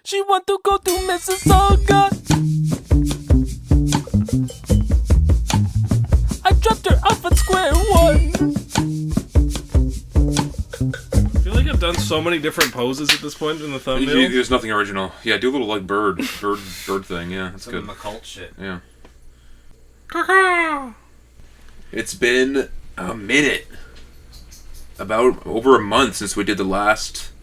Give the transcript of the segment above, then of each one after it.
She want to go to Mississauga. I dropped her off at square one. I feel like I've done so many different poses at this point in the thumbnail. There's nothing original. Yeah, do a little like bird thing. Yeah, that's good. Some occult shit. Yeah. It's been a minute. About over a month since we did the last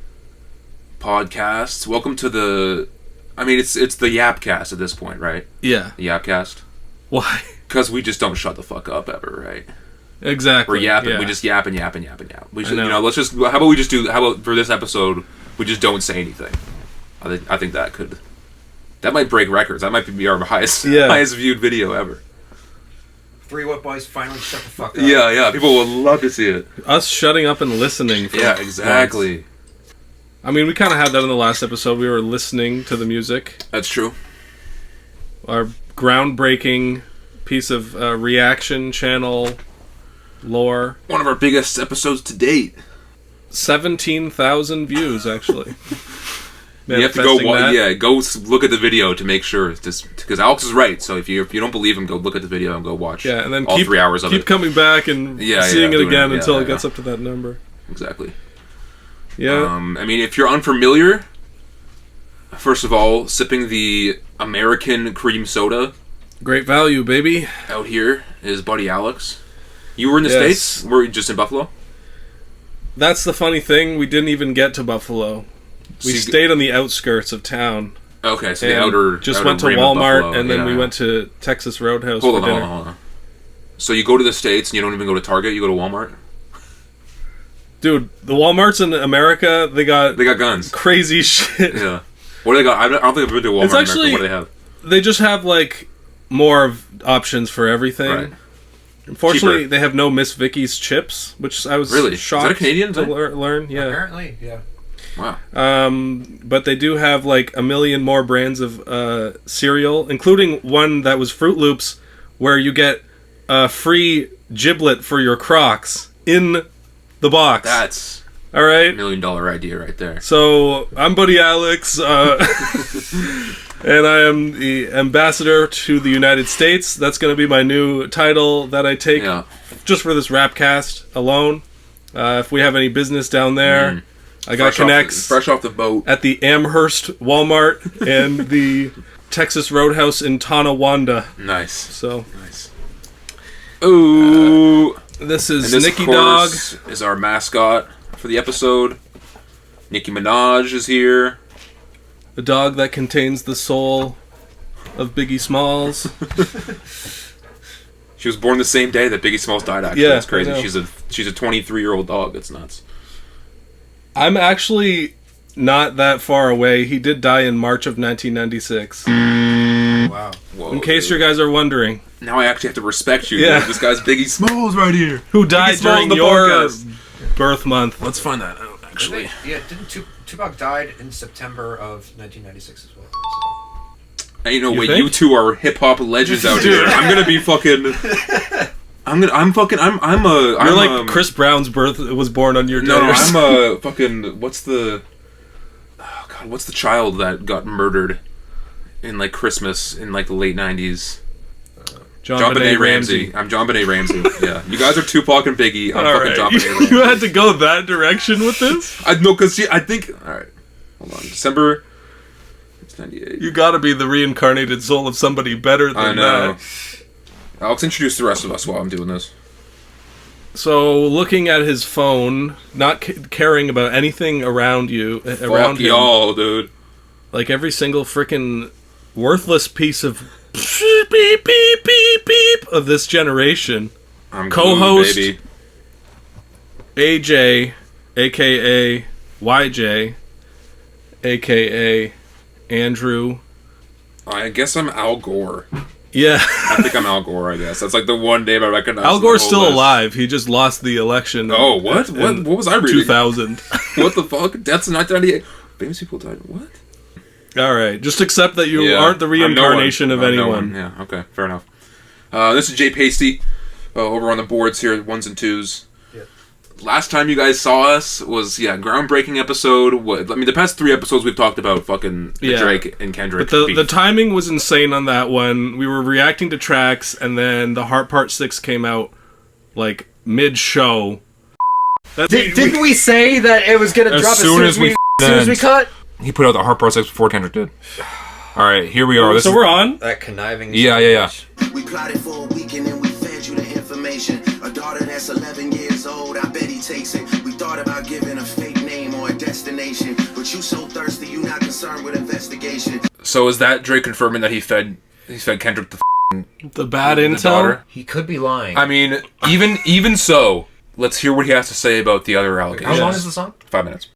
podcast. Welcome to the... I mean, it's the Yapcast at this point, right? Yeah. The Yapcast. Why? Because we just don't shut the fuck up ever, right? Exactly. We're yapping. Yeah. We just yap. We should, let's just... How about for this episode, we just don't say anything? I think that could... That might break records. That might be our highest viewed video ever. 3 What Boys finally shut the fuck up. Yeah. People would love to see it. Us shutting up and listening. For exactly. months. I mean, we kind of had that in the last episode. We were listening to the music. That's true. Our groundbreaking piece of reaction channel lore. One of our biggest episodes to date. 17,000 views, actually. You have to go look at the video to make sure, because Alex is right. So if you don't believe him, go look at the video and go watch. Yeah, and then all 3 hours of it. Keep coming back and seeing it again until it gets up to that number. Exactly. Yeah. I mean, if you're unfamiliar, first of all, sipping the American cream soda. Great value, baby. Out here is Buddy Alex. You were in the States? Were you just in Buffalo? That's the funny thing. We didn't even get to Buffalo. We stayed on the outskirts of town. Okay, so the outer... Just went to Walmart, and then we went to Texas Roadhouse for dinner. Hold on. So you go to the States, and you don't even go to Target, you go to Walmart? Dude, the Walmarts in America, they got guns. Crazy shit. Yeah. What do they got? I don't think I've been to Walmart in America. What do they have? They just have, like, more options for everything. Right. Unfortunately, they have no Miss Vicky's chips, which I was shocked Is that a Canadian to learn. Yeah. Apparently, yeah. Wow. But they do have like a million more brands of cereal, including one that was Fruit Loops, where you get a free giblet for your Crocs in the box. That's all right. $1 million idea right there. So I'm Buddy Alex, and I am the ambassador to the United States. That's going to be my new title that I take just for this Rapcast alone. If we have any business down there. I got connects fresh off the boat at the Amherst Walmart and the Texas Roadhouse in Tonawanda. Nice. So nice. Ooh, this is Nicky Dog. Is our mascot for the episode. Nicki Minaj is here. The dog that contains the soul of Biggie Smalls. She was born the same day that Biggie Smalls died. Actually, yeah, it's crazy. She's a 23-year-old dog. It's nuts. I'm actually not that far away. He did die in March of 1996. Wow. Whoa, in case you guys are wondering. Now I actually have to respect you. Yeah. This guy's Biggie Smalls right here. Who died during your birth month. Let's find that out, actually. Didn't Tupac died in September of 1996 as well. So. And you two are hip-hop legends out here. I'm going to be fucking... You're like Chris Brown's was born on your day. No, I'm a fucking... What's the child that got murdered in, like, Christmas in, like, the late 90s? John Benet Ramsey. I'm John Benet Ramsey. Yeah. You guys are Tupac and Biggie. I'm fucking John Benet Ramsey. You had to go that direction with this? No, because I think... Alright. Hold on. December... It's 98. You gotta be the reincarnated soul of somebody better than that. Alex, introduce the rest of us while I'm doing this. So, looking at his phone, not caring about anything around you, Fuck y'all, dude. Like every single freaking worthless piece of beep, beep, beep, beep of this generation. I'm co-host glued, baby. AJ, aka YJ, aka Andrew. I guess I'm Al Gore. Yeah. I think I'm Al Gore, I guess. That's like the one name I recognize. Al Gore's still alive. He just lost the election. Oh, what? What was I reading? 2000. What the fuck? Deaths in 1998. Famous people died. What? Alright, just accept that you aren't the reincarnation of anyone. Yeah, okay, fair enough. This is Jay Pasty, over on the boards here, 1s and 2s. last time you guys saw us was groundbreaking episode. The past 3 episodes we've talked about fucking Drake and Kendrick. But the timing was insane on that one. We were reacting to tracks, and then the Heart Part 6 came out like mid-show. Didn't we say that it was gonna drop as soon as we cut? He put out the Heart Part 6 before Kendrick did. All right, here we are. So we're on. That conniving. Yeah. We plotted for a weekend and we fed you the information. A daughter that's 11 years old, I bet he takes it. We thought about giving a fake name or a destination, but you so thirsty, you not concerned with investigation. So is that Drake confirming that he fed Kendrick the bad intel? Daughter? He could be lying. I mean, even so, let's hear what he has to say about the other allegations. How long is the song? 5 minutes.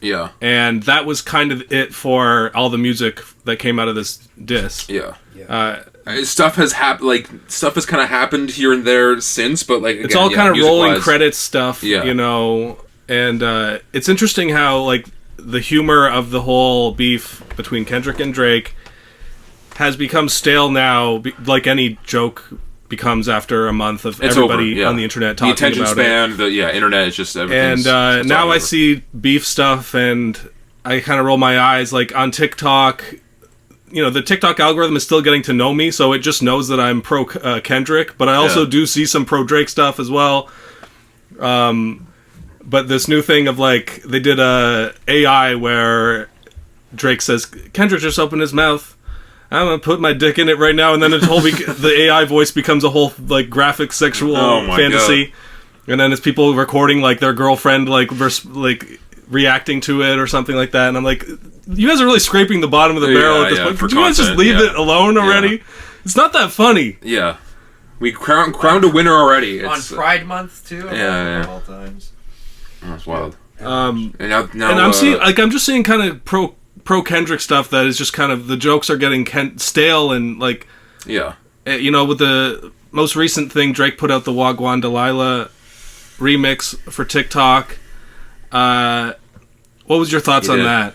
Yeah. And that was kind of it for all the music that came out of this diss. Yeah. Stuff has kind of happened here and there since, but like again, it's all kind of rolling credits stuff, and it's interesting how like the humor of the whole beef between Kendrick and Drake has become stale now, like any joke becomes after a month of everybody on the internet talking about it. The attention span, internet is just everything. And now I see beef stuff, and I kind of roll my eyes. Like on TikTok, the TikTok algorithm is still getting to know me, so it just knows that I'm pro Kendrick, but I also do see some pro Drake stuff as well. But this new thing of like, they did a AI where Drake says, Kendrick just opened his mouth. I'm gonna put my dick in it right now, and then the AI voice becomes a whole like graphic sexual fantasy, and then it's people recording like their girlfriend like reacting to it or something like that, and I'm like, you guys are really scraping the bottom of the barrel at this point. Could you guys just leave it alone already? It's not that funny. Yeah, we crowned a winner already. It's, on Pride Month too. Yeah. All times. That's wild. And I'm seeing I'm just seeing kind of pro Kendrick stuff that is just kind of, the jokes are getting stale, and like with the most recent thing, Drake put out the Wagwan Delilah remix for TikTok. What was your thoughts on that?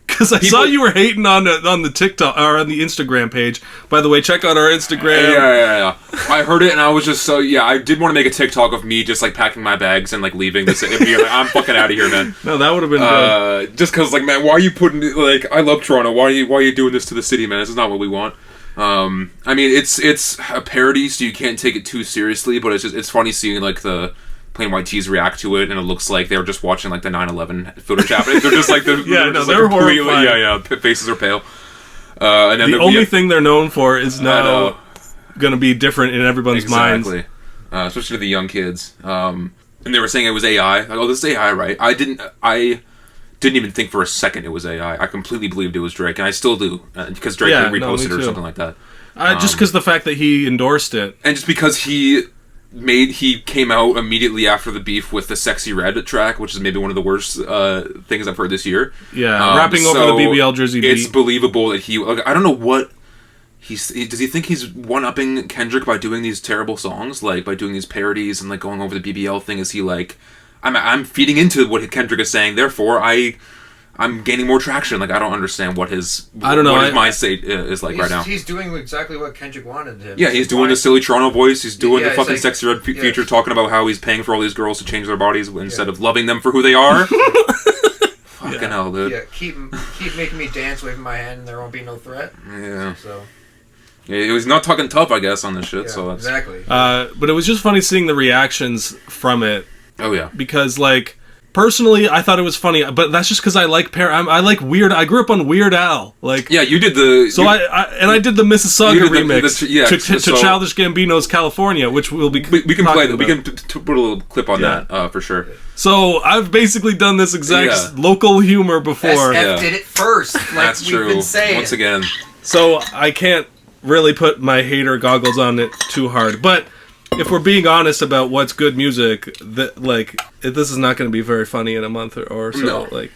Because I saw you were hating on the TikTok or on the Instagram page. By the way, check out our Instagram. Yeah. I heard it and I was just I did want to make a TikTok of me just like packing my bags and like leaving this. And being like, I'm fucking out of here, man. No, that would have been good. Just because, like, man, why are you putting like, I love Toronto. Why are you doing this to the city, man? This is not what we want. I mean, it's a parody, so you can't take it too seriously. But it's funny seeing like the Plain White Tees react to it, and it looks like they were just watching like the 9/11 footage happening. They're just like they're horrified. Faces are pale. And then the only thing they're known for is now going to be different in everyone's minds. Especially the young kids. And they were saying it was AI. Like, oh, this is AI, right? I didn't even think for a second it was AI. I completely believed it was Drake, and I still do, because Drake reposted it or something like that. Just because the fact that he endorsed it, and just because he came out immediately after the beef with the Sexy Red track, which is maybe one of the worst things I've heard this year. Yeah, rapping over the BBL Jersey beat. It's believable that I don't know what does he think he's one-upping Kendrick by doing these terrible songs, like by doing these parodies and like going over the BBL thing? Is he like, I'm feeding into what Kendrick is saying, therefore I'm gaining more traction. Like, I don't understand what his mind state is like right now. He's doing exactly what Kendrick wanted him. Yeah, he's doing the silly Toronto voice. He's doing the fucking Sexy Red feature, talking about how he's paying for all these girls to change their bodies instead of loving them for who they are. Fucking hell, dude. Yeah, keep making me dance, waving my hand, and there won't be no threat. Yeah. So. Yeah, he was not talking tough, I guess, on this shit. So that's... exactly. But it was just funny seeing the reactions from it. Oh yeah. Because like, personally, I thought it was funny, but that's just because I like I like Weird. I grew up on Weird Al. Like, yeah, you did the. So I did the Mississauga remix to Childish Gambino's California, which will be. We can play that. We can put a little clip on that for sure. So I've basically done this exact local humor before. SF did it first. Like that's true. Been saying. Once again. So I can't really put my hater goggles on it too hard, but if we're being honest about what's good music, this is not going to be very funny in a month or so. No. Like,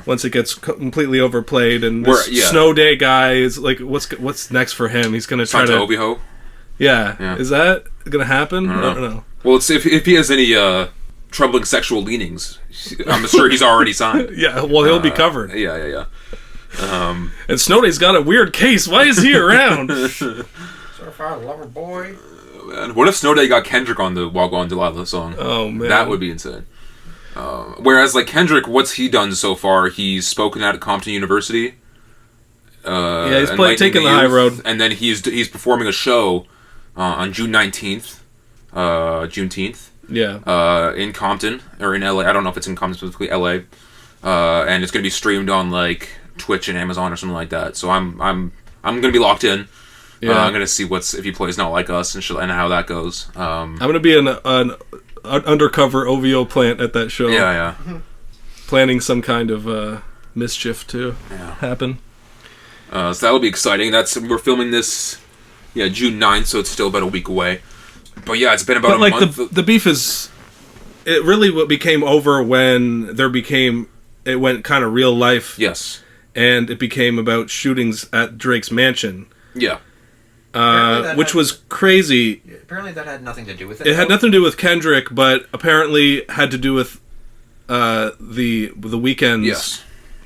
once it gets completely overplayed, and this Snow Day guy is like, what's next for him? He's going to try to Obiho. Yeah, is that going to happen? I don't know. Well, it's if he has any troubling sexual leanings, I'm sure he's already signed. Yeah, well, he'll be covered. Yeah. And Snow Day's got a weird case. Why is he around? Certified lover boy. man. What if Snow Day got Kendrick on the Walk On Delilah song? Oh, man. That would be insane. Whereas, like, Kendrick, what's he done so far? He's spoken at Compton University. He's taking the high road. And then he's performing a show on June 19th. Juneteenth. Yeah. In Compton, or in LA. I don't know if it's in Compton, specifically LA. And it's going to be streamed on, like, Twitch and Amazon or something like that. So I'm going to be locked in. Yeah. I'm going to see if he plays Not Like Us and how that goes. I'm going to be an undercover OVO plant at that show. Yeah. Planning some kind of mischief to happen. So that'll be exciting. We're filming this, June 9th, so it's still about a week away. But yeah, it's been about a month. The beef is, it really what became over when it went kind of real life. Yes. And it became about shootings at Drake's mansion. Yeah. Which was crazy. Apparently that had nothing to do with it. It had nothing to do with Kendrick, but apparently had to do with the Weeknd's. Yes.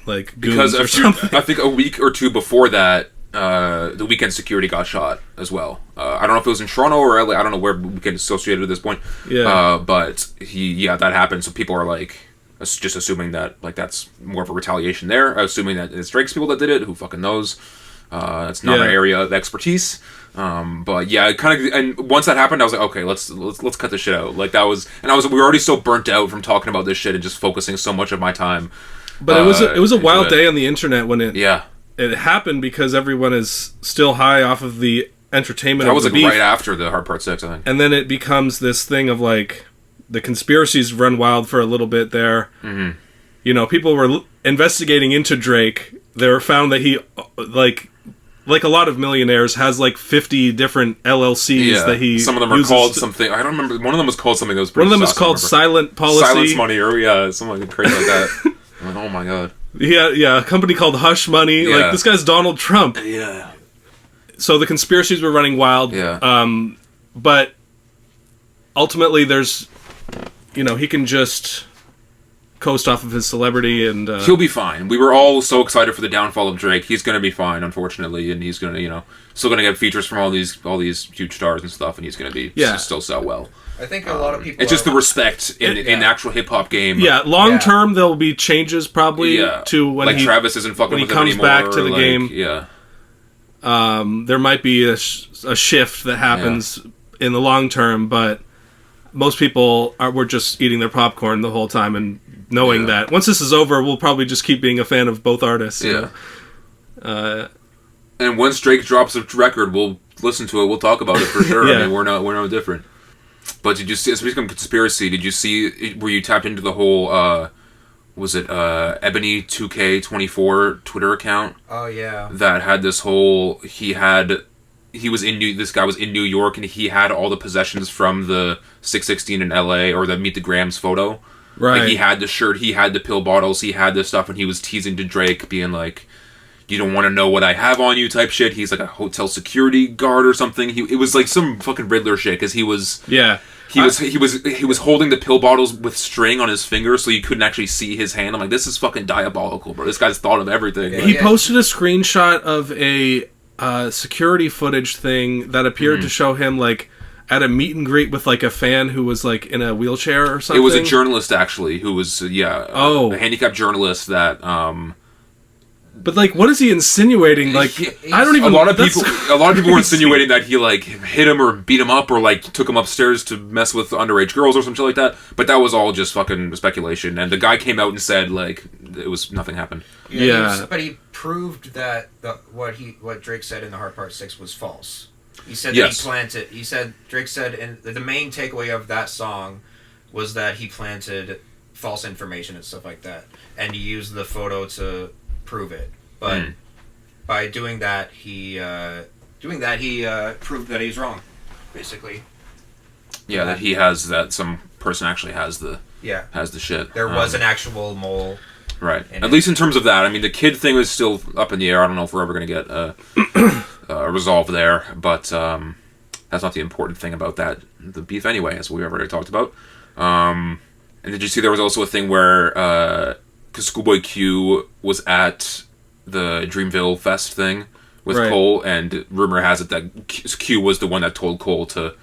Like because or something. I think a week or two before that, the Weeknd security got shot as well. I don't know if it was in Toronto or LA. I don't know where Weeknd is associated at this point. Yeah. But that happened. So people are like just assuming that like that's more of a retaliation there. Assuming that it's Drake's people that did it. Who fucking knows? It's not our area of expertise. But yeah, it kind of. And once that happened, I was like, okay, let's cut this shit out. Like that was, and we were already so burnt out from talking about this shit and just focusing so much of my time. But it was a wild day on the internet when it it happened because everyone is still high off of the entertainment. That was like right after the Hard Part 6, I think. And then it becomes this thing of like the conspiracies run wild for a little bit there. Mm-hmm. You know, people were investigating into Drake. They were found that he like a lot of millionaires has like 50 different LLCs that he some of them are called something. I don't remember. One of them was called something that was pretty. One of them is called Silent Policy. Silence Money, or something crazy like that. Like, oh my god. Yeah, a company called Hush Money. Yeah. Like, this guy's Donald Trump. Yeah. So the conspiracies were running wild. Yeah. But ultimately there's, he can just coast off of his celebrity and... he'll be fine. We were all so excited for the downfall of Drake. He's going to be fine, unfortunately, and he's going to, still going to get features from all these huge stars and stuff, and he's going to be still sell well. I think a lot of people... It's just the respect in the actual hip-hop game. Yeah, long-term, there'll be changes probably to when Travis isn't fucking when he with comes him anymore, back to the game. Yeah. There might be a shift that happens in the long term, but most people were just eating their popcorn the whole time and knowing that once this is over, we'll probably just keep being a fan of both artists. Yeah. And once Drake drops a record, we'll listen to it. We'll talk about it for sure. I mean, we're no different. But did you see, speaking of conspiracy, did you see, were you tapped into the whole, was it Ebony 2K24 Twitter account? Oh, yeah. That had this whole, this guy was in New York and he had all the possessions from the 616 in LA, or the Meet the Grams photo. Right. Like, he had the shirt, he had the pill bottles, he had this stuff, and he was teasing to Drake, being like, you don't want to know what I have on you type shit. He's like a hotel security guard or something. It was like some fucking Riddler shit, because he was... Yeah. He was holding the pill bottles with string on his finger, so you couldn't actually see his hand. I'm like, this is fucking diabolical, bro. This guy's thought of everything. He posted a screenshot of a security footage thing that appeared to show him like at a meet and greet with like a fan who was like in a wheelchair or something. It was a journalist actually who was a handicapped journalist that. But like, what is he insinuating? Like, I don't even. A lot of people were insinuating that he like hit him or beat him up or like took him upstairs to mess with underage girls or some shit like that. But that was all just fucking speculation. And the guy came out and said like nothing happened. Yeah. But he proved that what Drake said in the Hard Part 6 was false. He said that he planted. He said Drake said, and the main takeaway of that song was that he planted false information and stuff like that, and he used the photo to prove it. But by doing that, he proved that he's wrong, basically. Yeah, that he has that some person actually has the shit. There was an actual mole. Right. At least in terms of that. I mean, the kid thing was still up in the air. I don't know if we're ever going to get resolved there, but that's not the important thing about the beef anyway, as we've already talked about. And did you see there was also a thing where, because Schoolboy Q was at the Dreamville Fest thing with Cole, and rumor has it that Q was the one that told Cole to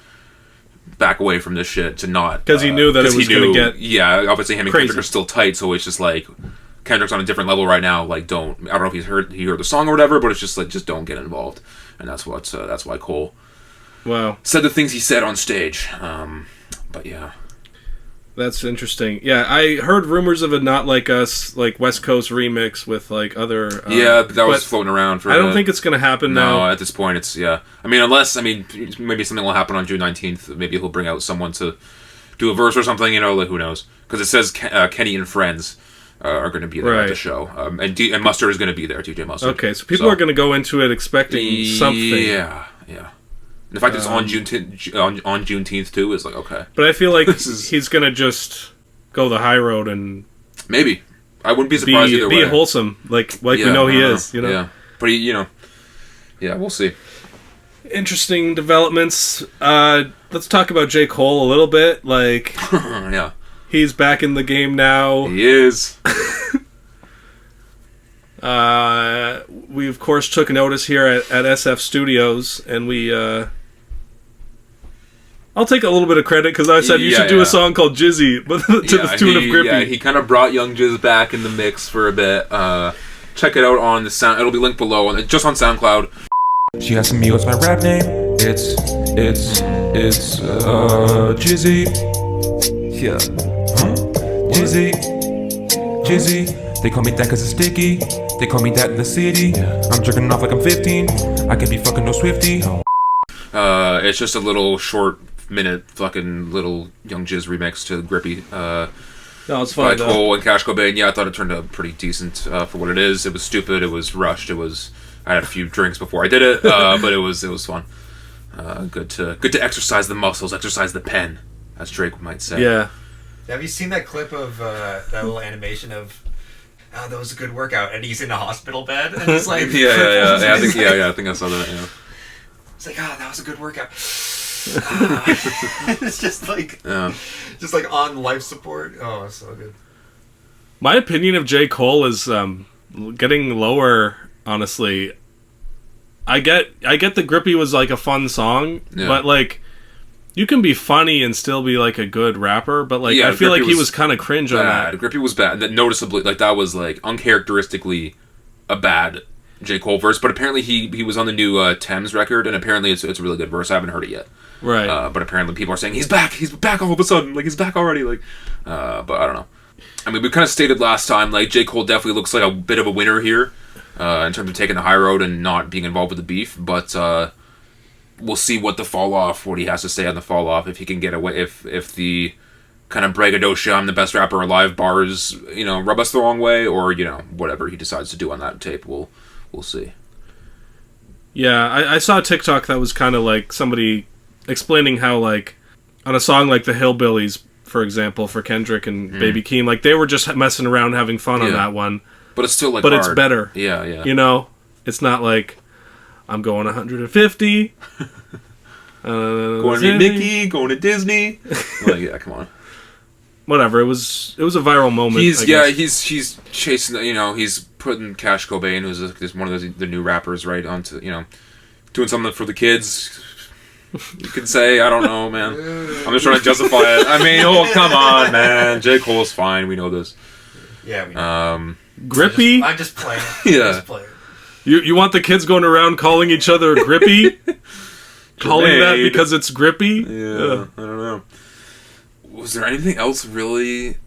back away from this shit to not because he knew that it was going to get obviously him and crazy. Kendrick are still tight, so it's just like Kendrick's on a different level right now. Like, I don't know if he heard the song or whatever, but it's just like, just don't get involved, and that's why Cole said the things he said on stage. But yeah. That's interesting. Yeah, I heard rumors of a Not Like Us, like West Coast remix with like other. That was floating around for. I don't think it's going to happen now. No, at this point, it's I mean, maybe something will happen on June 19th. Maybe he'll bring out someone to do a verse or something. Like, who knows? Because it says Kenny and Friends are going to be there at the show, and Mustard is going to be there. DJ Mustard. Okay, so people are going to go into it expecting something. Yeah. The fact that it's on Juneteenth too is like, okay. But I feel like he's gonna just go the high road and maybe I wouldn't be surprised either way. Be wholesome, like we know he is. You know. Yeah, but we'll see. Interesting developments. Let's talk about J. Cole a little bit. Like, yeah, he's back in the game now. He is. We of course took notice here at SF Studios, and we I'll take a little bit of credit because I said you should do a song called Jizzy, but to the tune of Grippy. Yeah, he kind of brought Young Jizz back in the mix for a bit. Check it out on the sound. It'll be linked below, and just on SoundCloud. She asking me what's my rap name. It's Jizzy. Yeah. Jizzy. They call me that cause it's sticky. They call me that in the city. I'm jerking off like I'm 15. I can't be fucking no Swiftie. It's just a little short minute fucking little Young Jizz remix to Grippy. No, it's fun. By Cole and Cash Cobain. Yeah, I thought it turned out pretty decent for what it is. It was stupid. It was rushed. I had a few drinks before I did it, but it was fun. Good to exercise the muscles, exercise the pen, as Drake might say. Yeah. Have you seen that clip of that little animation of? Oh, that was a good workout, and he's in a hospital bed, and he's like, yeah. I think I saw that. Yeah. It's like, that was a good workout. It's just like on life support. Oh, it's so good. My opinion of J. Cole is getting lower. Honestly, I get the Grippy was like a fun song, but like you can be funny and still be like a good rapper. But like I feel like he was kind of cringe on that. Grippy was bad. That noticeably, like that was like uncharacteristically a bad J. Cole verse. But apparently he was on the new Thames record, and apparently it's a really good verse. I haven't heard it yet. Right. But apparently people are saying he's back all of a sudden, like he's back already. Like, but I don't know. I mean, we kind of stated last time, like J. Cole definitely looks like a bit of a winner here. In terms of taking the high road and not being involved with the beef, but we'll see what he has to say on the fall off, if he can get away, if the kind of braggadocio, I'm the best rapper alive bars, rub us the wrong way, or, whatever he decides to do on that tape, we'll see. Yeah, I saw a TikTok that was kind of like somebody explaining how, like, on a song like The Hillbillies, for example, for Kendrick and Baby Keem, like, they were just messing around having fun on that one. But it's still like but hard. It's better. Yeah. It's not like I'm going 150. Going to Mickey, going to Disney. Like, yeah, come on. Whatever. It was a viral moment. He's chasing. He's putting Cash Cobain, who's one of the new rappers, right onto doing something for the kids. You could say, I don't know, man. I'm just trying to justify it. I mean, come on, man. J. Cole's fine. We know this. Yeah, we know. Grippy? I'm just playing. Yeah. You want the kids going around calling each other Grippy? Calling that because it's Grippy? Yeah, I don't know. Was there anything else really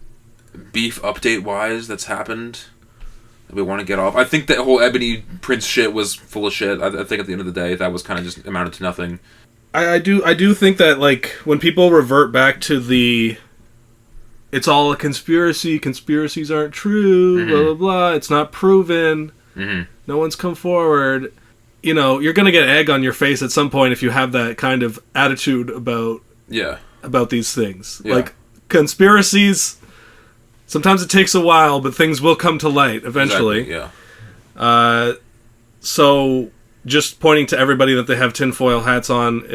beef update-wise that's happened that we want to get off? I think that whole Ebony Prince shit was full of shit. I think at the end of the day, that was kind of just amounted to nothing. I do think that, like, when people revert back to the... It's all a conspiracy. Conspiracies aren't true. Blah, blah, blah. It's not proven. No one's come forward. You're going to get egg on your face at some point if you have that kind of attitude about these things. Yeah. Like, conspiracies, sometimes it takes a while, but things will come to light eventually. Exactly, yeah. So, just pointing to everybody that they have tinfoil hats on,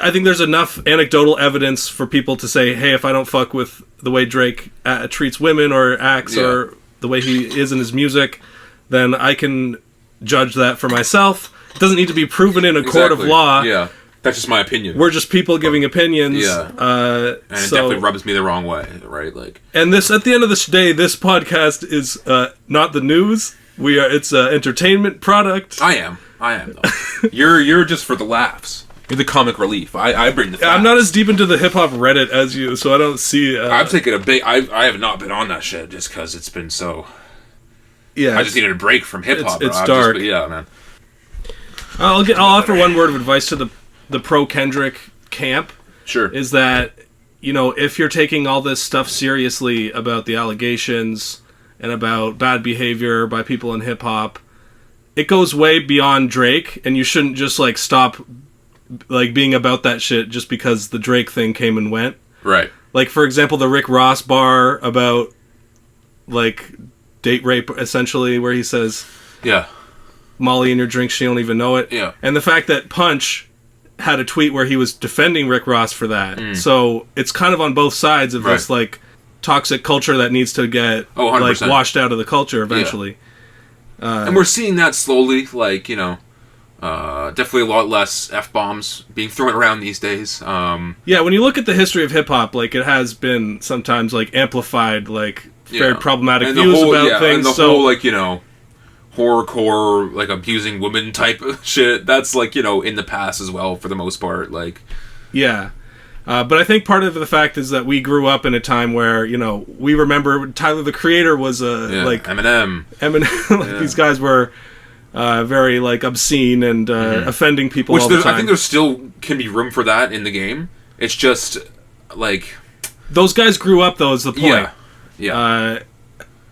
I think there's enough anecdotal evidence for people to say, hey, if I don't fuck with the way Drake treats women or acts or the way he is in his music, then I can judge that for myself. It doesn't need to be proven in a court of law. Yeah. That's just my opinion. We're just people giving opinions. Yeah. And it definitely rubs me the wrong way, right? Like, and this, at the end of the day, this podcast is not the news. It's an entertainment product. I am though. You're just for the laughs. You're the comic relief. I bring the facts. I'm not as deep into the hip hop Reddit as you, so I don't see. I'm taking a big. I have not been on that shit just because it's been so. Yeah, I just needed a break from hip hop. It's dark. Yeah, man. I'll offer one word of advice to the pro Kendrick camp. Sure. Is that, if you're taking all this stuff seriously about the allegations and about bad behavior by people in hip hop, it goes way beyond Drake, and you shouldn't just stop being about that shit just because the Drake thing came and went. Right. Like, for example, the Rick Ross bar about date rape, essentially, where he says, yeah, Molly in your drink, she don't even know it. Yeah. And the fact that Punch had a tweet where he was defending Rick Ross for that. So it's kind of on both sides of this toxic culture that needs to get 100%. Washed out of the culture eventually. Yeah. And we're seeing that slowly, definitely a lot less F-bombs being thrown around these days. Yeah, when you look at the history of hip-hop, it has been sometimes amplified, very problematic views about things. And the whole, horrorcore, abusing women type of shit, that's, in the past as well, for the most part, Yeah. But I think part of the fact is that we grew up in a time where, we remember Tyler, the Creator, was Eminem. These guys were very, obscene and offending people all the time. I think there still can be room for that in the game. It's just, those guys grew up, though, is the point. Yeah.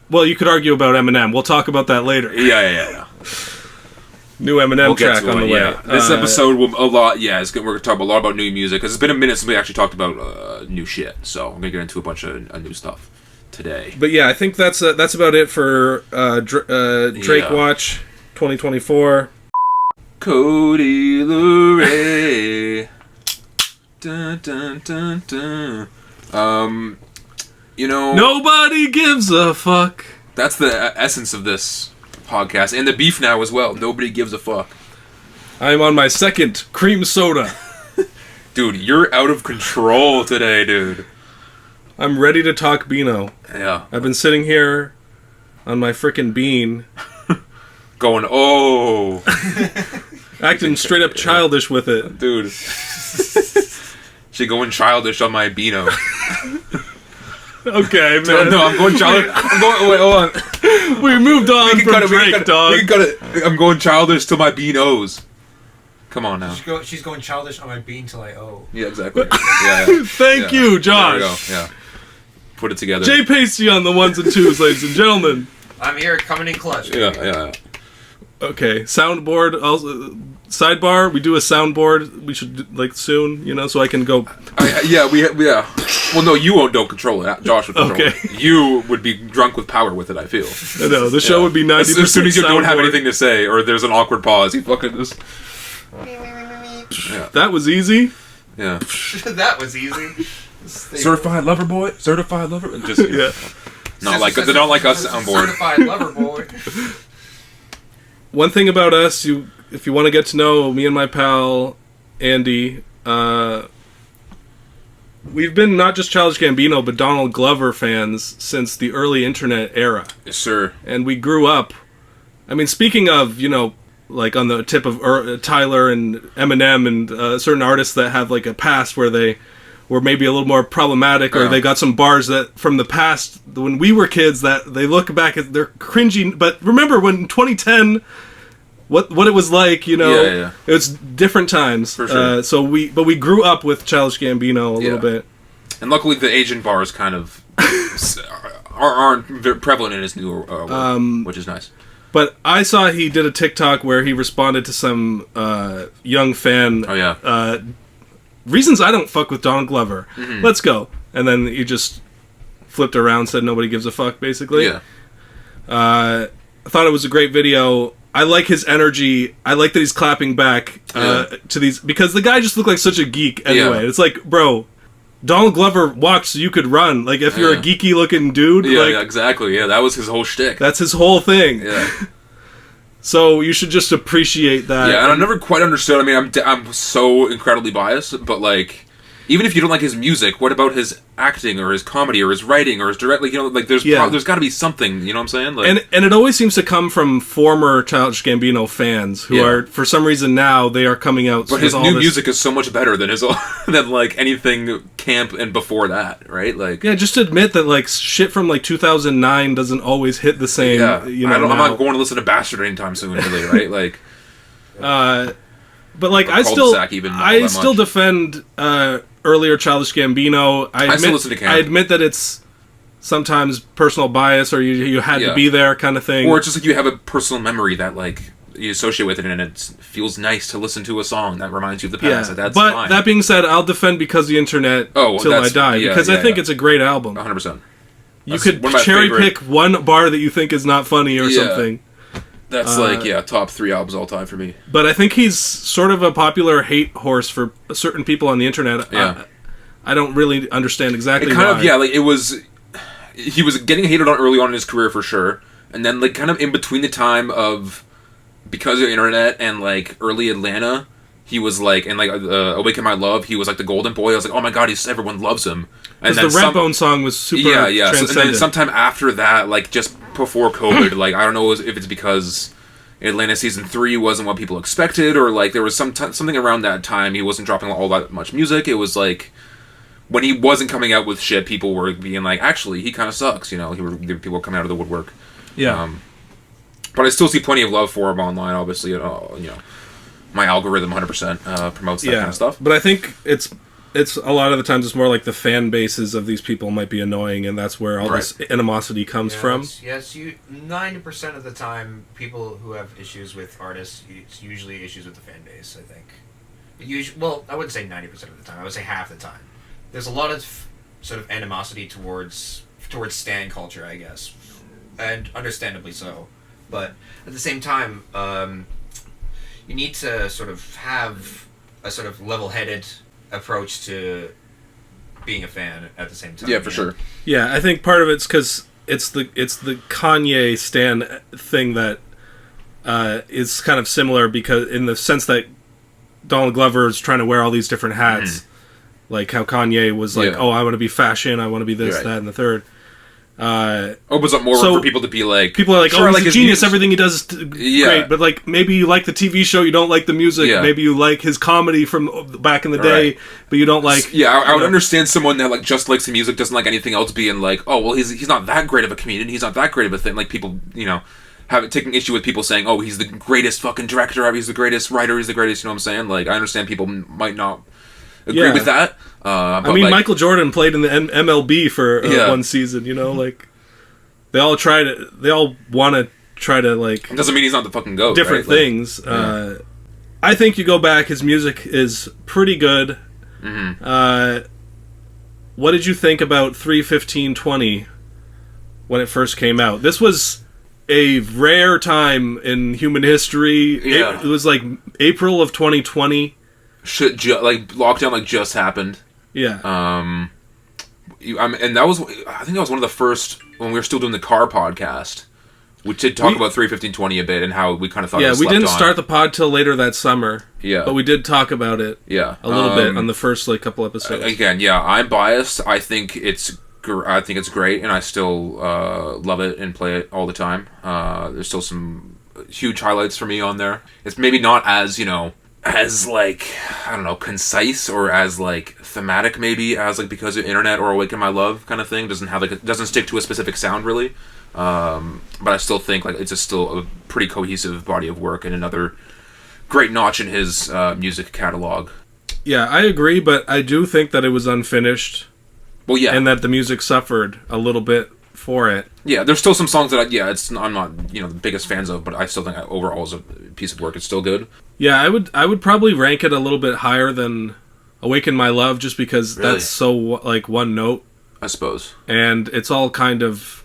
Well, you could argue about Eminem. We'll talk about that later. Yeah. New Eminem track on the way. Yeah. This episode will we're going to talk a lot about new music, because it's been a minute since we actually talked about new shit. So I'm going to get into a bunch of new stuff today. But yeah, I think that's about it for Drake Watch 2024. Cody LeRae. Dun, dun, dun, dun. Nobody gives a fuck. That's the essence of this podcast, and the beef now as well. Nobody gives a fuck. I'm on my second cream soda. Dude, you're out of control today, dude. I'm ready to talk Beano. Yeah. I've been sitting here on my frickin' bean. Going, oh. Acting straight up childish with it. Dude. She going childish on my Beano. Okay, man. No, I'm going childish. Wait, hold on. We moved on from Drake, dog. We can cut it. I'm going childish till my Beanos. Come on now. She's going childish on my bean till I owe. Yeah, exactly. Yeah. Thank you, Josh. There we go. Yeah. Put it together. Jay Pacey on the ones and twos, ladies and gentlemen. I'm here, coming in clutch. Yeah. Okay, soundboard. Also, sidebar. We do a soundboard. We should soon, so I can go. Yeah. Well, no, you don't control it. Josh would control it. You would be drunk with power with it, I feel. I know. The show would be 90%. As soon as you don't have anything to say, or there's an awkward pause, you fucking just. Yeah. That was easy. Yeah. That was easy. Certified lover boy. Certified lover. Just yeah. Not like us on board. Certified lover boy. One thing about us, if you want to get to know me and my pal Andy, we've been not just Childish Gambino, but Donald Glover fans since the early internet era. Yes, sir. And we grew up. I mean, speaking of, on the tip of Tyler and Eminem and certain artists that have a past where they were maybe a little more problematic, or they got some bars that from the past when we were kids that they look back at, they're cringy. But remember when 2010, what it was like, Yeah. It was different times. For sure. We grew up with Childish Gambino a little bit. And luckily the Asian bars kind of aren't very prevalent in his new world, which is nice. But I saw he did a TikTok where he responded to some young fan. Oh, yeah. Reasons I don't fuck with Donald Glover. Mm-hmm. Let's go. And then he just flipped around, said nobody gives a fuck, basically. Yeah. I thought it was a great video. I like his energy. I like that he's clapping back to these, because the guy just looked like such a geek anyway. Yeah. It's like, bro, Donald Glover walked so you could run. If you're a geeky looking dude. Yeah, exactly. Yeah, that was his whole shtick. That's his whole thing. Yeah. So you should just appreciate that. Yeah, and I never quite understood. I mean, I'm so incredibly biased, but like, even if you don't like his music, what about his acting or his comedy or his writing or his direct? Like, you know, like there's got to be something. You know what I'm saying? Like, and it always seems to come from former Childish Gambino fans who are, for some reason, now they are coming out. But his new music is so much better than than like anything camp and before that, right? Like, yeah, just admit that like shit from like 2009 doesn't always hit the same. Yeah, you know, I'm not going to listen to Bastard anytime soon, really, right? Like, but like I still defend earlier Childish Gambino. I still listen to Camp. I admit that it's sometimes personal bias, or you had to be there kind of thing, or it's just like you have a personal memory that like you associate with it, and it feels nice to listen to a song that reminds you of the past. Yeah, that's but fine. That being said, I'll defend Because the Internet till I die, because I think it's a great album. 100%. You could cherry pick one bar that you think is not funny or something. That's top 3 albums all time for me. But I think he's sort of a popular hate horse for certain people on the internet. Yeah. I don't really understand exactly why. Like he was getting hated on early on in his career for sure. And then like kind of in between the time of Because of the Internet and like early Atlanta, he was like, and like Awaken My Love, he was like the golden boy. I was like, oh my god, everyone loves him. And then the Redbone song was super transcendent. So, and then sometime after that, like just before COVID, like I don't know if it's because Atlanta season 3 wasn't what people expected, or like there was something around that time he wasn't dropping all that much music. It was like when he wasn't coming out with shit, people were being like, actually, he kind of sucks. You know, people were coming out of the woodwork. Yeah. But I still see plenty of love for him online. Obviously, you know, my algorithm 100% promotes that kind of stuff. But I think it's a lot of the times it's more like the fan bases of these people might be annoying, and that's where all this animosity comes from. 90% of the time, people who have issues with artists, it's usually issues with the fan base, I think. Well, I wouldn't say 90% of the time. I would say half the time. There's a lot of sort of animosity towards stan culture, I guess, and understandably so. But at the same time, you need to sort of have a sort of level-headed approach to being a fan at the same time. Yeah, for sure. Yeah, I think part of it's because it's the Kanye stan thing that is kind of similar, because in the sense that Donald Glover is trying to wear all these different hats, like how Kanye was like, oh, I want to be fashion, I want to be this, that, and the third. Opens up more for people to be like, people are like, oh, he's a genius, everything he does is great, but like maybe you like the TV show, you don't like the music, maybe you like his comedy from back in the day, but you don't like... I would understand someone that like just likes the music, doesn't like anything else, being like, oh, well, he's not that great of a comedian, he's not that great of a thing, like people, taking issue with people saying, oh, he's the greatest fucking director ever, he's the greatest writer, he's the greatest, you know what I'm saying? Like, I understand people might not agree with that. I mean, like, Michael Jordan played in the MLB for one season, like they all want to try to like... It doesn't mean he's not the fucking GOAT, different things. I think you go back, his music is pretty good. What did you think about 3/15/20 when it first came out? This was a rare time in human history. It was like April of 2020. Lockdown just happened. Yeah. And that was, I think that was one of the first, when we were still doing the car podcast, we did talk about 3/15/20 a bit and how we kind of thought it was we didn't start the pod till later that summer. Yeah. But we did talk about it a little bit on the first couple episodes. Again, I'm biased. I think it's great, and I still love it and play it all the time. There's still some huge highlights for me on there. It's maybe not as, as like, I don't know, concise or as like thematic maybe as like Because of Internet or Awaken My Love kind of thing. Doesn't stick to a specific sound really. But I still think like it's still a pretty cohesive body of work and another great notch in his music catalog. Yeah, I agree, but I do think that it was unfinished. Well, yeah, and that the music suffered a little bit for it. Yeah, there's still some songs that I'm not the biggest fans of, but I still think overall as a piece of work it's still good. Yeah, I would probably rank it a little bit higher than Awaken My Love, just because that's so like one note, I suppose, and it's all kind of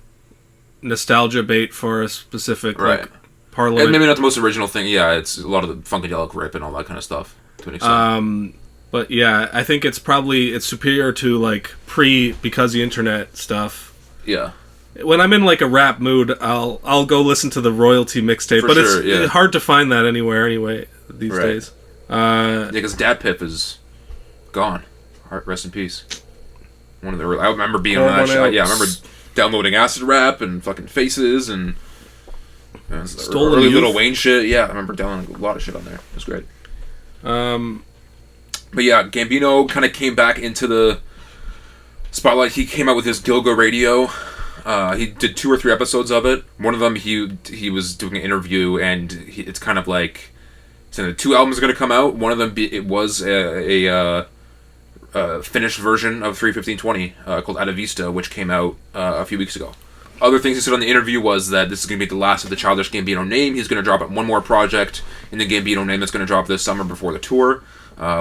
nostalgia bait for a specific like Parliament. And maybe not the most original thing. Yeah, it's a lot of the Funkadelic rip and all that kind of stuff to an extent. But yeah, I think it's superior to like Because the Internet stuff. Yeah. when I'm in like a rap mood, I'll go listen to the royalty mixtape. But it's hard to find that anywhere anyway these days. Because Dad Pip is gone. Rest in peace. One of the I remember being on that show. Yeah, I remember downloading Acid Rap and fucking Faces and early Lil Wayne shit. Yeah, I remember downloading a lot of shit on there. It was great. But yeah, Gambino kind of came back into the spotlight. He came out with his Gilga Radio. He did 2 or 3 episodes of it. One of them, he was doing an interview, and it's kind of like, so 2 albums are going to come out. One of them, it was a finished version of 3:15:20 called Atavista, which came out a few weeks ago. Other things he said on the interview was that this is going to be the last of the Childish Gambino name. He's going to drop one more project in the Gambino name that's going to drop this summer before the tour,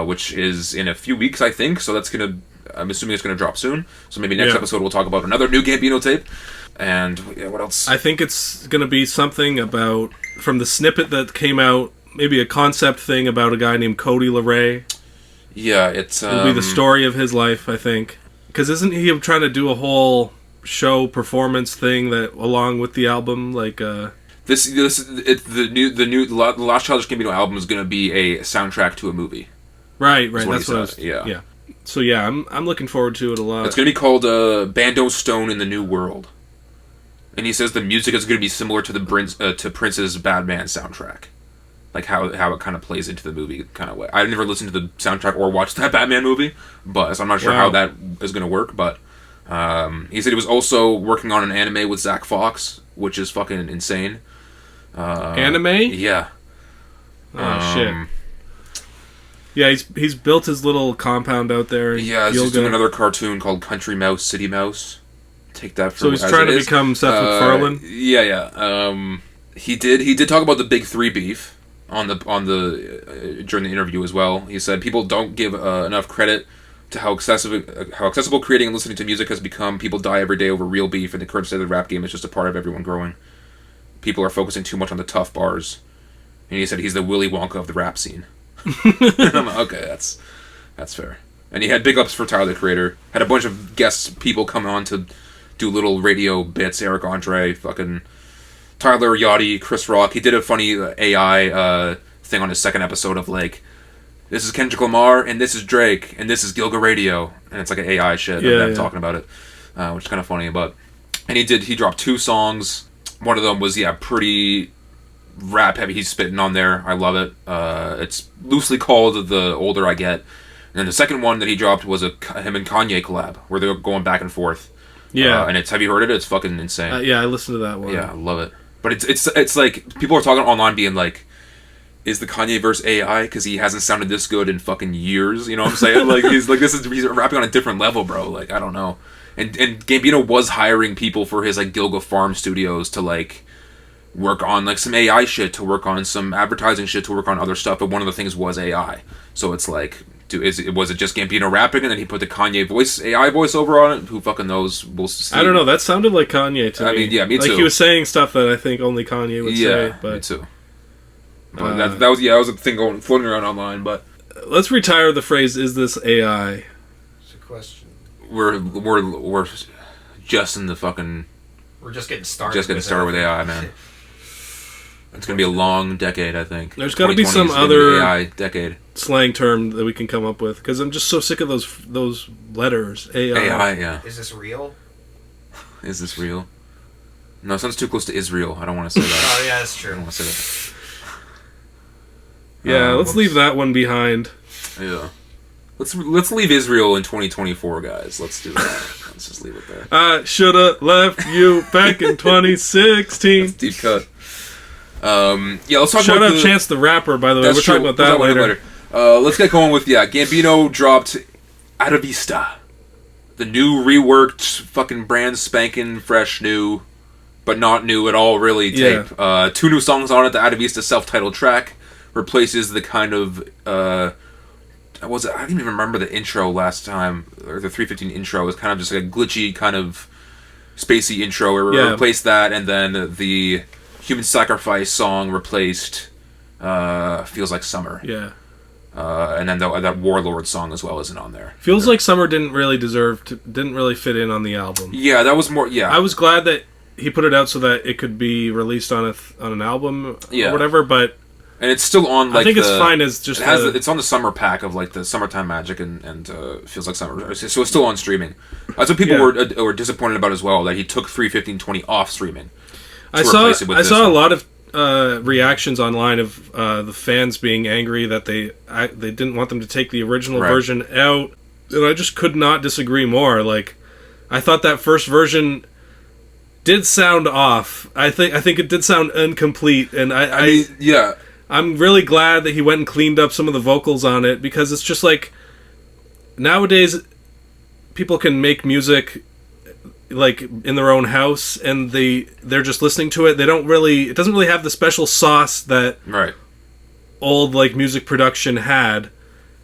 which is in a few weeks, I think. So that's going to, I'm assuming it's going to drop soon. So maybe next episode we'll talk about another new Gambino tape. And what else? I think it's going to be something about, from the snippet that came out, maybe a concept thing about a guy named Cody LeRae. Yeah, it'll be the story of his life, I think. Because isn't he trying to do a whole show performance thing that along with the album, like the last Childish Gambino album is going to be a soundtrack to a movie. Right. That's what I was. Yeah. So yeah, I'm looking forward to it a lot. It's going to be called Bando Stone in the New World, and he says the music is going to be similar to to Prince's Bad Man soundtrack, like how it kind of plays into the movie kind of way. I've never listened to the soundtrack or watched that Batman movie, but so I'm not sure how that is going to work. But he said he was also working on an anime with Zach Fox, which is fucking insane. Anime? Yeah. Oh shit. Yeah, he's built his little compound out there. Yeah, he's doing another cartoon called Country Mouse, City Mouse. Take that for so he's trying to become Seth MacFarlane. Yeah. He did talk about the Big 3 beef on the during the interview as well. He said people don't give enough credit to how accessible creating and listening to music has become. People die every day over real beef, and the current state of the rap game is just a part of everyone growing. People are focusing too much on the tough bars, and he said he's the Willy Wonka of the rap scene. And I'm like, okay, that's fair. And he had big ups for Tyler the Creator. Had a bunch of guest people come on to do little radio bits. Eric Andre, fucking Tyler, Yachty, Chris Rock. He did a funny AI thing on his second episode of like, this is Kendrick Lamar, and this is Drake, and this is Gilga Radio, and it's like an AI shit of them talking about it, which is kind of funny. But he dropped 2 songs. One of them was pretty rap heavy. He's spitting on there. I love it. It's loosely called The Older I Get. And then the second one that he dropped was him and Kanye collab, where they're going back and forth. Yeah. And have you heard it? It's fucking insane. Yeah, I listened to that one. Yeah, I love it. But it's like, people are talking online being like, is the Kanye verse AI? Because he hasn't sounded this good in fucking years. You know what I'm saying? Like, he's rapping on a different level, bro. Like, I don't know. And Gambino was hiring people for his like Gilga Farm Studios to like work on like some AI shit, to work on some advertising shit, to work on other stuff. But one of the things was AI. So it's like, was it just Gambino rapping and then he put the Kanye AI voiceover on it? Who fucking knows? We'll see. I don't know. That sounded like Kanye to me. I mean, yeah, me too. Like he was saying stuff that I think only Kanye would say. But me too. But that was a thing floating around online. But let's retire the phrase "Is this AI?" It's a question. We're just in the fucking. We're just getting started. Just getting started with AI, man. It's gonna be a long decade, I think. There's got to be some other AI decade slang term that we can come up with, because I'm just so sick of those letters. AI, yeah. Is this real? Is this real? No, it sounds too close to Israel. I don't want to say that. Oh yeah, that's true. I don't want to say that. Yeah, let's leave that one behind. Yeah. Let's leave Israel in 2024, guys. Let's do that. Let's just leave it there. I shoulda left you back in 2016. That's deep cut. Let's talk about Shout out Chance the Rapper, by the way. We're talking about that later. Let's get going with, Gambino dropped Atavista. The new reworked fucking brand spanking fresh new, but not new at all really tape. 2 new songs on it. The Atavista self-titled track replaces the kind of, I didn't even remember the intro last time, or the 315 intro. It was kind of just like a glitchy kind of spacey intro. It replaced that, and then the Human Sacrifice song replaced Feels Like Summer. Yeah. And then that Warlord song as well isn't on there. Feels Like Summer didn't really fit in on the album. Yeah, that was more, I was glad that he put it out so that it could be released on an album or whatever, but and it's still on. Like, I think it's fine as just. It's on the summer pack of like the Summertime Magic and Feels Like Summer, so it's still on streaming. That's what people were disappointed about as well, that he took 3:15:20 off streaming. I saw a lot of reactions online of the fans being angry that they didn't want them to take the original version out, and I just could not disagree more. Like, I thought that first version did sound off. I think it did sound incomplete, and I'm really glad that he went and cleaned up some of the vocals on it, because it's just like nowadays people can make music like in their own house, and they're just listening to it. It doesn't really have the special sauce that old like music production had,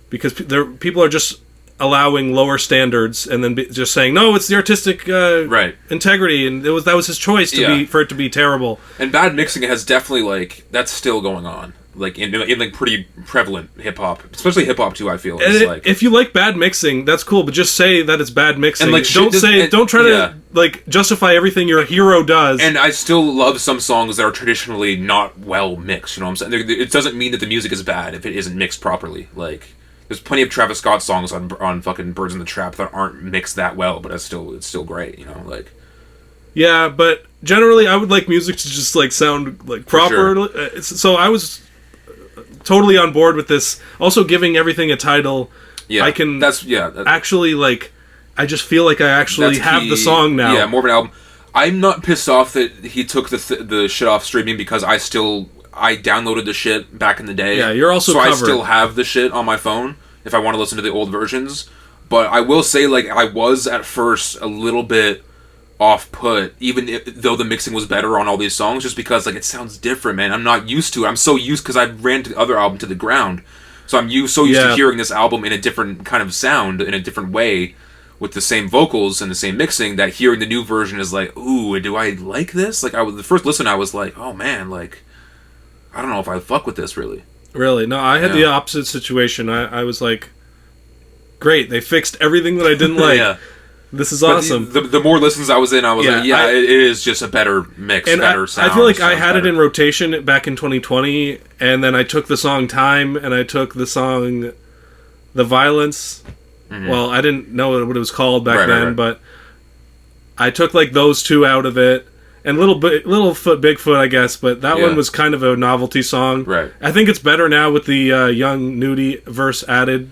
because people are just allowing lower standards and then just saying, no, it's the artistic integrity, and that was his choice for it to be terrible. And bad mixing has definitely, like, that's still going on, like in like pretty prevalent hip hop, especially hip hop too. I feel like, if you like bad mixing, that's cool, but just say that it's bad mixing. And like, don't try to like justify everything your hero does. And I still love some songs that are traditionally not well mixed. You know what I'm saying? It doesn't mean that the music is bad if it isn't mixed properly. Like, there's plenty of Travis Scott songs on fucking Birds in the Trap that aren't mixed that well, but it's still great, you know, like. Yeah, but generally I would like music to just like sound like proper. Sure. So I was totally on board with this. Also, giving everything a title. Yeah, actually, like, I just feel like I actually have the song now. Yeah, more of an album. I'm not pissed off that he took the shit off streaming, because I downloaded the shit back in the day. Yeah, you're also covered. I still have the shit on my phone if I want to listen to the old versions. But I will say, like, I was at first a little bit off-put, though the mixing was better on all these songs, just because, like, it sounds different, man. I'm not used to it. I'm so used, because I ran the other album to the ground. So I'm used to hearing this album in a different kind of sound, in a different way, with the same vocals and the same mixing, that hearing the new version is like, ooh, do I like this? Like, the first listen, I was like, oh, man, like, I don't know if I fuck with this, really. Really? No, I had the opposite situation. I was like, great, they fixed everything that I didn't like. This is awesome. The more listens I was in, I was like, it is just a better mix, better sound. I feel like I had it in rotation back in 2020, and then I took the song Time, and I took the song The Violence. Mm-hmm. Well, I didn't know what it was called back then, but I took like those two out of it. And Littlefoot, Bigfoot, I guess, but that one was kind of a novelty song. Right. I think it's better now with the Young Nudie verse added.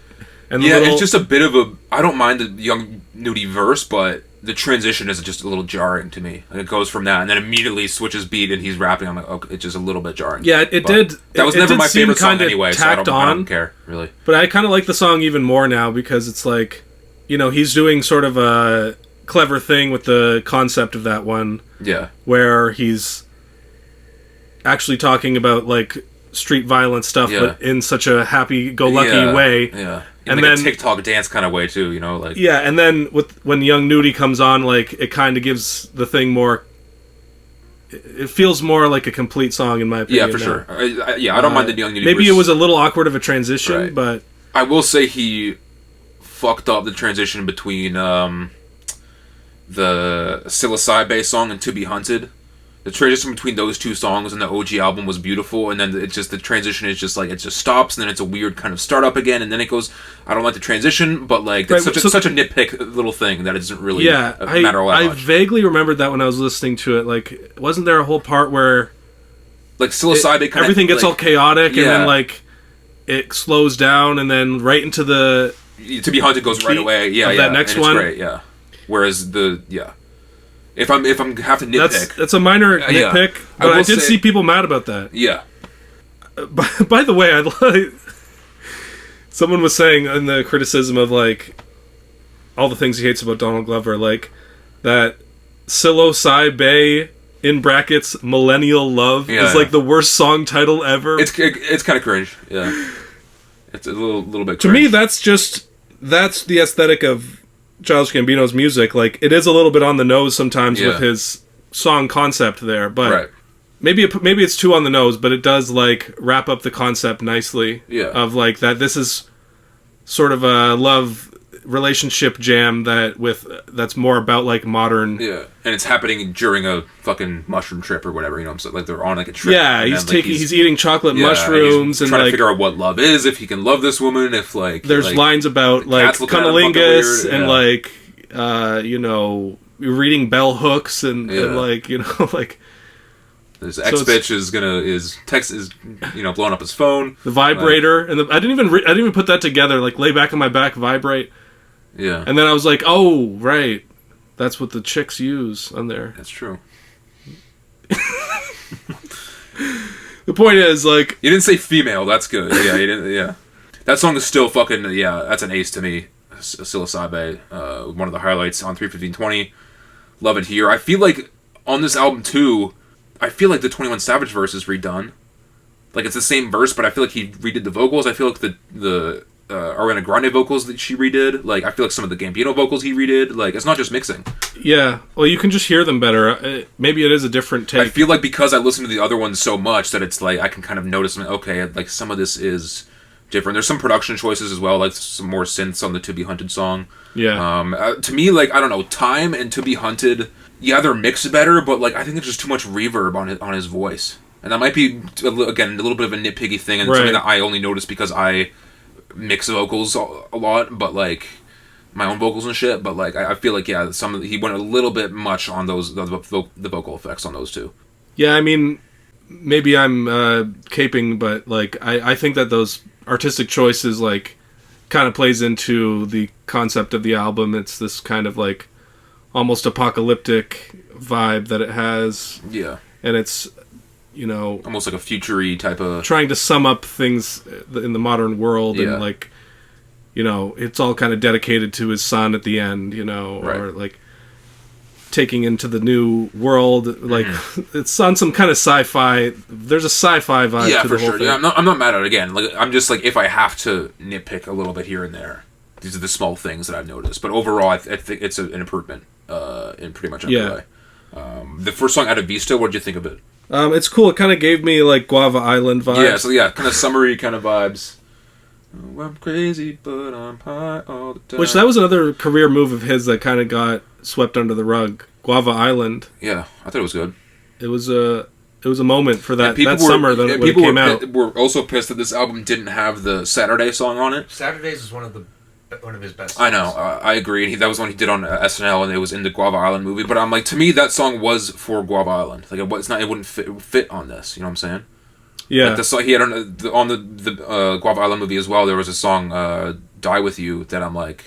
And it's just a bit of a. I don't mind the Young Nudie verse, but the transition is just a little jarring to me. Like, it goes from that, and then immediately switches beat, and he's rapping. I'm like, okay, it's just a little bit jarring. Yeah, it did. That was never my favorite song anyway, so I don't care, really. But I kind of like the song even more now, because it's like, you know, he's doing sort of a clever thing with the concept of that one. Yeah. Where he's actually talking about, like, street violence stuff, but in such a happy-go-lucky way. Yeah. And like then a TikTok dance kind of way, too, you know? Like. Yeah, and then when Young Nudie comes on, like, it kind of gives the thing more. It feels more like a complete song, in my opinion. Yeah, for sure. I don't mind the Young Nudie maybe verse. It was a little awkward of a transition, but. I will say he fucked up the transition between the Psilocybe song and To Be Hunted. The transition between those two songs and the OG album was beautiful, and then the transition is just like, it just stops, and then it's a weird kind of startup again, and then it goes. I don't like the transition, but like it's such a nitpick little thing that it doesn't really matter all that much. I vaguely remembered that when I was listening to it. Like, wasn't there a whole part where like Psilocybe everything gets all chaotic, and then like it slows down, and then right into the To Be Hunted goes right away. Yeah, that next one. Great, yeah. Whereas if I'm have to nitpick, that's a minor nitpick, but I did see people mad about that. Yeah. By the way, someone was saying in the criticism of like all the things he hates about Donald Glover, like that Psilocybe in brackets Millennial Love is like the worst song title ever. It's kind of cringe. Yeah. It's a little bit cringe. To me, that's the aesthetic of Childish Gambino's music. Like, it is a little bit on the nose sometimes with his song concept there, but maybe it's too on the nose, but it does like wrap up the concept nicely. Yeah. Of like that this is sort of a love relationship jam that's more about like modern. Yeah, and it's happening during a fucking mushroom trip or whatever. You know, so like they're on like a trip. Yeah, he's eating chocolate mushrooms and trying like to figure out what love is, if he can love this woman, if like there's like, lines about like cunnilingus and like reading bell hooks and like like. His ex-bitch is blowing up his phone. The vibrator, and I didn't even put that together. Like, lay back on my back, vibrate. Yeah. And then I was like, oh, right. That's what the chicks use on there. That's true. The point is, like... You didn't say female, that's good. Yeah, you didn't, yeah. That song is still fucking, that's an ace to me. Psilocybe, one of the highlights on 3:15:20. Love it here. I feel like, on this album, too... I feel like the 21 Savage verse is redone. Like, it's the same verse, but I feel like he redid the vocals. I feel like the Ariana Grande vocals that she redid. Like, I feel like some of the Gambino vocals he redid. Like, it's not just mixing. Yeah. Well, you can just hear them better. Maybe it is a different take. I feel like because I listen to the other ones so much that it's like, I can kind of notice, okay, like, some of this is different. There's some production choices as well, like some more synths on the To Be Hunted song. Yeah. To me, like, I don't know, Time and To Be Hunted... Yeah, they're mixed better, but like I think there's just too much reverb on his voice, and that might be again a little bit of a nitpicky thing, and something that I only notice because I mix vocals a lot, but like my own vocals and shit. But like I feel like he went a little bit much on those the vocal effects on those two. Yeah, I mean maybe I'm caping, but like I think that those artistic choices like kind of plays into the concept of the album. It's this kind of like almost apocalyptic vibe that it has. Yeah. And it's, almost like a future-y type of... Trying to sum up things in the modern world and like, it's all kind of dedicated to his son at the end, or like taking into the new world. Like, it's on some kind of sci-fi... There's a sci-fi vibe to the whole thing. Yeah, I'm not mad at it again. Like, I'm just like, if I have to nitpick a little bit here and there, these are the small things that I've noticed. But overall, I think it's an improvement. In pretty much every way. The first song, Atavista, what did you think of it? It's cool. It kind of gave me like Guava Island vibes. Yeah, kind of summery kind of vibes. Oh, I'm crazy, but I'm high all the time. Which that was another career move of his that kind of got swept under the rug. Guava Island. Yeah, I thought it was good. It was a moment for that summer when it came out. People were also pissed that this album didn't have the Saturday song on it. Saturdays is one of his best songs. I know, I agree. That was one he did on SNL, and it was in the Guava Island movie. But I'm like, to me, that song was for Guava Island. Like, it wouldn't fit on this. You know what I'm saying? Yeah. Like the song he had on the Guava Island movie as well. There was a song, "Die With You," that I'm like,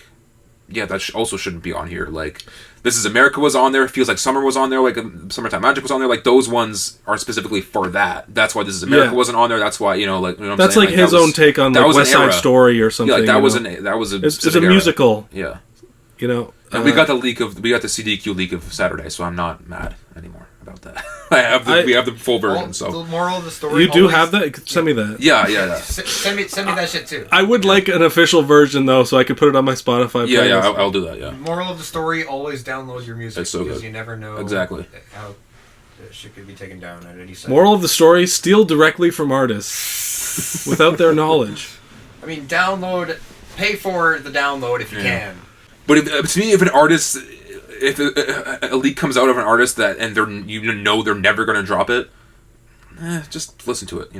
yeah, that also shouldn't be on here. Like, This Is America was on there. It Feels Like Summer was on there. Like, Summertime Magic was on there. Like, those ones are specifically for that. That's why This Is America wasn't on there. That's why, that's like his own take on like West Side Story or something. Yeah, like that was a it's a musical. Yeah. And we got the CDQ leak of Saturday, so I'm not mad anymore about that. We have the full version. So the moral of the story. You do have that? Send me that. Yeah. Send me that shit too. I would like an official version though, so I could put it on my Spotify. Yeah, I'll do that. Yeah. Moral of the story: always download your music. It's so because good. you never know how shit could be taken down at any second. Moral of the story: steal directly from artists without their knowledge. I mean, pay for the download if you can. But to me, if an artist, if a leak comes out of an artist and they're never going to drop it, just listen to it.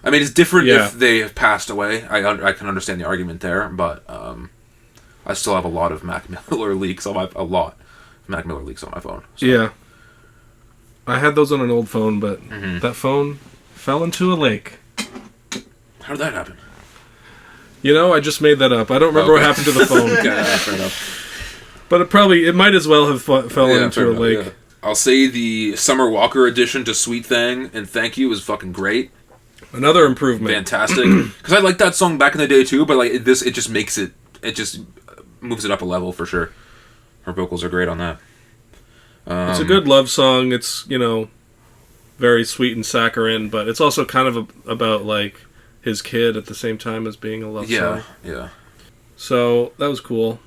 I mean, it's different if they have passed away. I can understand the argument there, but I still have a lot of Mac Miller leaks on my phone. So. Yeah, I had those on an old phone, but that phone fell into a lake. How did that happen? I just made that up. I don't remember what happened to the phone. Fair enough. But it might as well have fallen into a lake. Yeah. I'll say the Summer Walker addition to Sweet Thing and Thank You is fucking great. Another improvement. Fantastic. Because I liked that song back in the day too, but like it just makes it just moves it up a level for sure. Her vocals are great on that. It's a good love song. It's, very sweet and saccharine, but it's also kind of about like his kid at the same time as being a love song. Yeah. So that was cool.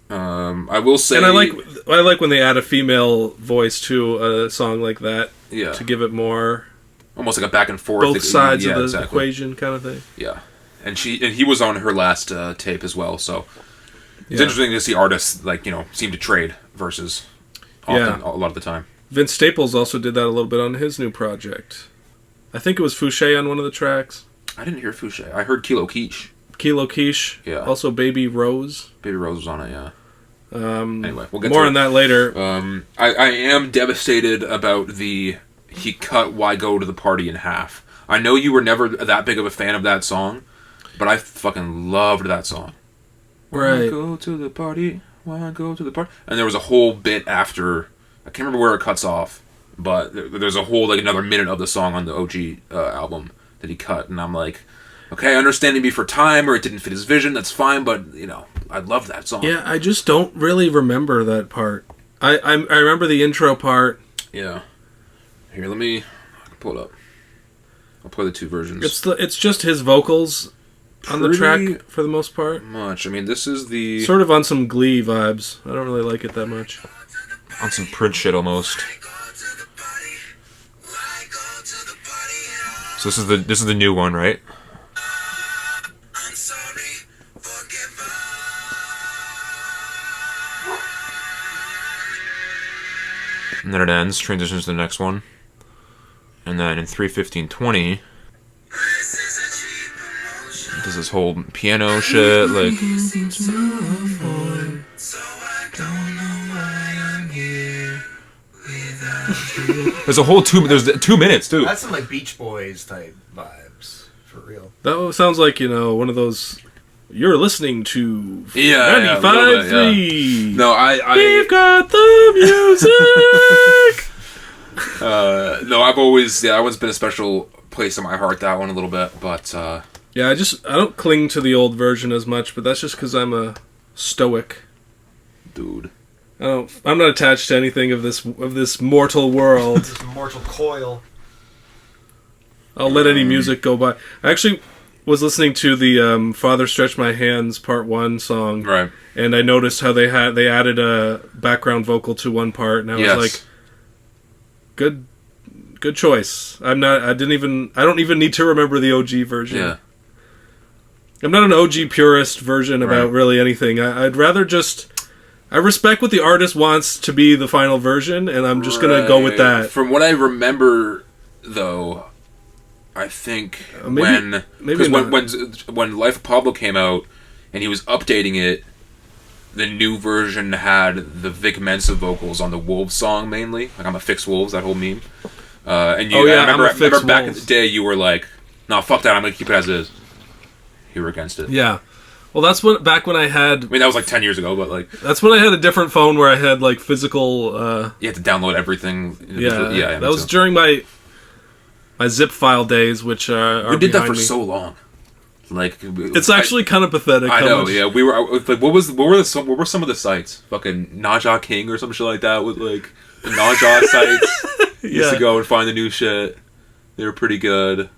I will say, and I like when they add a female voice to a song like that. Yeah. To give it more, almost like a back and forth. Both sides of the equation kind of thing. Yeah, and he was on her last tape as well. So It's interesting to see artists seem to trade versus often, a lot of the time. Vince Staples also did that a little bit on his new project. I think it was Fouché on one of the tracks. I didn't hear Fouché. I heard Kilo Quiche. Kilo Quiche. Yeah. Also Baby Rose. Baby Rose was on it, yeah. Anyway, we'll get more on that later. I am devastated about he cut Why Go to the Party in half. I know you were never that big of a fan of that song, but I fucking loved that song. Right. Why go to the party? Why go to the party? And there was a whole bit after. I can't remember where it cuts off, but there's a whole another minute of the song on the OG album that he cut, and I'm like, okay, I understand maybe for time or it didn't fit his vision. That's fine, but I love that song. Yeah, I just don't really remember that part. I remember the intro part. Yeah. Here, I can pull it up. I'll play the two versions. It's just his vocals on the track for the most part. Much. I mean, this is the sort of on some Glee vibes. I don't really like it that much. On some Prince shit almost. So this is the new one, right? And then it ends, transitions to the next one. And then in 3:15:20, does this whole piano shit, like... There's a whole 2 minutes, too. That's some Beach Boys type vibes, for real. That sounds like, one of those... You're listening to 95.3. No, We've got the music. No, I've always been a special place in my heart, that one a little bit, but yeah, I don't cling to the old version as much, but that's just because I'm a stoic dude. I'm not attached to anything of this mortal world. This mortal coil. I'll let any music go by. I actually was listening to the Father Stretch My Hands Part 1 song. Right. And I noticed how they added a background vocal to one part, and I was like, good choice. I don't even need to remember the OG version. Yeah. I'm not an OG purist version about really anything. I'd rather I respect what the artist wants to be the final version, and I'm just going to go with that. From what I remember, though, I think when Life of Pablo came out and he was updating it, the new version had the Vic Mensa vocals on the Wolves song mainly. Like, I'm a Fix Wolves, that whole meme. I remember back in the day you were like, no, fuck that, I'm going to keep it as is. You were against it. Yeah. Well, that's back when I had... I mean, that was like 10 years ago, but like... That's when I had a different phone where I had like physical... You had to download everything. Yeah, that was during my zip file days, which are we did that for so long. Like, it's actually kind of pathetic. I know. Yeah, we were like, what were some of the sites? Fucking Naja King or some shit like that with like the Naja sites. Used to go and find the new shit. They were pretty good.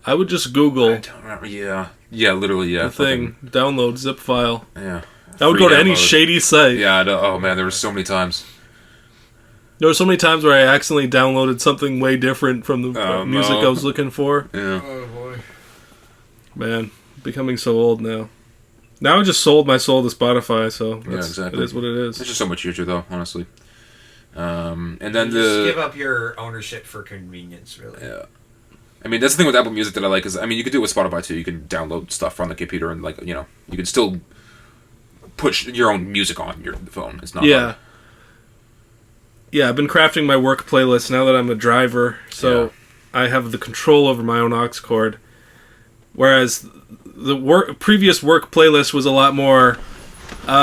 I would just Google. I don't remember. Yeah, literally. Yeah, the thing. Download zip file. Yeah. I would go to any shady site. Yeah. Oh man, there were so many times. There were so many times where I accidentally downloaded something way different from the music I was looking for. Yeah. Oh boy. Man, becoming so old now. Now I just sold my soul to Spotify, so exactly. It is what it is. It's just so much easier, though, honestly. And then just give up your ownership for convenience, really. Yeah. I mean, that's the thing with Apple Music that I like is, I mean, you can do it with Spotify too. You can download stuff from the computer and like, you can still put your own music on your phone. It's not hard. Yeah, I've been crafting my work playlist now that I'm a driver, so I have the control over my own aux cord. Whereas the previous work playlist was a lot more.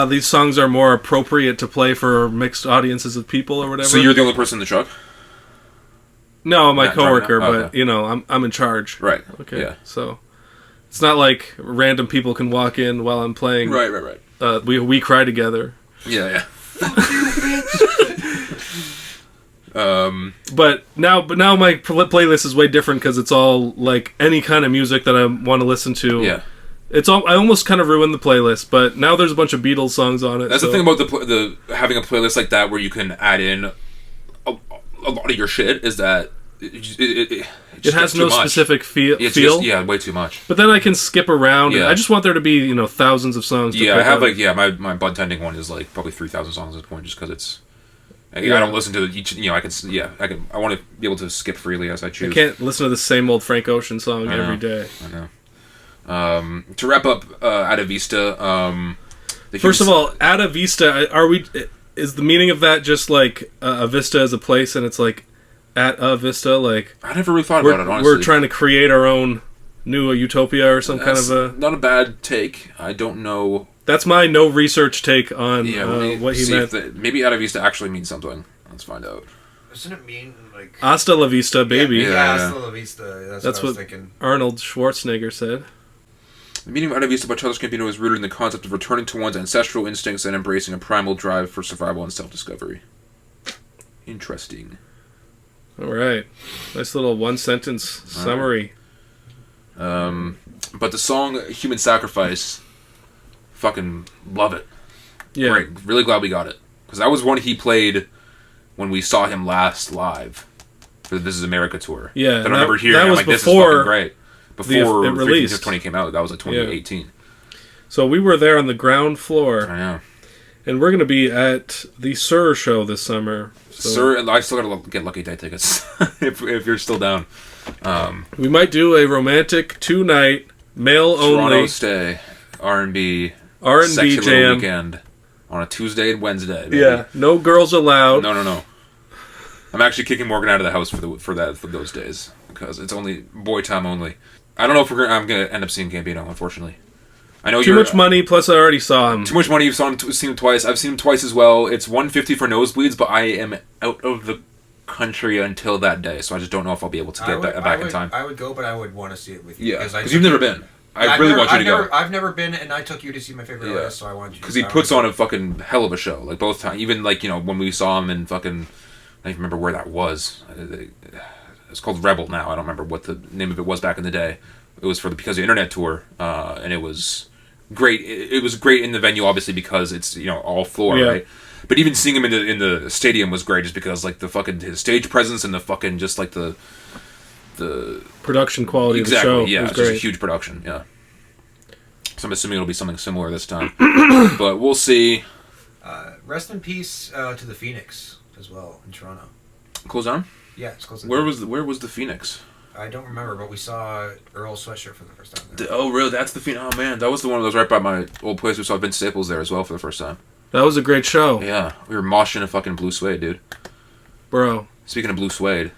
These songs are more appropriate to play for mixed audiences of people or whatever. So you're the only person in the truck? No, my coworker, but I'm in charge. Right. Okay. Yeah. So it's not like random people can walk in while I'm playing. Right. We cry together. Yeah. But now my playlist is way different because it's all like any kind of music that I want to listen to. Yeah. I almost kind of ruined the playlist, but now there's a bunch of Beatles songs on it. That's the thing about the having a playlist like that where you can add in a lot of your shit is that it It has no specific feel. Just, way too much. But then I can skip around. Yeah. I just want there to be, thousands of songs. Yeah, I have my budtending one is like probably 3,000 songs at this point, just because it's. I don't listen to each. I want to be able to skip freely as I choose. I can't listen to the same old Frank Ocean song every day. I know. To wrap up, Atavista. First of all, Atavista. Is the meaning of that just like a vista as a place, and it's like at a vista? Like I never really thought about it. Honestly, we're trying to create our own new utopia or some kind of a. Not a bad take. I don't know. That's my no research take on what he meant. Maybe Atavista actually means something. Let's find out. Doesn't it mean like Hasta la vista, baby? Yeah, hasta la vista. That's what I was thinking. Arnold Schwarzenegger said. The meaning of Atavista by Childish Gambino is rooted in the concept of returning to one's ancestral instincts and embracing a primal drive for survival and self-discovery. Interesting. All right. Nice little one-sentence summary. But the song Human Sacrifice, fucking love it. Yeah. Great. Really glad we got it. Because that was one he played when we saw him last live for the This Is America tour. Yeah. I remember hearing that I'm was like, this is before fucking great. Before it released. 20 came out. That was like 2018. Yeah. So we were there on the ground floor. I know. And we're going to be at the Sir show this summer. So. Sir, and I still got to get Lucky Day tickets if you're still down. We might do a romantic 2-night, male-only... Toronto stay, R&B jam. Weekend on a Tuesday and Wednesday. Baby. Yeah, no girls allowed. No. I'm actually kicking Morgan out of the house for those days because it's only boy time only. I don't know if I'm gonna end up seeing Gambino, unfortunately. I know too much money. Plus, I already saw him. Too much money. You've seen him twice. I've seen him twice as well. It's $150 for nosebleeds, but I am out of the country until that day, so I just don't know if I'll be able to get back in time. I would go, but I would want to see it with you. Yeah, because you've never been. I really want you to go. I've never been, and I took you to see my favorite artist, so I want you. Because he puts on a fucking hell of a show, like both times. Even like when we saw him in fucking, I don't even remember where that was. It's called Rebel now. I don't remember what the name of it was back in the day. It was for the Because of the Internet tour, and it was great. It was great in the venue, obviously, because it's all floor, right? But even seeing him in the stadium was great, just because like the fucking his stage presence and the fucking just like the production quality of the show. Yeah, was it's great. just a huge production. Yeah, so I'm assuming it'll be something similar this time, but we'll see. Rest in peace to the Phoenix as well in Toronto. Closed down? Yeah, it's closed down. Where was the Phoenix? I don't remember, but we saw Earl's Sweatshirt for the first time there. Oh, really? That's the Phoenix. Oh, man. That was the one that was right by my old place. We saw Vince Staples there as well for the first time. That was a great show. Yeah. We were moshing a fucking blue suede, dude. Bro. Speaking of blue suede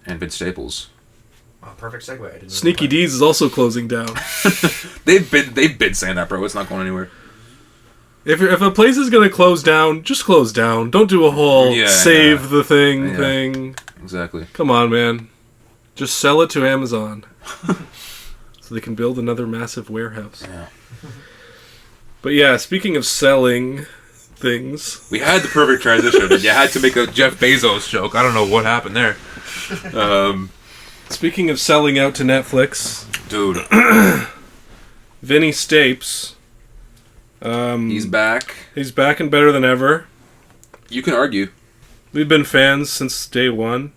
and Vince Staples. Oh, perfect segue. Sneaky D's is also closing down. They've been saying that, bro. It's not going anywhere. If a place is going to close down, just close down. Don't do a whole the thing. Exactly. Come on, man. Just sell it to Amazon. So they can build another massive warehouse. Yeah. But yeah, speaking of selling things... We had the perfect transition, and you had to make a Jeff Bezos joke. I don't know what happened there. Speaking of selling out to Netflix... Dude. Vinny Stapes... he's back. He's back and better than ever. You can argue. We've been fans since day one.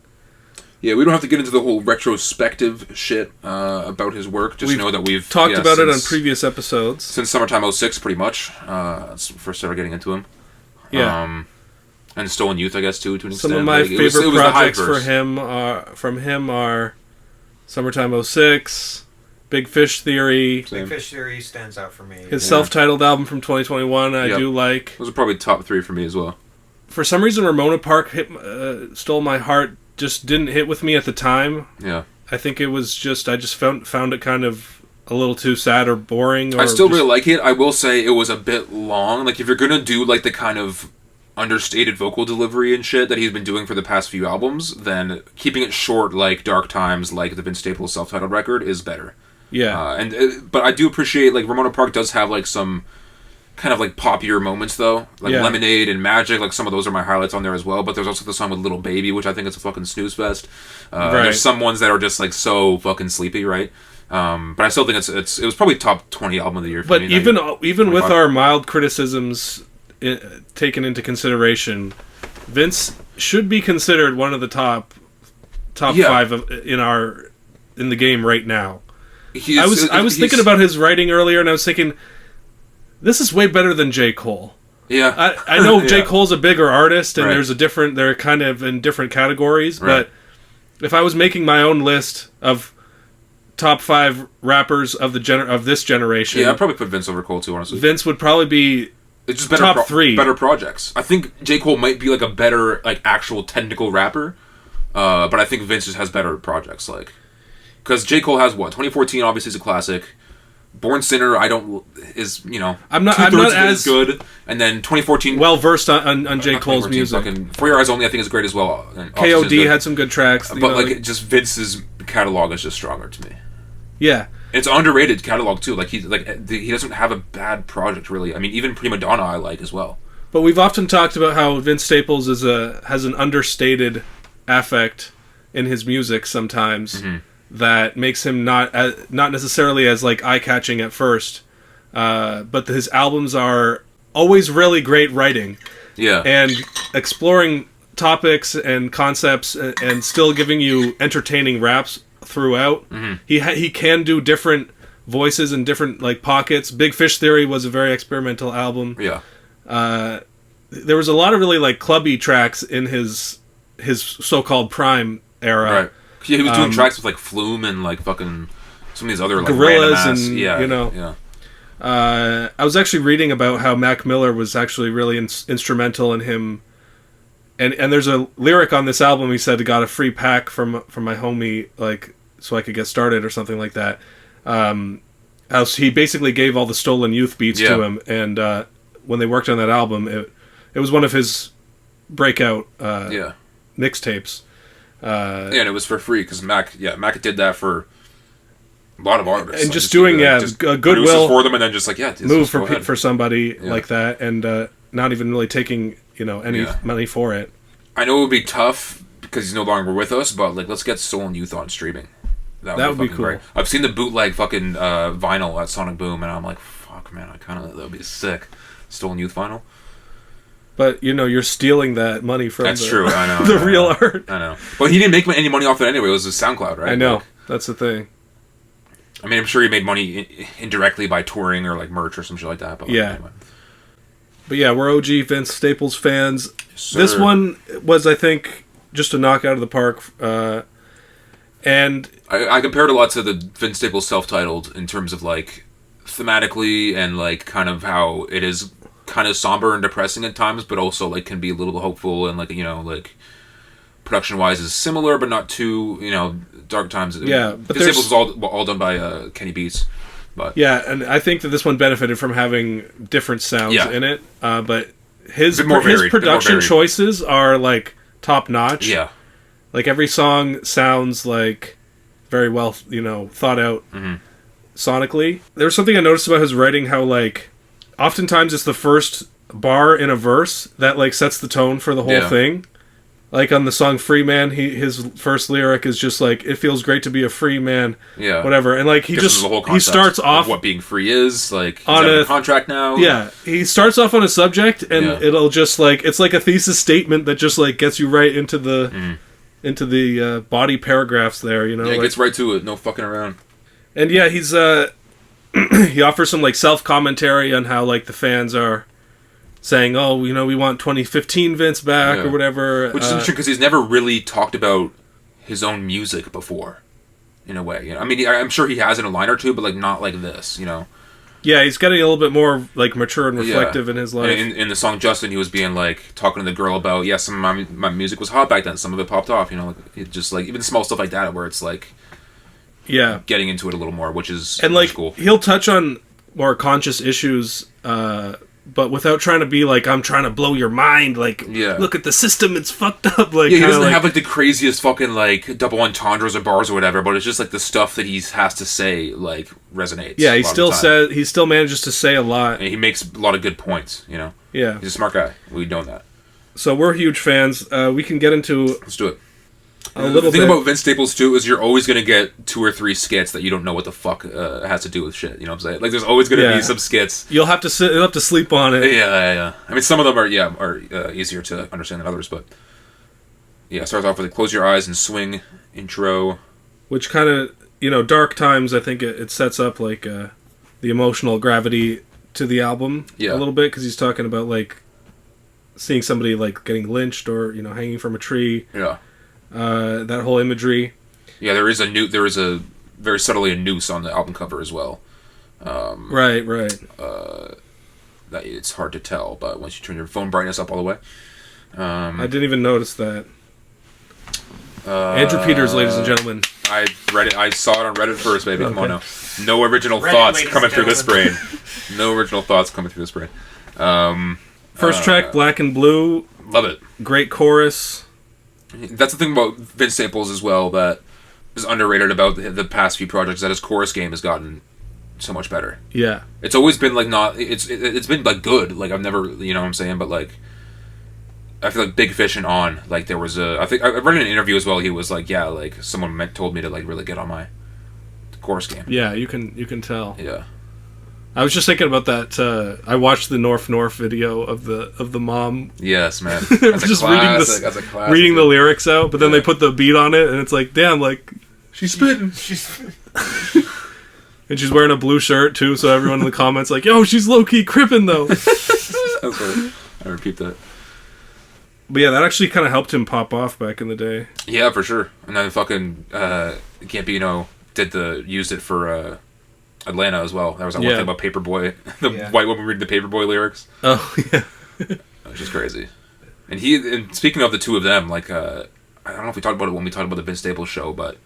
Yeah, we don't have to get into the whole retrospective shit about his work. Just know that we've talked about it on previous episodes. Since summertime 06, pretty much. That's first started getting into him. Yeah. And Stolen Youth, I guess, too, to an extent. Some of my favorite projects from him are Summertime 06, Big Fish Theory. Big Fish Theory stands out for me. His self-titled album from 2021 I do like. Those are probably top 3 for me as well. For some reason, Ramona Park Stole My Heart just didn't hit with me at the time. Yeah. I think it was just, I just found it kind of a little too sad or boring. Or I still really like it. I will say it was a bit long. Like, if you're going to do, like, the kind of understated vocal delivery and shit that he's been doing for the past few albums, then keeping it short, like Dark Times, like the Vince Staples self-titled record, is better. Yeah. But I do appreciate, like, Ramona Park does have, like, some kind of like poppier moments though, like Lemonade and Magic, like some of those are my highlights on there as well. But there's also the song with Little Baby, which I think is a fucking snooze fest. There's some ones that are just like so fucking sleepy, right? But I still think it was probably top 20 album of the year for me. But even with our mild criticisms taken into consideration, Vince should be considered one of the top 5 in our in the game right now. I was thinking about his writing earlier, and I was thinking, this is way better than J. Cole. Yeah, I know J. Cole's a bigger artist, and right. they're kind of in different categories. Right. But if I was making my own list of top 5 rappers of this generation, yeah, I'd probably put Vince over Cole too. Honestly, Vince would probably be it's just better top 3, better projects. I think J. Cole might be like a better like actual technical rapper, but I think Vince just has better projects. Like, because J. Cole has 2014 obviously is a classic. Born Sinner, is I'm not as good, and then 2014 well versed on J. Cole's music. For Your Eyes Only, I think is great as well. And KOD had some good tracks, but just Vince's catalog is just stronger to me. Yeah, it's an underrated catalog too. Like he doesn't have a bad project really. I mean, even Prima Donna I like as well. But we've often talked about how Vince Staples has an understated affect in his music sometimes. Mm-hmm. That makes him not necessarily as like eye-catching at first, but his albums are always really great writing, and exploring topics and concepts, and still giving you entertaining raps throughout. Mm-hmm. He can do different voices and different like pockets. Big Fish Theory was a very experimental album. Yeah, there was a lot of really like clubby tracks in his so-called prime era. Right. Yeah, he was doing tracks with like Flume and like fucking some of these other like Gorillaz and I was actually reading about how Mac Miller was actually really instrumental in him, and there's a lyric on this album. He said he got a free pack from my homie, like so I could get started or something like that. How he basically gave all the Stolen Youth beats to him, and when they worked on that album, it was one of his breakout mixtapes. And it was for free because Mac did that for a lot of artists. And just doing goodwill for them, and then just like move for somebody like that, and not even really taking any money for it. I know it would be tough because he's no longer with us, but like let's get Stolen Youth on streaming. That would be cool. Great. I've seen the bootleg fucking vinyl at Sonic Boom, and I'm like, fuck man, that would be sick. Stolen Youth vinyl. But, you're stealing that money from That's true, I know. the real art. I know. But he didn't make any money off it anyway. It was his SoundCloud, right? I know. That's the thing. I mean, I'm sure he made money indirectly by touring or, like, merch or some shit like that. But yeah. Anyway. But, yeah, we're OG Vince Staples fans. Yes, this one was, I think, just a knock out of the park. And I compared a lot to the Vince Staples self-titled in terms of, like, thematically and, like, kind of how it is kind of somber and depressing at times, but also like can be a little hopeful and like like production wise is similar, but not too dark times. Yeah, but this was all done by Kenny Beats. But yeah, and I think that this one benefited from having different sounds in it. But his production choices are like top notch. Yeah, like every song sounds like very well thought out sonically. There was something I noticed about his writing, how like oftentimes it's the first bar in a verse that like sets the tone for the whole thing. Like on the song Free Man, his first lyric is just like, it feels great to be a free man, whatever. And like he starts off what being free is, like on a contract now. Yeah, he starts off on a subject and it'll just like, it's like a thesis statement that just like gets you right into the body paragraphs there, Yeah, it gets right to it, no fucking around. And yeah, he's he offers some like self-commentary on how like the fans are saying, oh, we want 2015 Vince back or whatever. Which is interesting because he's never really talked about his own music before, in a way. I mean, I'm sure he has in a line or two, but like not like this, Yeah, he's getting a little bit more like mature and reflective in his life. And in the song Justin, he was being like talking to the girl about some of my music was hot back then, some of it popped off. Like it just like even small stuff like that where it's like. Yeah, getting into it a little more, which is cool. He'll touch on more conscious issues, but without trying to be like, I'm trying to blow your mind. Like, look at the system; it's fucked up. Like, he doesn't have like the craziest fucking like double entendres or bars or whatever, but it's just like the stuff that he has to say like resonates. Yeah, he still manages to say a lot, and he makes a lot of good points. Yeah, he's a smart guy. We know that. So we're huge fans. We can get into. Let's do it. The thing about Vince Staples too is you're always going to get 2 or 3 skits that you don't know what the fuck has to do with shit. You know what I'm saying? Like there's always going to be some skits. You'll have to sleep on it. Yeah. I mean, some of them are easier to understand than others, but it starts off with a close your eyes and swing intro, which kind of Dark Times, I think it sets up, like, the emotional gravity to the album a little bit, because he's talking about, like, seeing somebody, like, getting lynched or, hanging from a tree. Yeah. That whole imagery. Yeah, there is a very subtly a noose on the album cover as well. Right. That it's hard to tell, but once you turn your phone brightness up all the way. I didn't even notice that. Andrew Peters, ladies and gentlemen. I read it. I saw it on Reddit first, baby. Come on now. No original Reddit, thoughts coming through this brain. No original thoughts coming through this brain. First track, Black and Blue. Love it. Great chorus. That's the thing about Vince Staples as well that is underrated about the past few projects, that his chorus game has gotten so much better. Yeah. It's always been like it's been like good. Like I've never, you know what I'm saying, but like I feel like Big Fish and On, like there was I think I read in an interview as well, he was like, yeah, like someone told me to like really get on my chorus game. Yeah, you can tell. Yeah. I was just thinking about that. I watched the North video of the mom. Yes, man. That's just classic, reading the lyrics out, but then they put the beat on it, and it's like, damn, like she's spitting. And she's wearing a blue shirt too, so everyone in the comments like, yo, she's low key crippin' though. That's funny. I repeat that. But yeah, that actually kind of helped him pop off back in the day. Yeah, for sure. And then fucking Gambino used it for Atlanta as well. That was that one thing about Paperboy, the white woman reading the Paperboy lyrics. Oh yeah, which is crazy. And speaking of the two of them, like I don't know if we talked about it when we talked about the Vince Staples show, but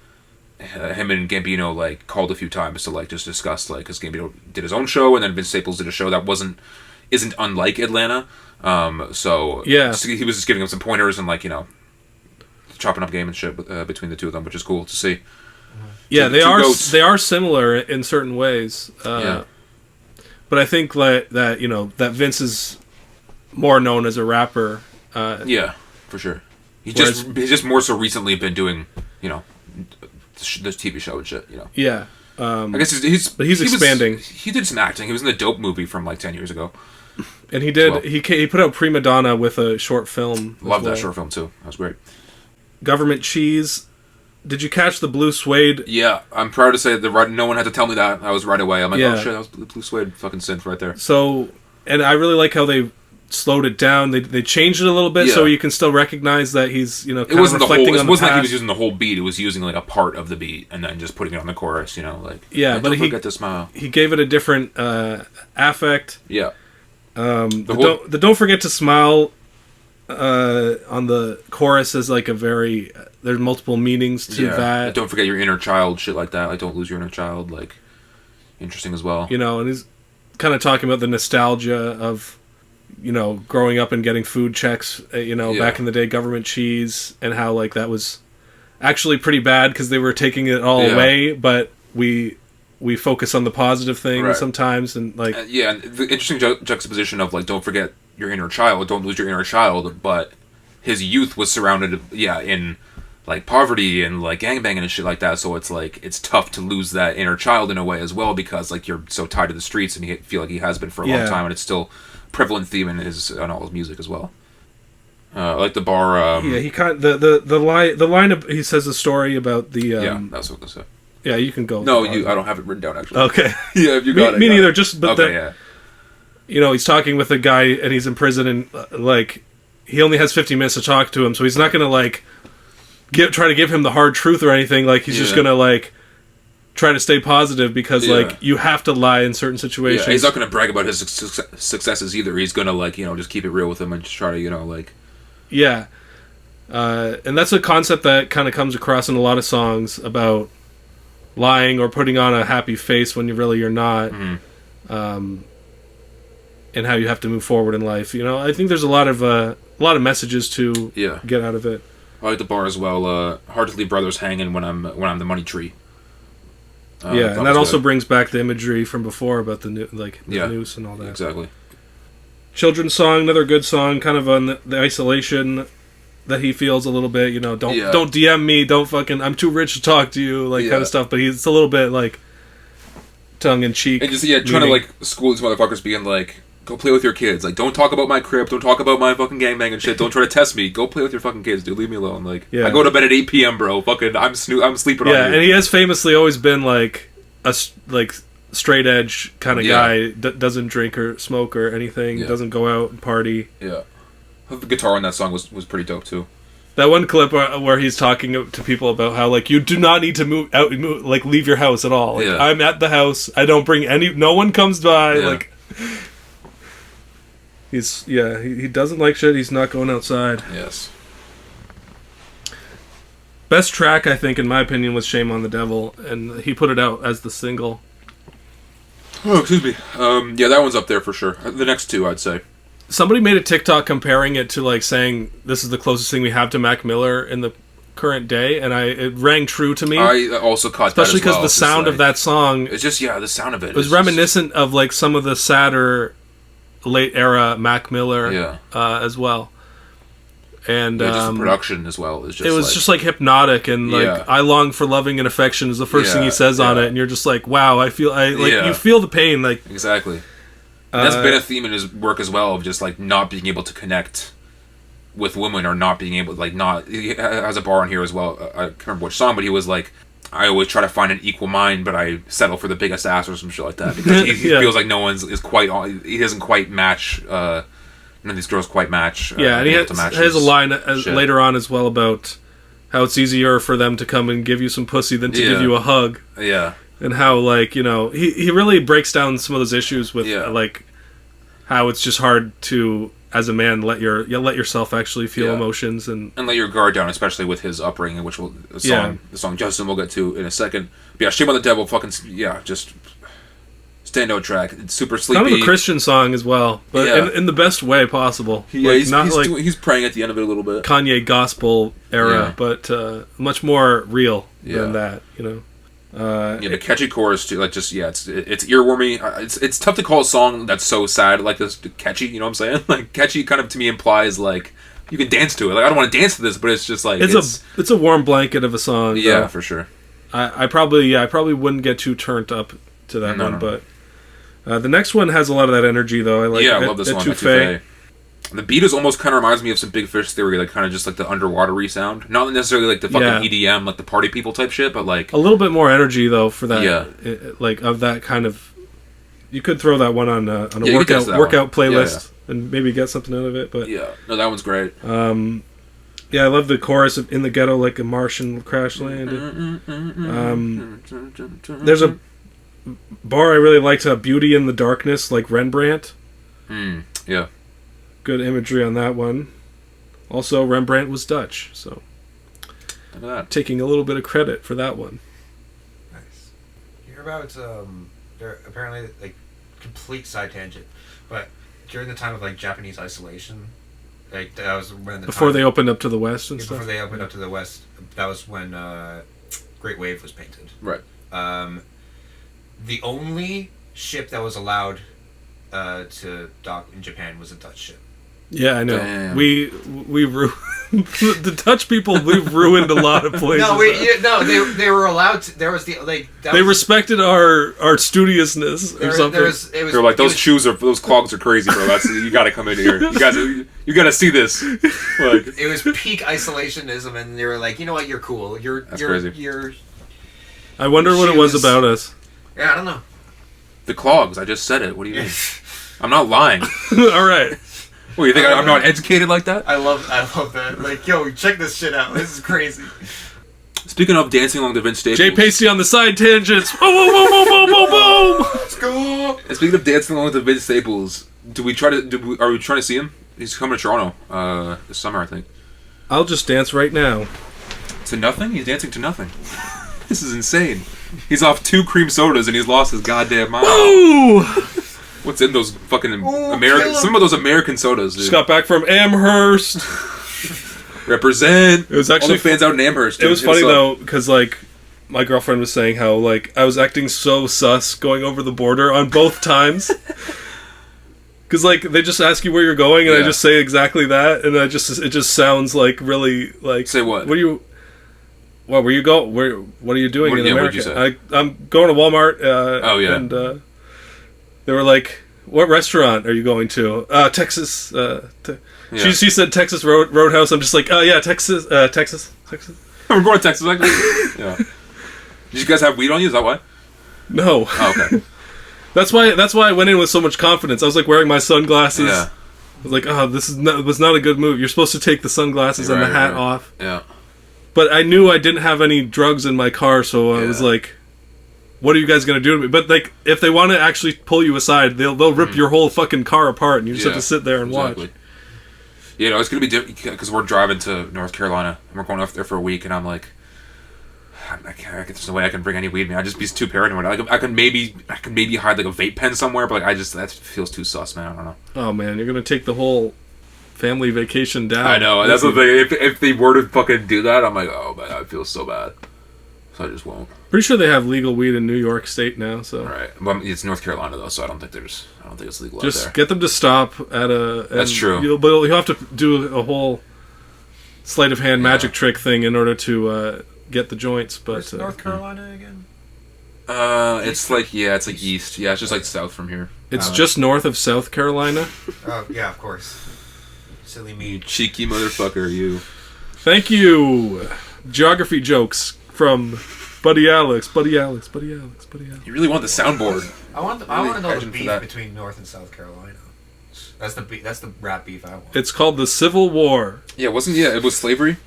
him and Gambino like called a few times to like just discuss, like, because Gambino did his own show and then Vince Staples did a show that isn't unlike Atlanta. So yeah, he was just giving him some pointers and like chopping up game and shit between the two of them, which is cool to see. Yeah, they are similar in certain ways. But I think like that that Vince is more known as a rapper. Yeah, for sure. He's just more so recently been doing this TV show and shit. Yeah. I guess he's expanding. He did some acting. He was in the Dope movie from like 10 years ago. And he did. Well. He put out Prima Donna with a short film. Love that short film too. That was great. Government Cheese. Did you catch the Blue Suede? Yeah, I'm proud to say that no one had to tell me that. I was right away. I'm like, oh shit, that was Blue Suede fucking synth right there. So, and I really like how they slowed it down. They changed it a little bit so you can still recognize that he's kind of reflecting on the past. It wasn't like he was using the whole beat. It was using like a part of the beat and then just putting it on the chorus. Like but don't forget to smile. He gave it a different affect. Yeah. Don't forget to smile on the chorus is like a very there's multiple meanings to that. Don't forget your inner child, shit like that. Like don't lose your inner child. Like interesting as well. And he's kind of talking about the nostalgia of growing up and getting food checks. Back in the day, Government Cheese, and how like that was actually pretty bad because they were taking it all away, but we focus on the positive things sometimes, and like and the interesting juxtaposition of like don't forget your inner child, don't lose your inner child, but his youth was surrounded in like poverty and like gangbanging and shit like that, so it's like it's tough to lose that inner child in a way as well, because like you're so tied to the streets and you feel like he has been for a long time, and it's still a prevalent theme in all his music as well. I like the bar. He kind of, the line of, he says a story about the that's what I said. Yeah, you can go. No, I don't have it written down actually. Okay. Yeah, if you got it. Me neither. Just but okay, he's talking with a guy and he's in prison and like he only has 15 minutes to talk to him, so he's not gonna like try to give him the hard truth or anything. Like he's just gonna like try to stay positive because like you have to lie in certain situations. Yeah, he's not gonna brag about his successes either. He's gonna like just keep it real with him and just try to like. Yeah, and that's a concept that kind of comes across in a lot of songs about lying or putting on a happy face when you're not, and how you have to move forward in life. I think there's a lot of messages to get out of it. I like the bar as well. Hard to leave brothers hanging when I'm the money tree. And that also brings back the imagery from before about the noose and all that. Exactly. Children's song, another good song, kind of on the isolation that he feels a little bit. Don't DM me, don't fucking, I'm too rich to talk to you, kind of stuff. But it's a little bit like tongue in cheek, and just trying to like school these motherfuckers being like, Go play with your kids. Like, don't talk about my crib. Don't talk about my fucking gangbang and shit. Don't try to test me. Go play with your fucking kids, dude. Leave me alone. Like, I go to bed at 8 p.m., bro. Fucking, I'm sleeping on you. Yeah, and he has famously always been, like, a straight edge kind of guy. Doesn't drink or smoke or anything. Doesn't go out and party. Yeah. The guitar on that song was pretty dope, too. That one clip where he's talking to people about how, like, you do not need to move, like, leave your house at all. Like, I'm at the house. I don't bring no one comes by. Like... he doesn't like shit. He's not going outside. Yes. Best track, I think, in my opinion, was "Shame on the Devil," and he put it out as the single. Oh, excuse me. Yeah, that one's up there for sure. The next two, I'd say. Somebody made a TikTok comparing it to, like, saying this is the closest thing we have to Mac Miller in the current day, and it rang true to me. I also caught that as well. Especially because the sound of that song... It's just, the sound of it. It was reminiscent of, like, some of the sadder... late era Mac Miller as well, and just the production as well is just it was just like hypnotic and like I long for loving and affection is the first thing he says on it, and you're just like, wow, you feel the pain, like exactly. And that's been a theme in his work as well, of just like not being able to connect with women, or not being able, like, not, he has a bar on here as well, I can't remember which song, but he was like, I always try to find an equal mind, but I settle for the biggest ass or some shit like that, because he feels like no one's is quite, he doesn't quite match, none of these girls quite match. And he has a line later on as well about how it's easier for them to come and give you some pussy than to give you a hug. Yeah. And how, like, you know, he really breaks down some of those issues with, like, how it's just hard to, as a man, let yourself actually feel emotions and let your guard down, especially with his upbringing, which the song Justin we'll get to in a second. But yeah, Shame on the Devil, fucking just standout track. It's super sleepy. Kind of a Christian song as well, but in the best way possible. Yeah, he's praying at the end of it a little bit. Kanye gospel era, but much more real than that, you know. The catchy chorus too, like, just it's earwormy. It's tough to call a song that's so sad like this catchy. You know what I'm saying? Like, catchy kind of to me implies like you can dance to it. Like, I don't want to dance to this, but it's just like it's a warm blanket of a song. Yeah, for sure. I probably wouldn't get too turned up to that one, but the next one has a lot of that energy though. I love this one. Etouffee. The beat is almost kind of reminds me of some Big Fish Theory, like kind of just like the underwatery sound. Not necessarily like the fucking EDM, like the party people type shit, but like... A little bit more energy, though, for that. Like, of that kind of... You could throw that one on a workout playlist and maybe get something out of it, but... Yeah, no, that one's great. I love the chorus of In the Ghetto Like a Martian Crash Landed. There's a bar I really liked, Beauty in the Darkness, like Rembrandt. Yeah. Good imagery on that one. Also, Rembrandt was Dutch, so taking a little bit of credit for that one. Nice. You hear about there apparently, like, complete side tangent, but during the time of like Japanese isolation, like that was when before they opened up to the West and stuff. Before they opened up to the West, that was when Great Wave was painted. Right. The only ship that was allowed to dock in Japan was a Dutch ship. Yeah, I know. Damn. We the Dutch people, we've ruined a lot of places. They were allowed to. There was they respected our studiousness or something. They're like, those clogs are crazy, bro. You got to come in here. You got to see this. Like, it was peak isolationism, and they were like, you know what, you're cool. That's crazy. You're. I wonder what it was about us. Yeah, I don't know. The clogs. I just said it. What do you mean? I'm not lying. All right. Well, you think I'm not educated like that? I love that. Like, yo, check this shit out. This is crazy. Speaking of dancing along the Vince Staples, Jay Pacey on the side tangents. Boom, boom, boom, boom, boom, boom, boom. Let's go. And speaking of dancing along the Vince Staples, are we trying to see him? He's coming to Toronto this summer, I think. I'll just dance right now. To nothing? He's dancing to nothing. This is insane. He's off 2 cream sodas and he's lost his goddamn mind. Ooh! What's in those fucking American? Some of those American sodas, dude. Just got back from Amherst. Represent. It was actually all the fans out in Amherst. Dude. It was funny though, because like my girlfriend was saying how like I was acting so sus going over the border on both times. Because like they just ask you where you're going, and I just say exactly that, and it just sounds like really like. Say what? Where you? Well, where you go? What are you doing in America? What'd you say? I'm going to Walmart. And they were like, what restaurant are you going to? Texas. Yeah. She said Texas Roadhouse. I'm just like, oh yeah, Texas. We're going to Texas. Yeah. Did you guys have weed on you? Is that why? No. Oh, okay. That's why I went in with so much confidence. I was like wearing my sunglasses. Yeah. I was like, oh, this was not a good move. You're supposed to take the sunglasses and the hat off. Yeah. But I knew I didn't have any drugs in my car, so I was like, what are you guys going to do to me? But like, if they want to actually pull you aside, they'll rip your whole fucking car apart, and you just have to sit there and watch. You know, it's going to be different because we're driving to North Carolina, and we're going up there for a week, and I'm like, there's no way I can bring any weed with me. I'd just be too paranoid. I can maybe hide like a vape pen somewhere, but like that feels too sus, man. I don't know. Oh man, you're gonna take the whole family vacation down. I know. That's the thing. If they were to fucking do that, I'm like, oh man, I feel so bad. So I just won't. Pretty sure they have legal weed in New York State now. So right, well, it's North Carolina though, so I don't think it's legal. Just out there. get them to stop at a. That's true. You'll have to do a whole sleight of hand magic trick thing in order to get the joints. But where's North Carolina again? It's like east. Yeah, it's just like south from here. It's just north of South Carolina. Oh yeah, of course. Silly me, you cheeky motherfucker, you. Thank you. Geography jokes from Buddy Alex. You really want the soundboard. I want to know the beef between North and South Carolina. That's the rap beef I want. It's called the Civil War. Yeah, it was slavery?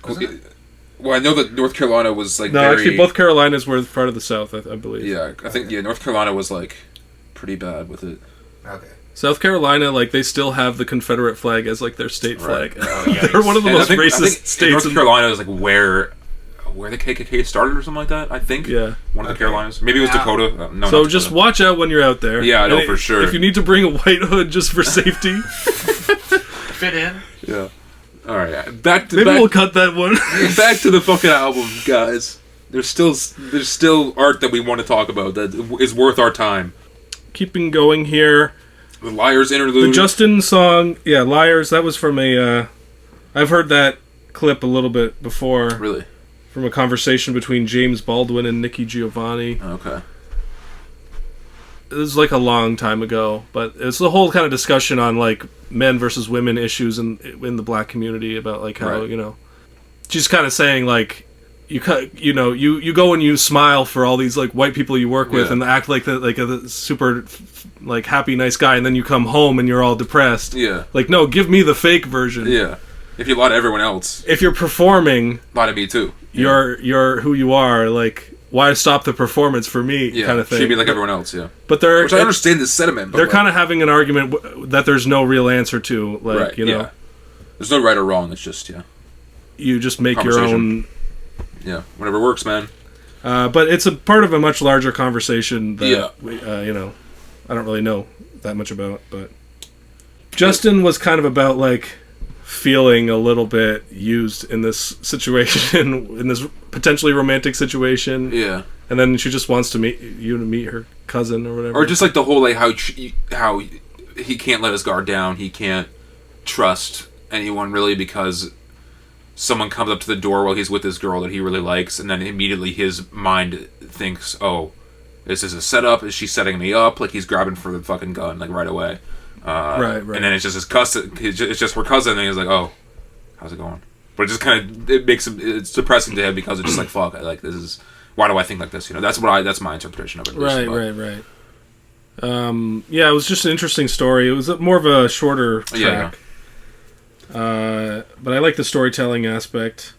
Well, I know that North Carolina was like actually both Carolinas were part of the South, I believe. Yeah, I think North Carolina was like pretty bad with it. Okay. South Carolina, like, they still have the Confederate flag as like their state flag. Yeah, they're one of the most racist states. North Carolina is like where the KKK started or something like that. I think. Yeah. One of the Carolinas. Maybe it was Dakota. No. So just watch out when you're out there. Yeah, I know for sure. If you need to bring a white hood just for safety, fit in. Yeah. All right. We'll cut that one. Back to the fucking album, guys. There's still art that we want to talk about that is worth our time. Keeping going here. The Liars interlude. The Justin song, yeah, Liars. That was from I've heard that clip a little bit before. Really? From a conversation between James Baldwin and Nikki Giovanni. Okay. It was like a long time ago, but it's the whole kind of discussion on like men versus women issues in the black community about like how she's kind of saying like you go and you smile for all these like white people you work with and act like a super like happy nice guy, and then you come home and you're all depressed. Yeah. Like, no, give me the fake version. Yeah. If you lie to everyone else. If you're performing, lie to me too. You're who you are. Like, why stop the performance for me? Yeah, kind of thing. Treat me like everyone else. Yeah, but which I understand this sentiment. But they're kind of having an argument that there's no real answer to. Like, Yeah. There's no right or wrong. It's just you just make your own. Yeah, whatever works, man. But it's a part of a much larger conversation that I don't really know that much about. But Justin was kind of about like feeling a little bit used in this situation, in this potentially romantic situation. Yeah. And then she just wants to meet her cousin or whatever. Or just like the whole like how he can't let his guard down. He can't trust anyone really because someone comes up to the door while he's with this girl that he really likes, and then immediately his mind thinks, "Oh, is this a setup? Is she setting me up?" Like he's grabbing for the fucking gun like right away. Right. And then it's just his cousin. It's just her cousin, and he's like, "Oh, how's it going?" But it just kind of it's depressing to him because it's just like, "Fuck, like this is why do I think like this?" That's my interpretation of it. Right. Yeah, it was just an interesting story. It was more of a shorter track. But I like the storytelling aspect.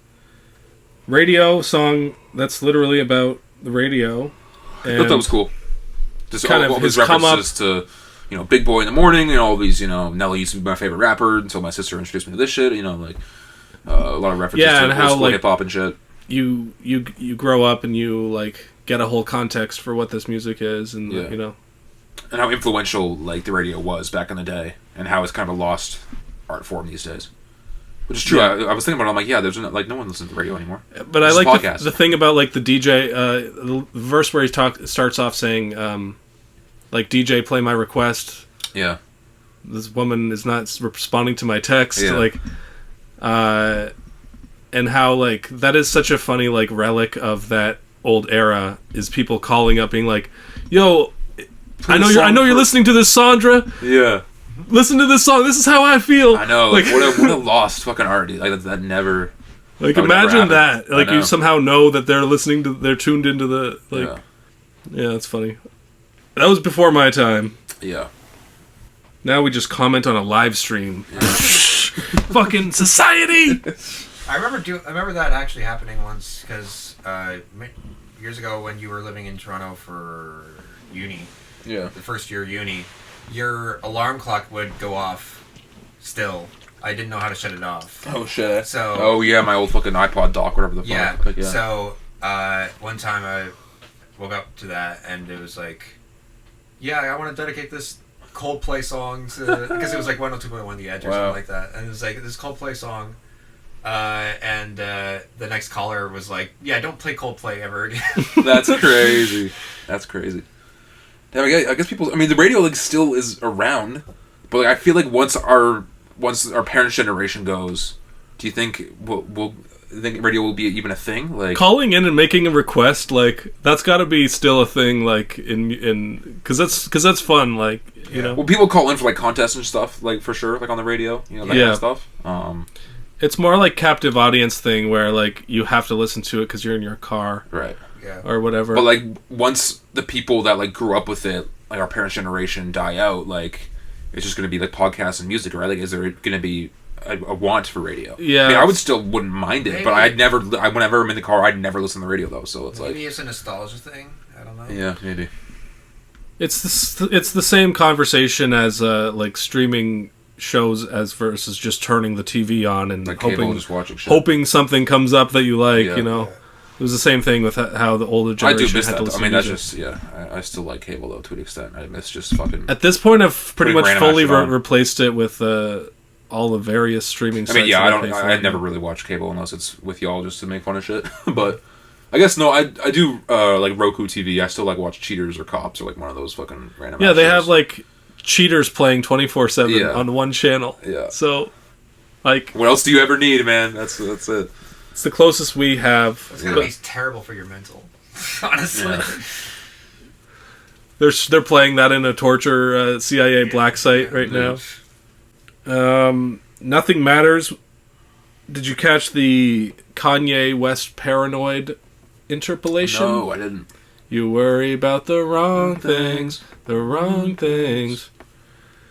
Radio song that's literally about the radio. I thought that was cool. Just kind all of his references to. Big Boy in the Morning, and all these, Nelly used to be my favorite rapper until my sister introduced me to this shit, a lot of references to how, like, hip-hop and shit. You grow up and you, like, get a whole context for what this music is, and, And how influential, like, the radio was back in the day, and how it's kind of a lost art form these days. Which is true. Yeah. I was thinking about it, I'm like, there's no one listens to the radio anymore. But I like the thing about, like, the DJ, the verse where he starts off saying, like, DJ, play my request. Yeah. This woman is not responding to my text. Yeah. Like, and how, like, that is such a funny, like, relic of that old era is people calling up being like, yo, I know you're listening to this, Sandra. Yeah. Listen to this song. This is how I feel. I know. Like, what a lost fucking art. Like that never. Like imagine that. Like you somehow know that they're listening to. They're tuned into the like. Yeah, that's funny. That was before my time. Yeah. Now we just comment on a live stream. Yeah. Fucking society. I remember that actually happening once because years ago when you were living in Toronto for uni. Yeah. The first year of uni, your alarm clock would go off. Still, I didn't know how to shut it off. Oh shit. So. Oh yeah, my old fucking iPod dock, whatever the fuck. Yeah. So one time I woke up to that and it was like, yeah, I want to dedicate this Coldplay song to, because it was like 102.1 The Edge or something like that, and it was like this Coldplay song, and the next caller was like, yeah, don't play Coldplay ever again. That's crazy. That's crazy. Damn, I guess people. I mean, the radio like still is around, but like I feel like once our parents' generation goes, do you think we'll think radio will be even a thing? Like calling in and making a request, like that's got to be still a thing. Like in because that's fun. Like you know, well, people call in for like contests and stuff, like for sure, like on the radio, you know, that kind of stuff. It's more like captive audience thing where like you have to listen to it because you're in your car, right? Yeah, or whatever. But like once the people that like grew up with it, like our parents' generation, die out, like it's just gonna be like podcasts and music, right? Like, is there gonna be a want for radio? Yeah, I mean, I wouldn't mind it, but whenever I'm in the car, I'd never listen to the radio though. So it's maybe it's a nostalgia thing. I don't know. Yeah, maybe. It's the same conversation as like streaming shows as versus just turning the TV on and like hoping something comes up that you like. You know, it was the same thing with how the older generation. I do miss had that. To listen I mean, to that's music. just I still like cable though to an extent. I miss just fucking. At this point, I've pretty much fully random replaced it with all the various streaming sites. I mean, yeah, I never really watch cable unless it's with y'all just to make fun of shit. But I guess no, I do like Roku TV. I still like watch Cheaters or Cops or like one of those fucking random. Yeah, they shows. have like Cheaters playing 24/7 on one channel. Yeah. So, like, what else do you ever need, man? That's it. It's the closest we have. It's gonna be terrible for your mental, honestly. Yeah. They're playing that in a torture CIA black site right now. Nothing Matters. Did you catch the Kanye West Paranoid interpolation? No, I didn't. You worry about the wrong things. The wrong things.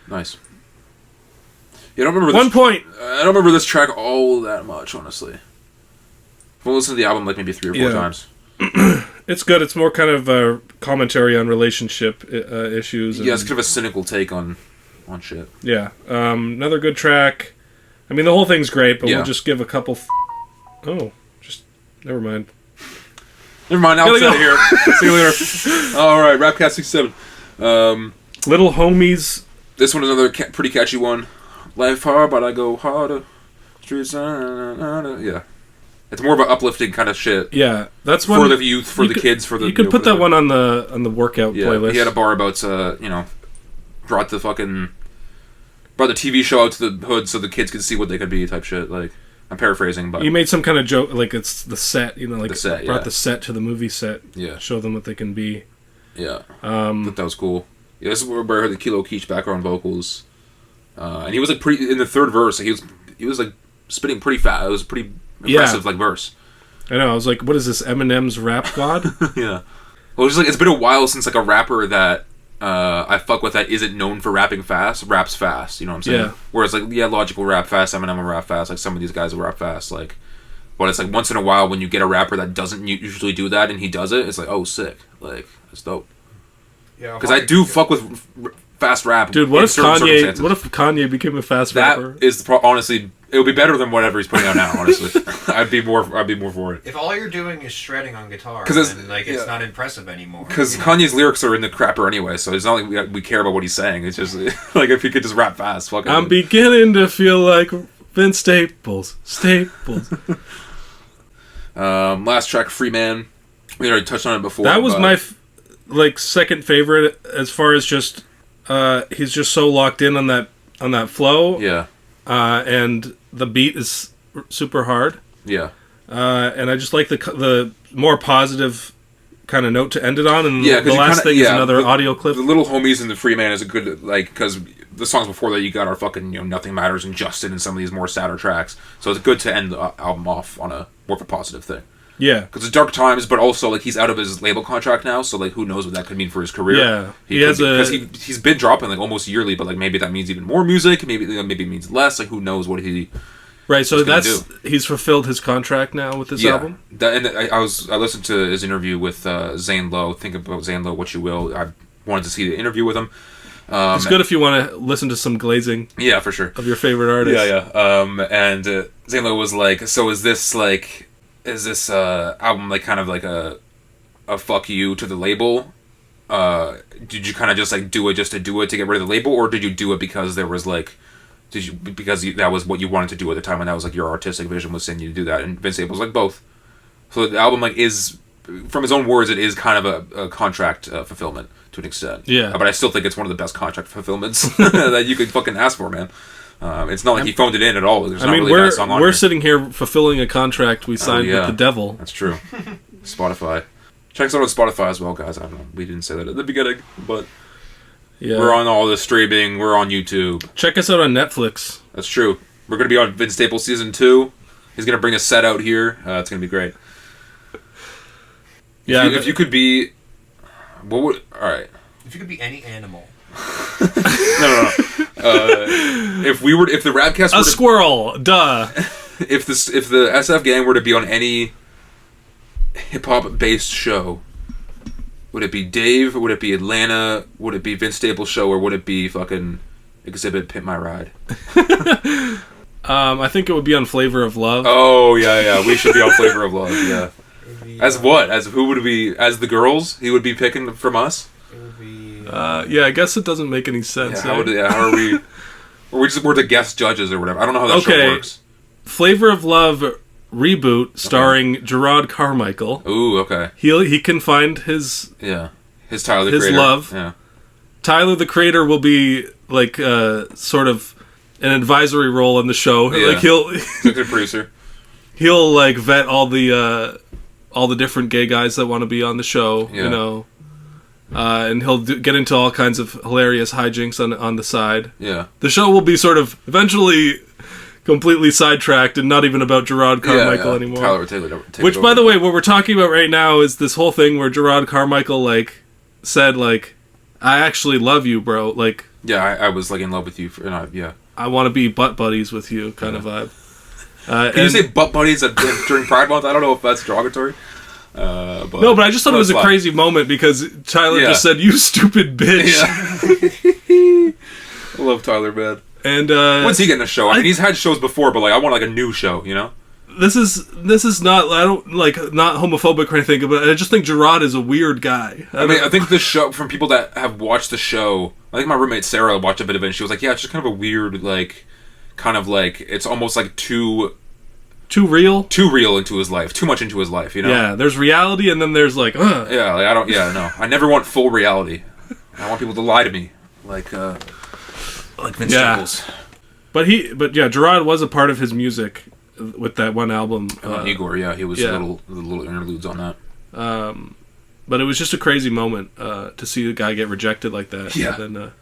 Nice. Yeah, I don't remember. I don't remember this track all that much, honestly. We'll listen to the album like maybe 3 or 4 times. It's good. It's more kind of a commentary on relationship issues. Yeah, it's kind of a cynical take on shit. Yeah. Another good track. I mean, the whole thing's great, but we'll just give a couple. Never mind. Never mind. I'll out of here. See you later. All right, Rapcast 67. Little Homies. This one is another pretty catchy one. Life hard, but I go harder. Streets, yeah. It's more of an uplifting kind of shit. Yeah, that's for the youth, for the kids, for the. You could put that one on the workout playlist. He had a bar about brought the TV show out to the hood so the kids could see what they could be, type shit. Like, I'm paraphrasing, but you made some kind of joke, like it's the set, like the set, brought the set to the movie set. Yeah, show them what they can be. Yeah, I thought that was cool. Yeah, this is where I heard the Kilo Keech background vocals, and he was like in the third verse. Like, he was like spitting pretty fast. It was pretty impressive, like verse. I know. I was like, what is this? Eminem's Rap God? Yeah. Well, it's just like it's been a while since like a rapper that I fuck with that isn't known for rapping fast raps fast. You know what I'm saying? Yeah. Whereas like Logic will rap fast, Eminem will rap fast. Like some of these guys will rap fast. Like, but it's like once in a while when you get a rapper that doesn't usually do that and he does it, it's like, oh, sick. Like, that's dope. Yeah. Because I do fuck with fast rap. Dude, what if Kanye became a fast rapper? That is honestly, it would be better than whatever he's putting out now. Honestly, I'd be more for it. If all you're doing is shredding on guitar, then it's not impressive anymore. Because Kanye's lyrics are in the crapper anyway, so it's not like we care about what he's saying. It's just like if he could just rap fast. Fuck it. I'm beginning to feel like Vince Staples. Last track, Free Man. We already touched on it before. That was my second favorite as far as just he's just so locked in on that flow. Yeah. And the beat is super hard. Yeah. And I just like the more positive kind of note to end it on, and Yeah, the last thing is another audio clip. The Little Homies and the Free Man is a good, like, because the songs before that you got are fucking, Nothing Matters and Justin and some of these more sadder tracks. So it's good to end the album off on a more of a positive thing. Yeah. Because it's dark times, but also, like, he's out of his label contract now, so, like, who knows what that could mean for his career. Yeah. Because he's been dropping, like, almost yearly, but, like, maybe that means even more music, maybe it means less, like, who knows what he... Right, so he's fulfilled his contract now with this album? I listened to his interview with Zane Lowe. Think about Zane Lowe what you will. I wanted to see the interview with him. It's good if you want to listen to some glazing. Yeah, for sure. Of your favorite artist. Yeah. And Zane Lowe was like, so is this album like kind of like a fuck you to the label? Did you kind of just like do it just to do it to get rid of the label, or did you do it because there was like... that was what you wanted to do at the time, and that was like your artistic vision was saying you to do that, and Vince Staples like both. So the album like is, from his own words, it is kind of a contract fulfillment to an extent. Yeah. But I still think it's one of the best contract fulfillments that you could fucking ask for, man. It's not like he phoned it in at all. There's not really a bad song on we're here. Sitting here fulfilling a contract we signed with the devil. That's true. Spotify. Check us out on Spotify as well, guys. I don't know. We didn't say that at the beginning, but... Yeah. We're on all the streaming. We're on YouTube. Check us out on Netflix. That's true. We're going to be on Vince Staples Season 2. He's going to bring a set out here. It's going to be great. Yeah. If you could be... What would... Alright. If you could be any animal. No. If the Rapcast were a squirrel. Duh. If the SF gang were to be on any hip-hop based show... Would it be Dave? Would it be Atlanta? Would it be Vince Staples' show? Or would it be fucking Exhibit Pimp My Ride? I think it would be on Flavor of Love. Oh, yeah. We should be on Flavor of Love, yeah. As what? As who would it be? As the girls? He would be picking from us? It would be... yeah, I guess it doesn't make any sense. Yeah, how are we... We're the guest judges or whatever. I don't know how that show works. Flavor of Love... reboot starring Gerard Carmichael. Ooh, okay. He can find his Tyler the Creator. Love. Yeah. Tyler the Creator will be like sort of an advisory role in the show. Yeah. Like he'll like the producer. He'll like vet all the different gay guys that want to be on the show. Yeah. And he'll get into all kinds of hilarious hijinks on the side. Yeah. The show will be sort of eventually completely sidetracked and not even about Gerard Carmichael anymore. Tyler Taylor. Which, by the way, what we're talking about right now is this whole thing where Gerard Carmichael like said like, "I actually love you, bro." Like, yeah, I was like in love with you. I want to be butt buddies with you, kind of vibe. Can you say butt buddies during Pride Month? I don't know if that's derogatory. But I just thought it was a crazy moment because Tyler just said, "You stupid bitch." Yeah. I love Tyler, man. And when's he getting a show? I mean, he's had shows before, but like I want like a new show, you know? This is not, I don't like, not homophobic or anything, but I just think Gerard is a weird guy. I think the show, from people that have watched the show, I think my roommate Sarah watched a bit of it and she was like, yeah, it's just kind of a weird, like, kind of like, it's almost like too real into his life, too much into his life, you know? Yeah, there's reality and then there's like, Yeah, like no. I never want full reality. I want people to lie to me. Like Vince Staples. But Gerard was a part of his music with that one album. Igor, he was little interludes on that. But it was just a crazy moment to see the guy get rejected like that. Yeah. And then,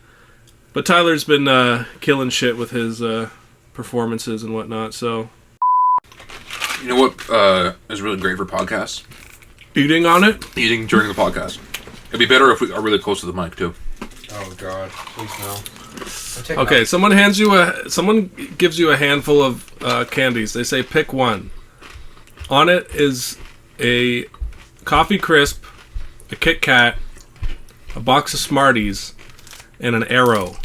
but Tyler's been killing shit with his performances and whatnot. So, you know what is really great for podcasts? Eating on it. Eating during the podcast. It'd be better if we are really close to the mic too. Oh God! Please no. Okay, someone gives you a handful of candies. They say pick one. On it is a Coffee Crisp, a Kit Kat, a box of Smarties, and an Arrow.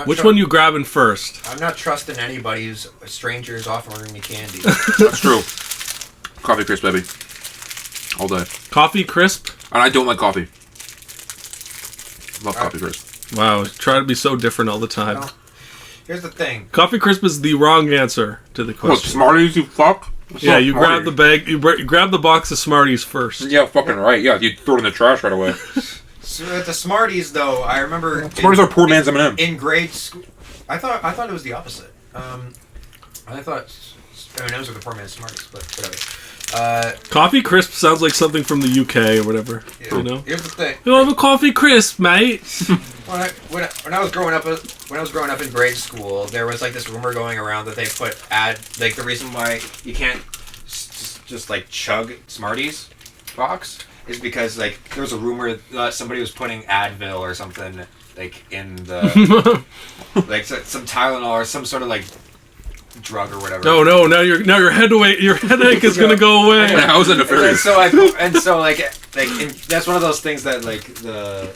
Which one you grabbing first? I'm not trusting anybody who's strangers offering me candy. That's true. Coffee Crisp, baby. All day. Coffee Crisp? And I don't like coffee. Love Coffee Crisp. Wow, try to be so different all the time. Well, here's the thing. Coffee Crisp is the wrong answer to the question. What, Smarties, you fuck? Yeah, you grab the bag, you grab the box of Smarties first. Yeah, fucking right. Yeah, you throw it in the trash right away. So at the Smarties, though, I remember... Smarties are poor man's M&M. In grade school... I thought it was the opposite. I thought M&M's were the poor man's Smarties, but whatever. Coffee crisp sounds like something from the UK or whatever. Yeah. You know. Here's the thing. You'll have a coffee crisp, mate. When I was growing up in grade school, there was like this rumor going around that they put the reason why you can't just like chug Smarties box is because like there was a rumor that somebody was putting Advil or something like in the like some Tylenol or some sort of like drug or whatever. No, now your headache is gonna go away. How is it nefarious? And so that's one of those things that like the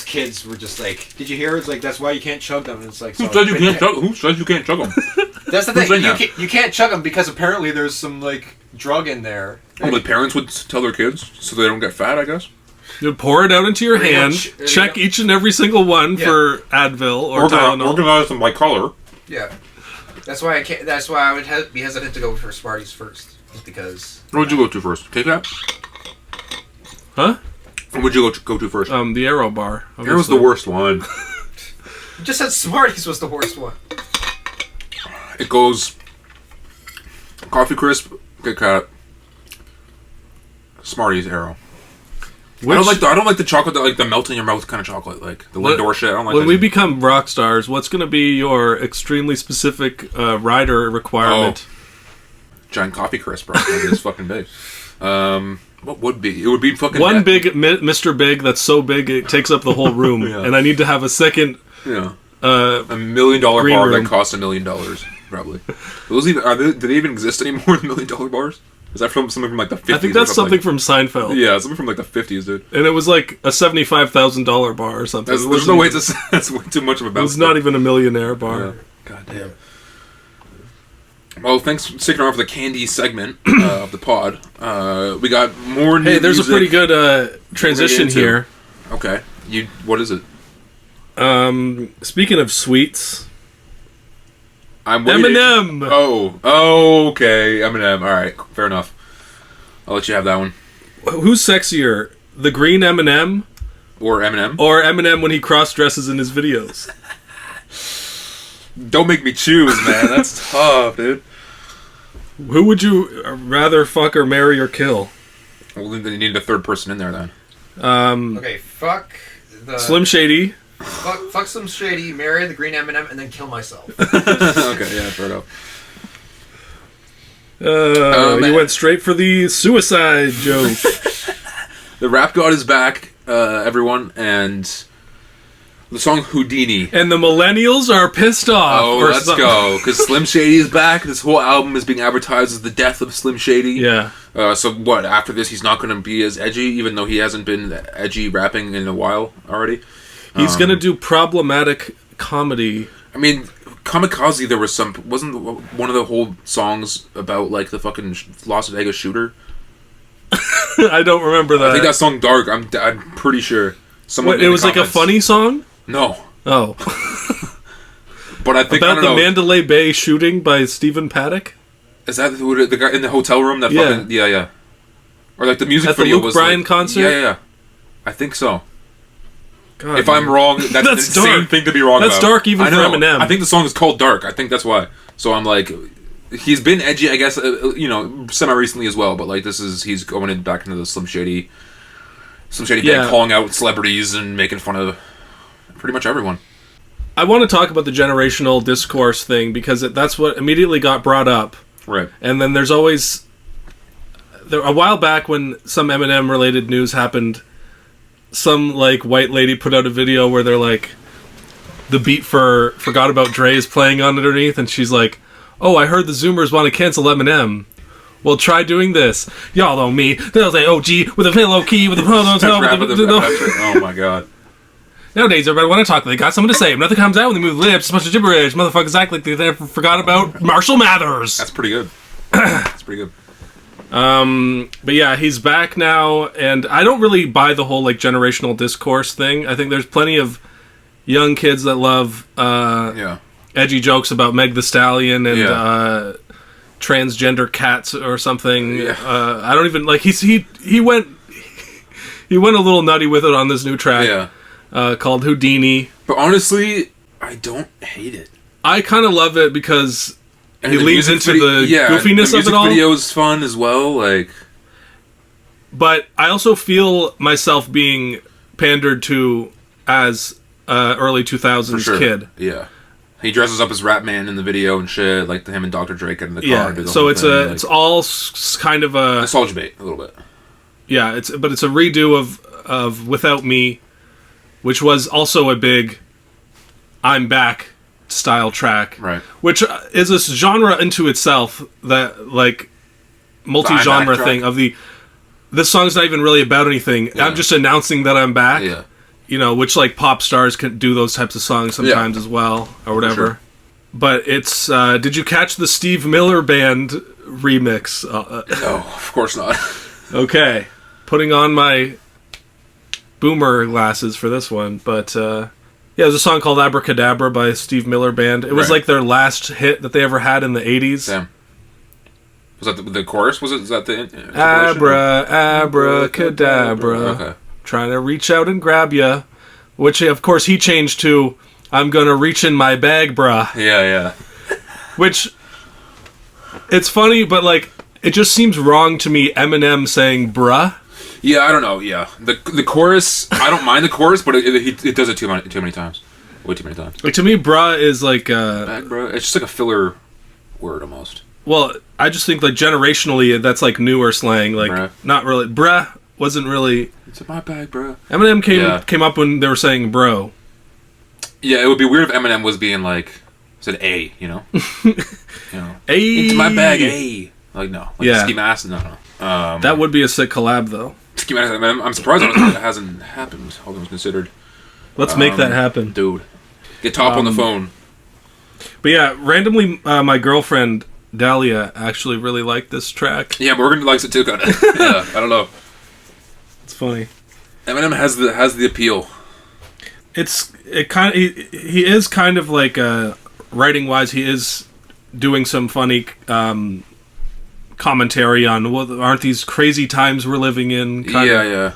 kids were just like, did you hear? It's like that's why you can't chug them. And it's like, who says you can't chug them? That's the thing. You can't chug them because apparently there's some like drug in there. Well, the parents would tell their kids so they don't get fat, I guess. You'd pour it out into your hand, check each and every single one for Advil or Tylenol. Organize them by color. Yeah, that's why I can't. That's why I would be hesitant to go for Smarties first, just because. What would you go to first? Take that? Huh? What would you go to first? The Aero bar. Obviously. Aero's the worst one. You just said Smarties was the worst one. It goes Coffee Crisp, Kit Kat, Smarties, Aero. I don't like the chocolate that like the melt in your mouth kind of chocolate, like the Lindor shit. I don't like when we become rock stars, what's going to be your extremely specific rider requirement? Giant Coffee Crisp, bro. It's fucking big. What would be? It would be fucking one big Mr. Big that's so big it takes up the whole room, and I need to have a second. Yeah. $1 million bar room that costs $1 million, probably. Those even do they even exist anymore? $1 million bars? Is that from something from like the 50s? I think that's something from Seinfeld. Yeah, something from like the 50s, dude. And it was like a $75,000 bar or something. There's no way to. That's way too much of a bounce. It was not even a millionaire bar. Yeah. God damn. Well, thanks for sticking around for the candy segment of the pod. We got more new there's music. a pretty good transition here. Okay. What is it? Speaking of sweets, I'm waiting. Eminem. Oh, okay. Eminem. All right, fair enough. I'll let you have that one. Who's sexier, the green Eminem, or Eminem, or Eminem when he cross dresses in his videos? Don't make me choose, man. That's tough, dude. Who would you rather fuck or marry or kill? Well, then you need a third person in there, then. Okay, fuck the Slim Shady. Fuck Slim Shady, marry the green Eminem, and then kill myself. Okay, yeah, fair enough. You went straight for the suicide joke. The Rap God is back, everyone, and the song Houdini. And the millennials are pissed off. Oh, let's go. Because Slim Shady is back. This whole album is being advertised as the death of Slim Shady. Yeah. So what, after this he's not going to be as edgy, even though he hasn't been edgy rapping in a while already? He's going to do problematic comedy. I mean, Kamikaze, there was wasn't one of the whole songs about, like, the fucking Las Vegas shooter? I don't remember that. I think that song Dark, I'm pretty sure. It was like a funny song? No. Oh. But I think, about the Mandalay Bay shooting by Stephen Paak? Is that the guy in the hotel room? That fucking, yeah. Or like the music at video the Luke was Bryan like, concert? Yeah. I think so. God, if I'm wrong, that's an insane dark. thing to be wrong that's about. Dark even for Eminem. I think the song is called Dark. I think that's why. So I'm like, he's been edgy, I guess, semi-recently as well, but like he's going back into the Slim Shady band, calling out celebrities and making fun of pretty much everyone. I want to talk about the generational discourse thing because that's what immediately got brought up. Right. And then there's always... a while back when some Eminem-related news happened, some like white lady put out a video where they're like, the beat for Forgot About Dre is playing on underneath, and she's like, oh, I heard the Zoomers want to cancel Eminem. Well, try doing this. Y'all know me. They'll say OG with a pillow key with a oh my god. Nowadays, everybody want to talk. They got something to say. If nothing comes out when they move lips. It's a bunch of gibberish. Motherfuckers act like they forgot about Marshall Mathers. That's pretty good. That's pretty good. But yeah, he's back now, and I don't really buy the whole like generational discourse thing. I think there's plenty of young kids that love edgy jokes about Meg Thee Stallion and transgender cats or something. Yeah. I don't even like. He went a little nutty with it on this new track. Yeah. Called Houdini. But honestly, I don't hate it. I kind of love it because he leans into the goofiness the of it all. The video is fun as well, like. But I also feel myself being pandered to as early 2000s kid. Yeah. He dresses up as Rapman in the video and shit, like him and Dr. Drake in the car. Yeah, so it's all kind of a nostalgia bait a little bit. Yeah, it's a redo of Without Me, which was also a big I'm Back style track, right? Which is a genre into itself, that like multi-genre thing of this song's not even really about anything. Yeah. I'm just announcing that I'm back. Yeah. You know, which like pop stars can do those types of songs sometimes as well, or whatever. Sure. But it's did you catch the Steve Miller Band remix? No, of course not. Okay, putting on my boomer glasses for this one, but there's a song called Abracadabra by Steve Miller Band. It was like their last hit that they ever had in the 80s. Damn. Was that the chorus? Is that the abracadabra? Okay. Trying to reach out and grab ya, which of course he changed to I'm gonna reach in my bag, bruh. Yeah. Which it's funny, but like it just seems wrong to me. Eminem saying bruh. Yeah, I don't know. Yeah, the chorus. I don't mind the chorus, but it does it too many times. Way too many times. Like to me, bruh is like bag, bruh. It's just like a filler word almost. Well, I just think like generationally that's like newer slang. Like bruh. Not really. Bruh wasn't really. It's in my bag, bro. Eminem came up when they were saying bro. Yeah, it would be weird if Eminem was being like said a, you know, a into my bag, a. Like no, like Ski Mask, no. That would be a sick collab though. Ski Mask, I'm surprised that hasn't happened. All things considered. Let's make that happen, dude. Get Top on the phone. But yeah, randomly, my girlfriend Dahlia actually really liked this track. Yeah, Morgan likes it too, kind of. Yeah, I don't know. It's funny. Eminem has the appeal. He is kind of like writing wise. He is doing some funny commentary on aren't these crazy times we're living in. Yeah.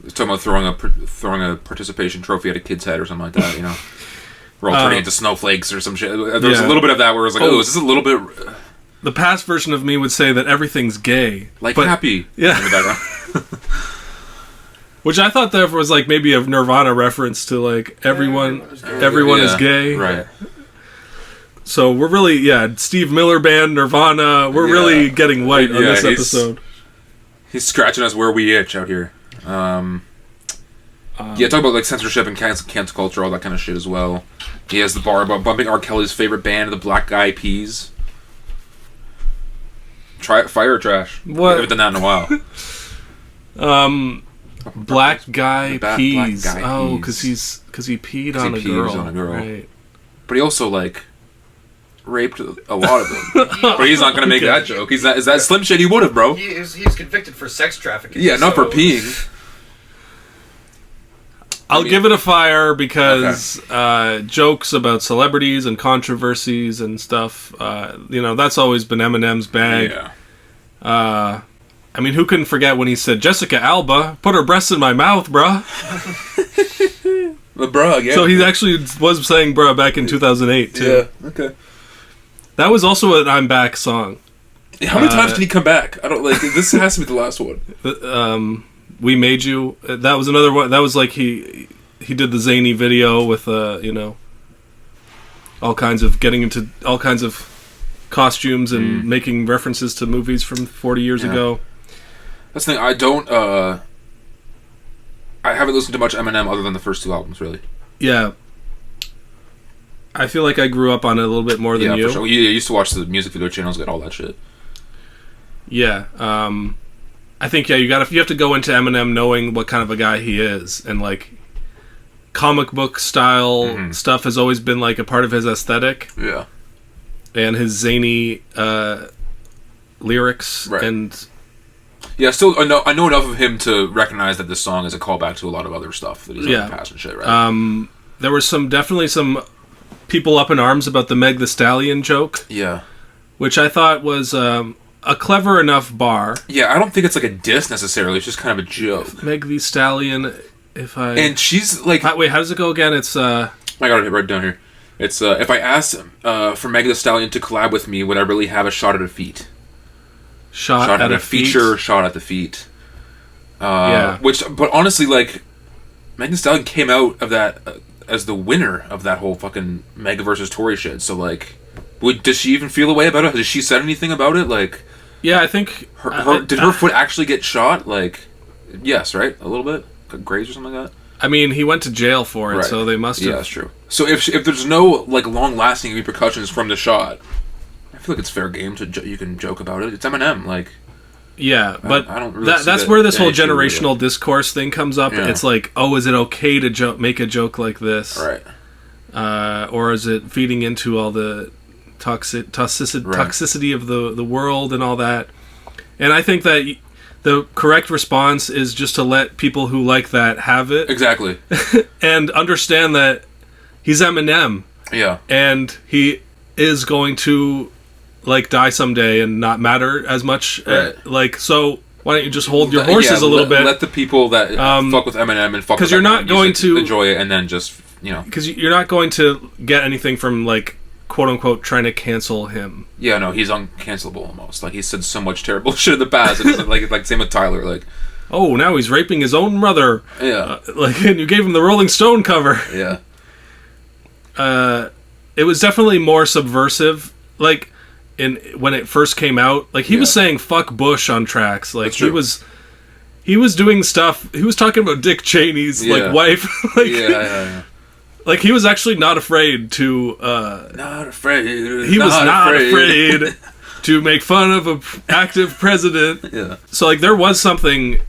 He's talking about throwing a participation trophy at a kid's head or something like that. You know, we're all turning into snowflakes or some shit. There's a little bit of that where it's like, is this a little bit? The past version of me would say that everything's gay, like Happy. Yeah. In the background. Which I thought there was like maybe a Nirvana reference to like everyone is gay. Right. So we're really, Steve Miller Band, Nirvana, we're really getting white on this episode. He's scratching us where we itch out here. Talk about like censorship and cancel culture, all that kind of shit as well. He has the bar about bumping R. Kelly's favorite band, the Black Eyed Peas. Try it, fire or trash? What? I haven't done that in a while. Black Guy Peas. Black Guy oh, because he peed on a girl. Right. But he also like raped a lot of them. But he's not gonna make that joke. Is that Slim Shady would have, bro? He's convicted for sex trafficking. Yeah, not for peeing. I'll give it a fire because jokes about celebrities and controversies and stuff, that's always been Eminem's bag. Yeah. I mean, who couldn't forget when he said, Jessica Alba, put her breasts in my mouth, bruh. The bruh, yeah. So he actually was saying bruh back in 2008, too. Yeah, okay. That was also an I'm Back song. How many times can he come back? I don't like. This has to be the last one. We Made You. That was another one. That was like he did the zany video with all kinds of getting into all kinds of costumes and making references to movies from 40 years ago. That's the thing. I haven't listened to much Eminem other than the first two albums, really. Yeah. I feel like I grew up on it a little bit more than you. For sure. You used to watch the music video channels, get all that shit. Yeah. I think you have to go into Eminem knowing what kind of a guy he is, and like comic book style stuff has always been like a part of his aesthetic. Yeah. And his zany lyrics and yeah, still I know enough of him to recognize that this song is a callback to a lot of other stuff that he's done in the past and shit, right? There were definitely some people up in arms about the Meg Thee Stallion joke. Yeah. Which I thought was a clever enough bar. Yeah, I don't think it's like a diss necessarily. It's just kind of a joke. Meg Thee Stallion, and she's like, wait, how does it go again? It's I got it right down here. It's if I asked for Megan Thee Stallion to collab with me, would I really have a shot at a feat? Shot at a feature, shot at the feat. But honestly, like, Megan Thee Stallion came out of that as the winner of that whole fucking Meg versus Tory shit. So, like, does she even feel a way about it? Has she said anything about it? Like, yeah, I think did her foot actually get shot? Like, yes, right, a little bit, like grazed or something like that. I mean, he went to jail for it, so they must have. Yeah, that's true. So if there's no like long-lasting repercussions from the shot, I feel like it's fair game to you can joke about it. It's Eminem, like. Yeah, but I don't really that's where this whole generational discourse thing comes up. Yeah. It's like, oh, is it okay to make a joke like this? Right. Or is it feeding into all the toxicity of the world and all that? And I think that the correct response is just to let people who like that have it. Exactly. And understand that he's Eminem. Yeah. And he is going to like die someday and not matter as much. Right. So why don't you just hold your horses a little bit? Let the people that fuck with Eminem and fuck with you're not going to enjoy it, and then just because you're not going to get anything from like quote unquote trying to cancel him. Yeah, no, he's uncancelable almost. Like, he's said so much terrible shit in the past. It's like same with Tyler. Like, oh, now he's raping his own mother. Yeah. And you gave him the Rolling Stone cover. Yeah. It was definitely more subversive. Like, when it first came out, like he was saying "fuck Bush" on tracks. Like he was doing stuff. He was talking about Dick Cheney's like wife. Like, yeah. Like, he was actually not afraid to... not afraid. He was not afraid to make fun of an active president. Yeah. So, like, there was something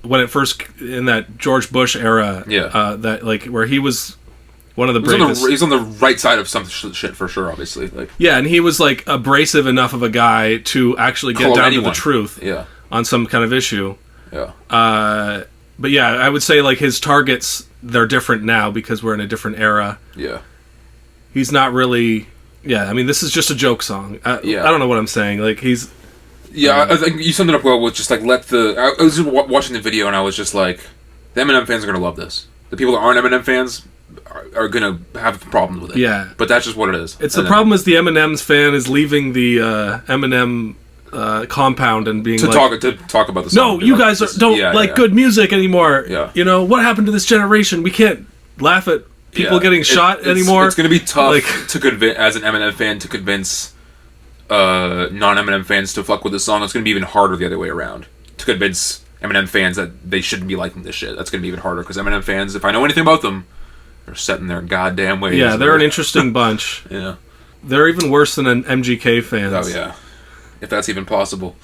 when it first... In that George Bush era... that, like, where he was one of the bravest... He's on the right side of some shit, for sure, obviously. Like, yeah, and he was, like, abrasive enough of a guy to actually get down to the truth on some kind of issue. Yeah. But, yeah, I would say, like, his targets... They're different now because we're in a different era. Yeah. He's not really... Yeah, I mean, this is just a joke song. I don't know what I'm saying. Like, he's... Yeah, I think you summed it up well with just, like, I was just watching the video and I was just like, the Eminem fans are going to love this. The people that aren't Eminem fans are going to have problems with it. Yeah. But that's just what it is. It's the problem is the Eminem's fan is leaving the Eminem... compound and being to talk about the song. No, you guys don't like good music anymore. Yeah. You know, what happened to this generation? We can't laugh at people getting shot anymore. It's going to be tough to convince, as an Eminem fan, to convince non-Eminem fans to fuck with this song. It's going to be even harder the other way around. To convince Eminem fans that they shouldn't be liking this shit. That's going to be even harder, because Eminem fans, if I know anything about them, they're set in their goddamn ways. Yeah, they're an interesting bunch. Yeah. They're even worse than an MGK fans. Oh, yeah. If that's even possible.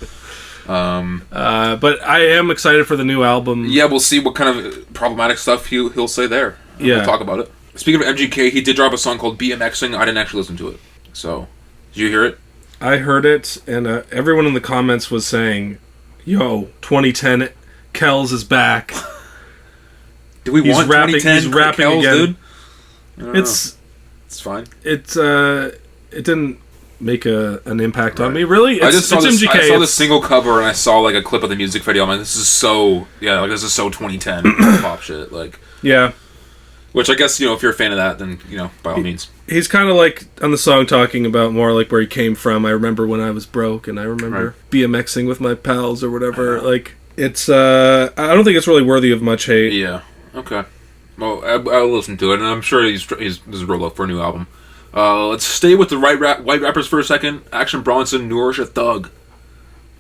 But I am excited for the new album. Yeah, we'll see what kind of problematic stuff he'll say there. Yeah. We'll talk about it. Speaking of MGK, he did drop a song called BMXing. I didn't actually listen to it. So, did you hear it? I heard it, and everyone in the comments was saying, yo, 2010, Kells is back. Do we want 2010 he's rapping Kells, again. Dude? It's fine. It didn't make an impact on me, really. I just saw MGK. I saw the single cover and I saw like a clip of the music video. I'm like, this is so 2010 pop shit. Like, yeah. Which I guess, if you're a fan of that, then by all means. He's kind of like on the song talking about more like where he came from. I remember when I was broke, and I remember BMXing with my pals or whatever. Like, it's I don't think it's really worthy of much hate. Yeah. Okay. Well, I'll listen to it, and I'm sure he's this is roll up for a new album. Let's stay with the white rappers for a second. Action Bronson, Nourish a Thug.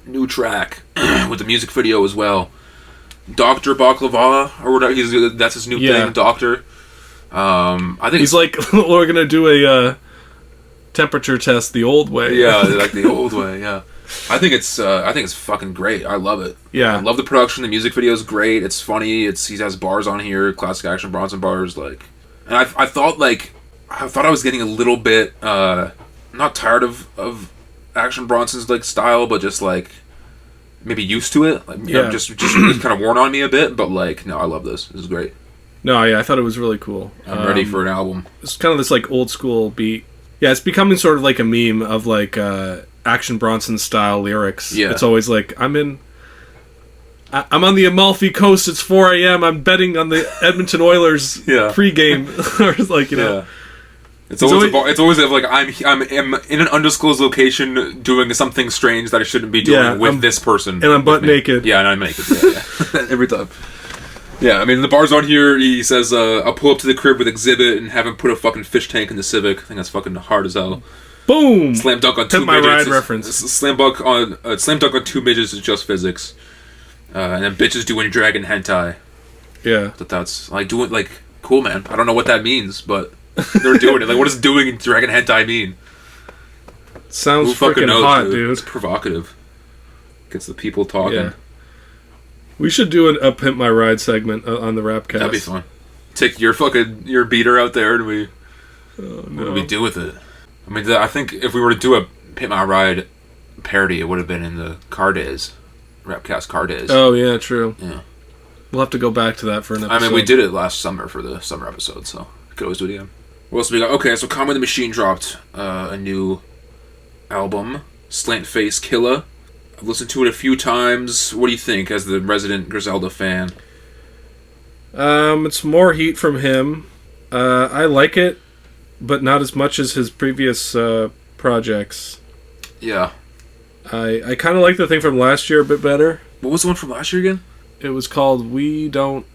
New track. With the music video as well. Dr. Baklava, or whatever. That's his new thing, Doctor. I think he's like, we're going to do a temperature test the old way. Yeah, like the old way, yeah. I think it's fucking great. I love it. Yeah. I love the production. The music video is great. It's funny. He has bars on here. Classic Action Bronson bars. Like, and I thought I was getting a little bit not tired of Action Bronson's like style, but just like maybe used to it. Like, just kind of worn on me a bit. But like, no, I love this. This is great. No, yeah, I thought it was really cool. I'm ready for an album. It's kind of this like old school beat. Yeah, it's becoming sort of like a meme of like Action Bronson style lyrics. Yeah, it's always like I'm on the Amalfi Coast. It's 4 a.m. I'm betting on the Edmonton Oilers pregame, or like It's always like I'm in an undisclosed location doing something strange that I shouldn't be doing with this person, and I'm butt naked. Yeah, and I'm naked. Yeah. Every time. Yeah, I mean the bars on here. He says, "I'll pull up to the crib with Exhibit and have him put a fucking fish tank in the Civic." I think that's fucking hard as hell. Boom! Slam dunk on two my midgets. ride reference. Slam dunk on two midgets is just physics. And then bitches doing dragon hentai. Yeah, that's like doing like cool, man. I don't know what that means, but. They're doing it. Like, what does doing dragon hentai mean? Sounds fucking hot, dude. It's provocative. Gets the people talking. Yeah. We should do a Pimp My Ride segment on the Rapcast. That'd be fun. Take your beater out there and what do we do with it? I mean, I think if we were to do a Pimp My Ride parody, it would have been in the Car Days. Rapcast Car Days. Oh, yeah, true. Yeah. We'll have to go back to that for an episode. I mean, we did it last summer for the summer episode, so we could always do it again. What else we got? Okay, so Conway The Machine dropped a new album, Slant Face Killa. I've listened to it a few times. What do you think, as the resident Griselda fan? It's more heat from him. I like it, but not as much as his previous projects. Yeah. I kind of like the thing from last year a bit better. What was the one from last year again? It was called We Don't...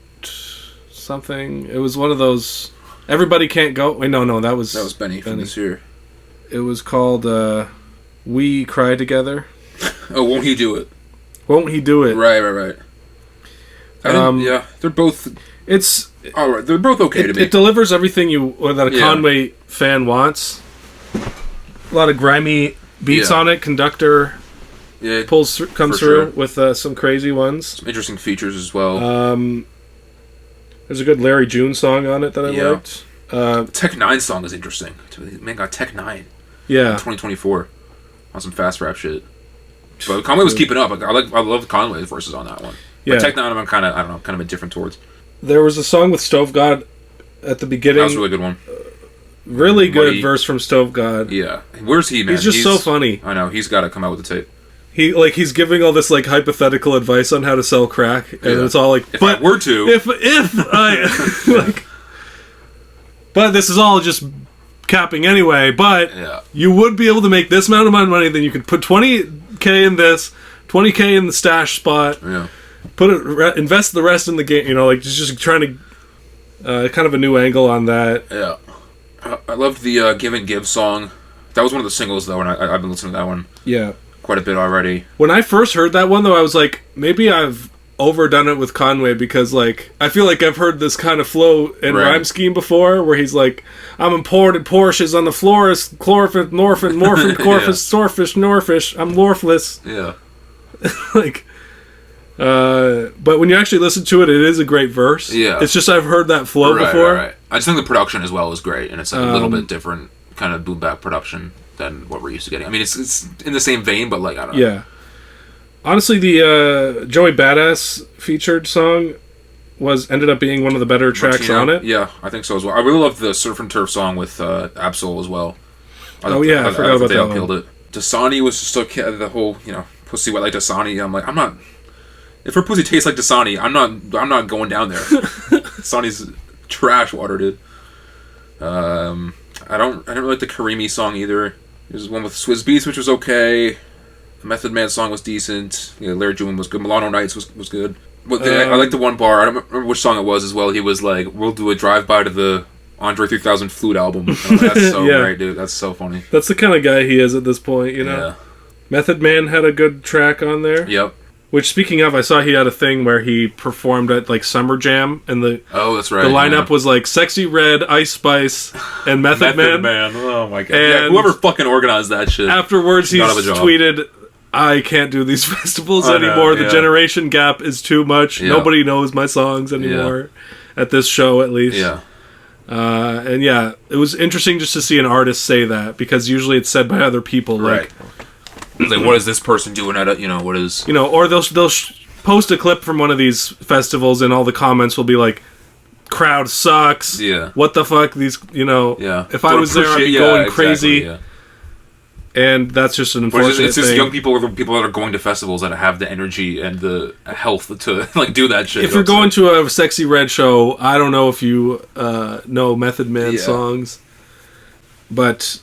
something. It was one of those... Everybody Can't Go. Wait, no, that was Benny from this year. It was called We Cry Together. Oh, Won't He Do It? Won't He Do It? Right. Yeah, they're both. It's all right. They're both okay to me. It delivers everything that a Conway fan wants. A lot of grimy beats on it. Conductor comes through with some crazy ones. Some interesting features as well. There's a good Larry June song on it that I liked. Tech 9 song is interesting. Man got Tech 9. Yeah. 2024. On some fast rap shit. But Conway was keeping up. I love Conway's verses on that one. But Yeah. Tech 9 I'm kind of indifferent towards. There was a song with Stove God at the beginning. That was a really good one. Really good verse from Stove God. Yeah. Where's he, man? He's so funny. I know. He's got to come out with the tape. He's giving all this hypothetical advice on how to sell crack, and it's all like, if I were to, if I but this is all just capping anyway. But you would be able to make this amount of money, then you could put $20K in this, $20K in the stash spot, invest the rest in the game. Just trying to kind of a new angle on that. Yeah, I loved the Give and Give song. That was one of the singles though, and I've been listening to that one. Yeah. Quite a bit already. When I first heard that one, though, I was like, maybe I've overdone it with Conway because, I feel like I've heard this kind of flow and rhyme scheme before, where he's like, I'm imported Porsches on the floors, chlorophyll, morphin, corpus, swordfish, norfish, I'm lorfless. Yeah. But when you actually listen to it, it is a great verse. Yeah. It's just I've heard that flow before. Right. I just think the production as well is great, and it's a little bit different kind of boom bap production than what we're used to getting. I mean, it's in the same vein, but I don't know. Yeah. Honestly, the Joey Badass featured song ended up being one of the better tracks on it. Yeah, I think so as well. I really love the Surf and Turf song with Absol as well. I forgot about that one. Dasani was just the whole, pussy wet like Dasani. I'm like, I'm not. If her pussy tastes like Dasani, I'm not going down there. Dasani's trash water, dude. I don't really like the Karimi song either. There's one with Swizz Beatz, which was okay. The Method Man song was decent. Larry June was good. Milano Nights was good. But I like the one bar. I don't remember which song it was as well. He was like, "We'll do a drive-by to the Andre 3000 flute album." Like, that's so great, dude. That's so funny. That's the kind of guy he is at this point, Yeah. Method Man had a good track on there. Yep. Which, speaking of, I saw he had a thing where he performed at Summer Jam, and that's right. The lineup was Sexy Red, Ice Spice, and Method Man. Oh my god! And whoever fucking organized that shit. Afterwards, he's tweeted, "I can't do these festivals anymore. The generation gap is too much. Yeah. Nobody knows my songs anymore at this show, at least." Yeah. It was interesting just to see an artist say that, because usually it's said by other people, right. What is this person doing at a, what is... or they'll post a clip from one of these festivals and all the comments will be like, crowd sucks. Yeah. What the fuck? These, Yeah. If I was there, I'd be going crazy. Exactly, And that's just an unfortunate thing. It's just young people or the people that are going to festivals that have the energy and the health to, do that shit. If you're going to a Sexy Red show, I don't know if you know Method Man songs. But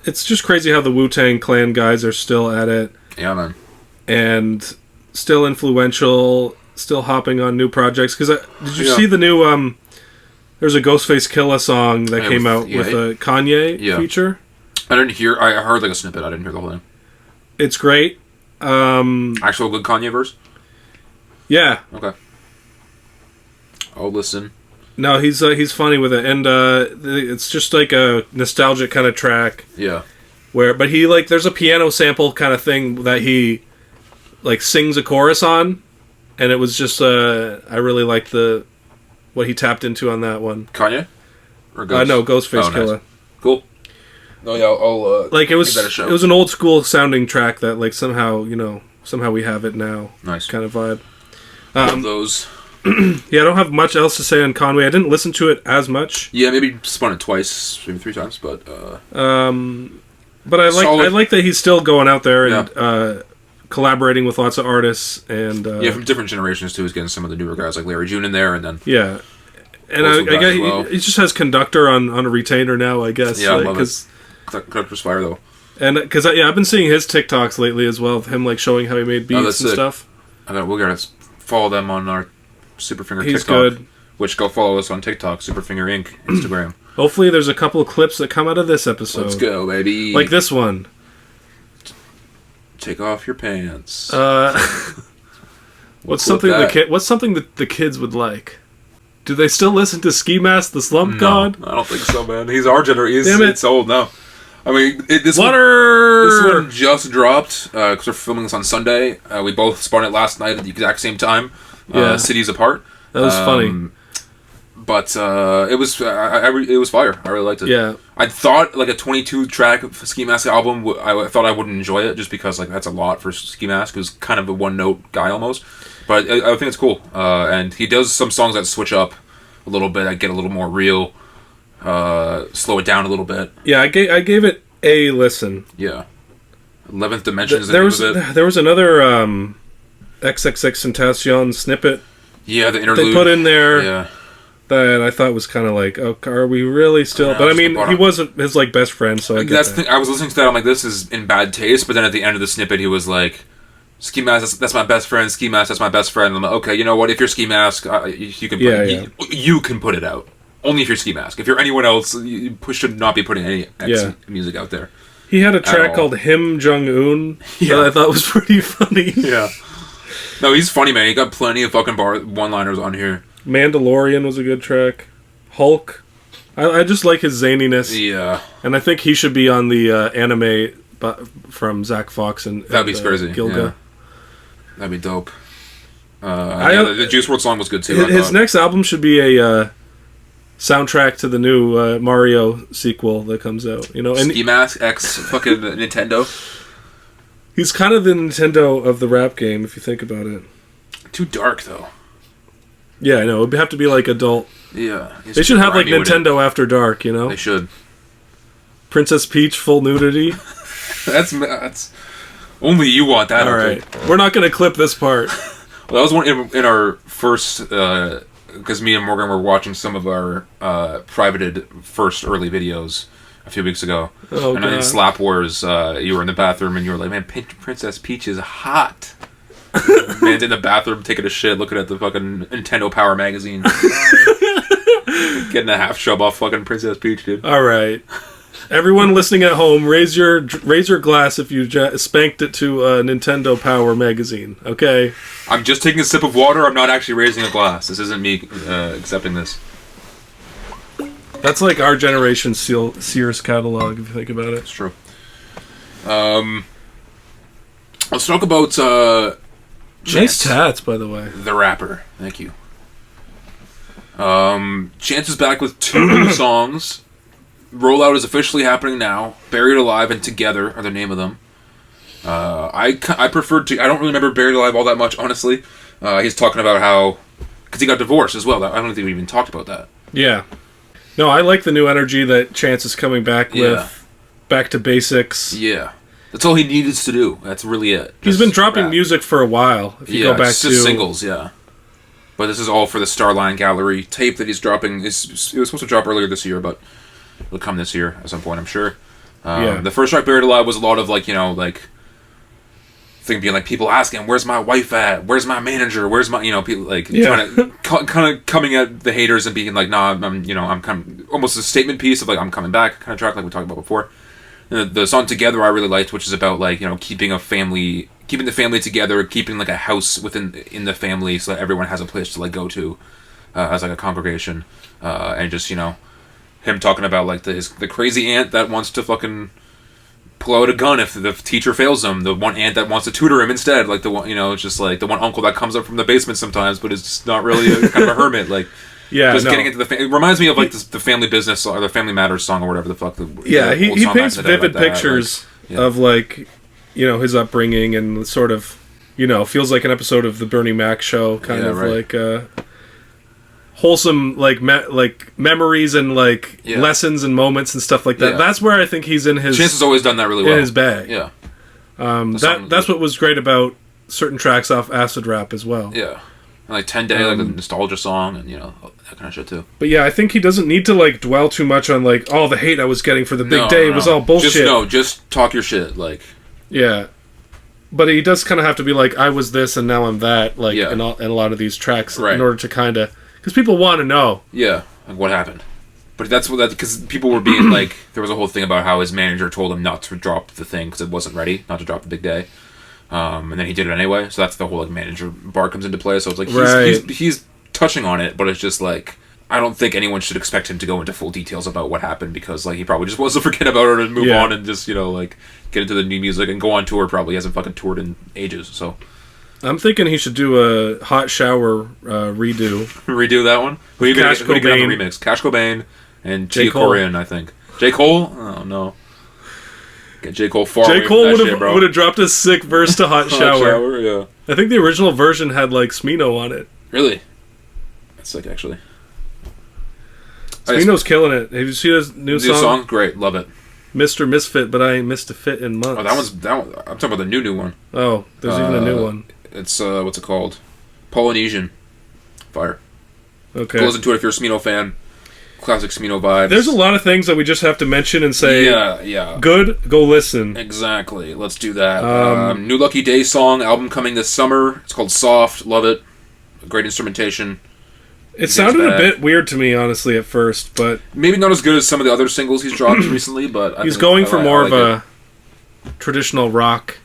it's just crazy how the Wu-Tang Clan guys are still at it. Yeah, man. And still influential, still hopping on new projects. Because did you see the new... there's a Ghostface Killah song that came out with a Kanye feature. I didn't hear... I heard like a snippet. I didn't hear the whole thing. It's great. Actual good Kanye verse? Yeah. Okay. I'll listen. No, he's funny with it, and it's just like a nostalgic kind of track. Yeah. But he there's a piano sample kind of thing that he sings a chorus on, and it was just I really liked what he tapped into on that one. Kanye? Or Ghost? No, Ghostface Killah. Nice. Cool. No, yeah, I'll it was give that a show. It was an old school sounding track that somehow we have it now. Nice kind of vibe. Those. Yeah, I don't have much else to say on Conway. I didn't listen to it as much. Yeah, maybe spun it twice, maybe 3 times, but but I like that he's still going out there and collaborating with lots of artists and from different generations too. He's getting some of the newer guys like Larry June in there, and then and I guess he just has Conductor on a retainer now. I guess I love it. Conductor's fire though, and because I've been seeing his TikToks lately as well, of him showing how he made beats and stuff. We're gonna follow them on our SuperFinger He's TikTok. Good. Which go follow us on TikTok, SuperFinger Inc. Instagram. Hopefully, there's a couple of clips that come out of this episode. Let's go, baby! Like this one. Take off your pants. What's something that the kids would like? Do they still listen to Ski Mask Tha Slump God? I don't think so, man. He's our generation. Damn it. It's old now. I mean, this one just dropped because we're filming this on Sunday. We both spun it last night at the exact same time, cities apart. That was funny. But it was fire. I really liked it. Yeah. I thought a 22-track Ski Mask album. I thought I wouldn't enjoy it just because that's a lot for Ski Mask, who's kind of a one-note guy almost. But I think it's cool. And he does some songs that switch up a little bit. I get a little more real. Slow it down a little bit. Yeah, I gave it a listen. Yeah. 11th Dimension is the name of it. There was another XXXTentacion snippet. Yeah, the interlude they put in there. Yeah. That I thought was kind of are we really still? But I mean, he wasn't his best friend, so I get that's that. I was listening to that. I'm like, this is in bad taste. But then at the end of the snippet, he was like, "Ski Mask, that's my best friend. Ski Mask, that's my best friend." And I'm like, okay, you know what? If you're Ski Mask, you can you can put it out. Only if you're Ski Mask. If you're anyone else, you should not be putting any music out there. He had a track called Him Jong-un that I thought was pretty funny. Yeah. No, he's funny, man. He got plenty of fucking one-liners on here. Mandalorian was a good track. Hulk. I just like his zaniness. Yeah. And I think he should be on the anime from Zach Fox and that'd be crazy. Gilga. Yeah. That'd be dope. The Juice WRLD song was good too. His next album should be a soundtrack to the new Mario sequel that comes out. And Ski Mask X fucking Nintendo. He's kind of the Nintendo of the rap game, if you think about it. Too dark though. Yeah, I know. It'd have to be adult. Yeah. They should have Nintendo After Dark, They should. Princess Peach full nudity. that's only you want that. All right. We're not going to clip this part. Well, that was one in our first because me and Morgan were watching some of our privated first early videos a few weeks ago. Oh, and in Slap Wars, you were in the bathroom and you were like, "Man, Princess Peach is hot." Man's in the bathroom taking a shit, looking at the fucking Nintendo Power magazine, getting a half chub off fucking Princess Peach, dude. All right, everyone listening at home, raise your glass if you spanked it to a Nintendo Power magazine. Okay. I'm just taking a sip of water. I'm not actually raising a glass. This isn't me accepting this. That's like our generation's Sears catalog, if you think about it. It's true. Let's talk about nice tats, by the way. The rapper. Thank you. Chance is back with 2 new songs. Rollout is officially happening now. Buried Alive and Together are the name of them. I preferred to. I don't really remember Buried Alive all that much, honestly. He's talking about how because he got divorced as well. I don't think we even talked about that. Yeah. No, I like the new energy that Chance is coming back with. Back to basics. Yeah. That's all he needed to do. That's really it. He's been dropping music for a while. If you go back to singles, yeah. But this is all for the Starline Gallery tape that he's dropping. It was supposed to drop earlier this year, but It'll come this year at some point, I'm sure. The first track, Buried Alive, was a lot of like, thing being like people asking, where's my wife at? Where's my manager? Where's my, people like trying to kind of coming at the haters and being like, nah, I'm coming, almost a statement piece of like, I'm coming back kind of track like we talked about before. And the song Together I really liked, which is about like, keeping the family together, keeping like a house in the family so that everyone has a place to like go to as like a congregation. And just, him talking about like the crazy aunt that wants to fucking pull out a gun if the teacher fails him, the one aunt that wants to tutor him instead, like the one, it's just like the one uncle that comes up from the basement sometimes but is just not really kind of a hermit, like getting into it reminds me of like the Family Business or the Family Matters song or whatever the fuck he paints vivid pictures of like his upbringing and sort of feels like an episode of the Bernie Mac show kind of like wholesome like memories and like lessons and moments and stuff like that. That's where I think he's in his Chance has always done that really well in his bag. That's what was great about certain tracks off Acid Rap as well. And like 10 Day, like the nostalgia song and that kind of shit too. But I think he doesn't need to like dwell too much on like all the hate I was getting for the Big Day was all bullshit. Just talk your shit, like but he does kind of have to be like, I was this and now I'm that, like in a lot of these tracks in order to kind of, because people want to know. Like what happened. But that's because people were being like, there was a whole thing about how his manager told him not to drop the thing because it wasn't ready, not to drop the Big Day. And then he did it anyway, so that's the whole like manager bar comes into play. So it's like he's touching on it, but it's just like, I don't think anyone should expect him to go into full details about what happened because like he probably just wants to forget about it and move on and just like get into the new music and go on tour. Probably hasn't fucking toured in ages, so I'm thinking he should do a Hot Shower redo. Redo that one? Who you going to get on the remix? Cash Cobain and Tia Corean, I think. J. Cole? Oh, no. Get J. Cole far away from that shit, bro. Would have dropped a sick verse to Hot Shower. Hot Shower, yeah. I think the original version had, like, Smino on it. Really? That's sick, actually. Smino's killing it. Have you seen his new song? Great, love it. Mr. Misfit, but I ain't missed a fit in months. Oh, that one, I'm talking about the new one. Oh, there's even a new one. It's, what's it called? Polynesian. Fire. Okay. Go listen to it if you're a Smino fan. Classic Smino vibes. There's a lot of things that we just have to mention and say, good, go listen. Exactly. Let's do that. New Lucky Daye song, album coming this summer. It's called Soft. Love it. Great instrumentation. It sounded a bit weird to me, honestly, at first, but... Maybe not as good as some of the other singles he's dropped recently, but... He's going for more of a traditional rock...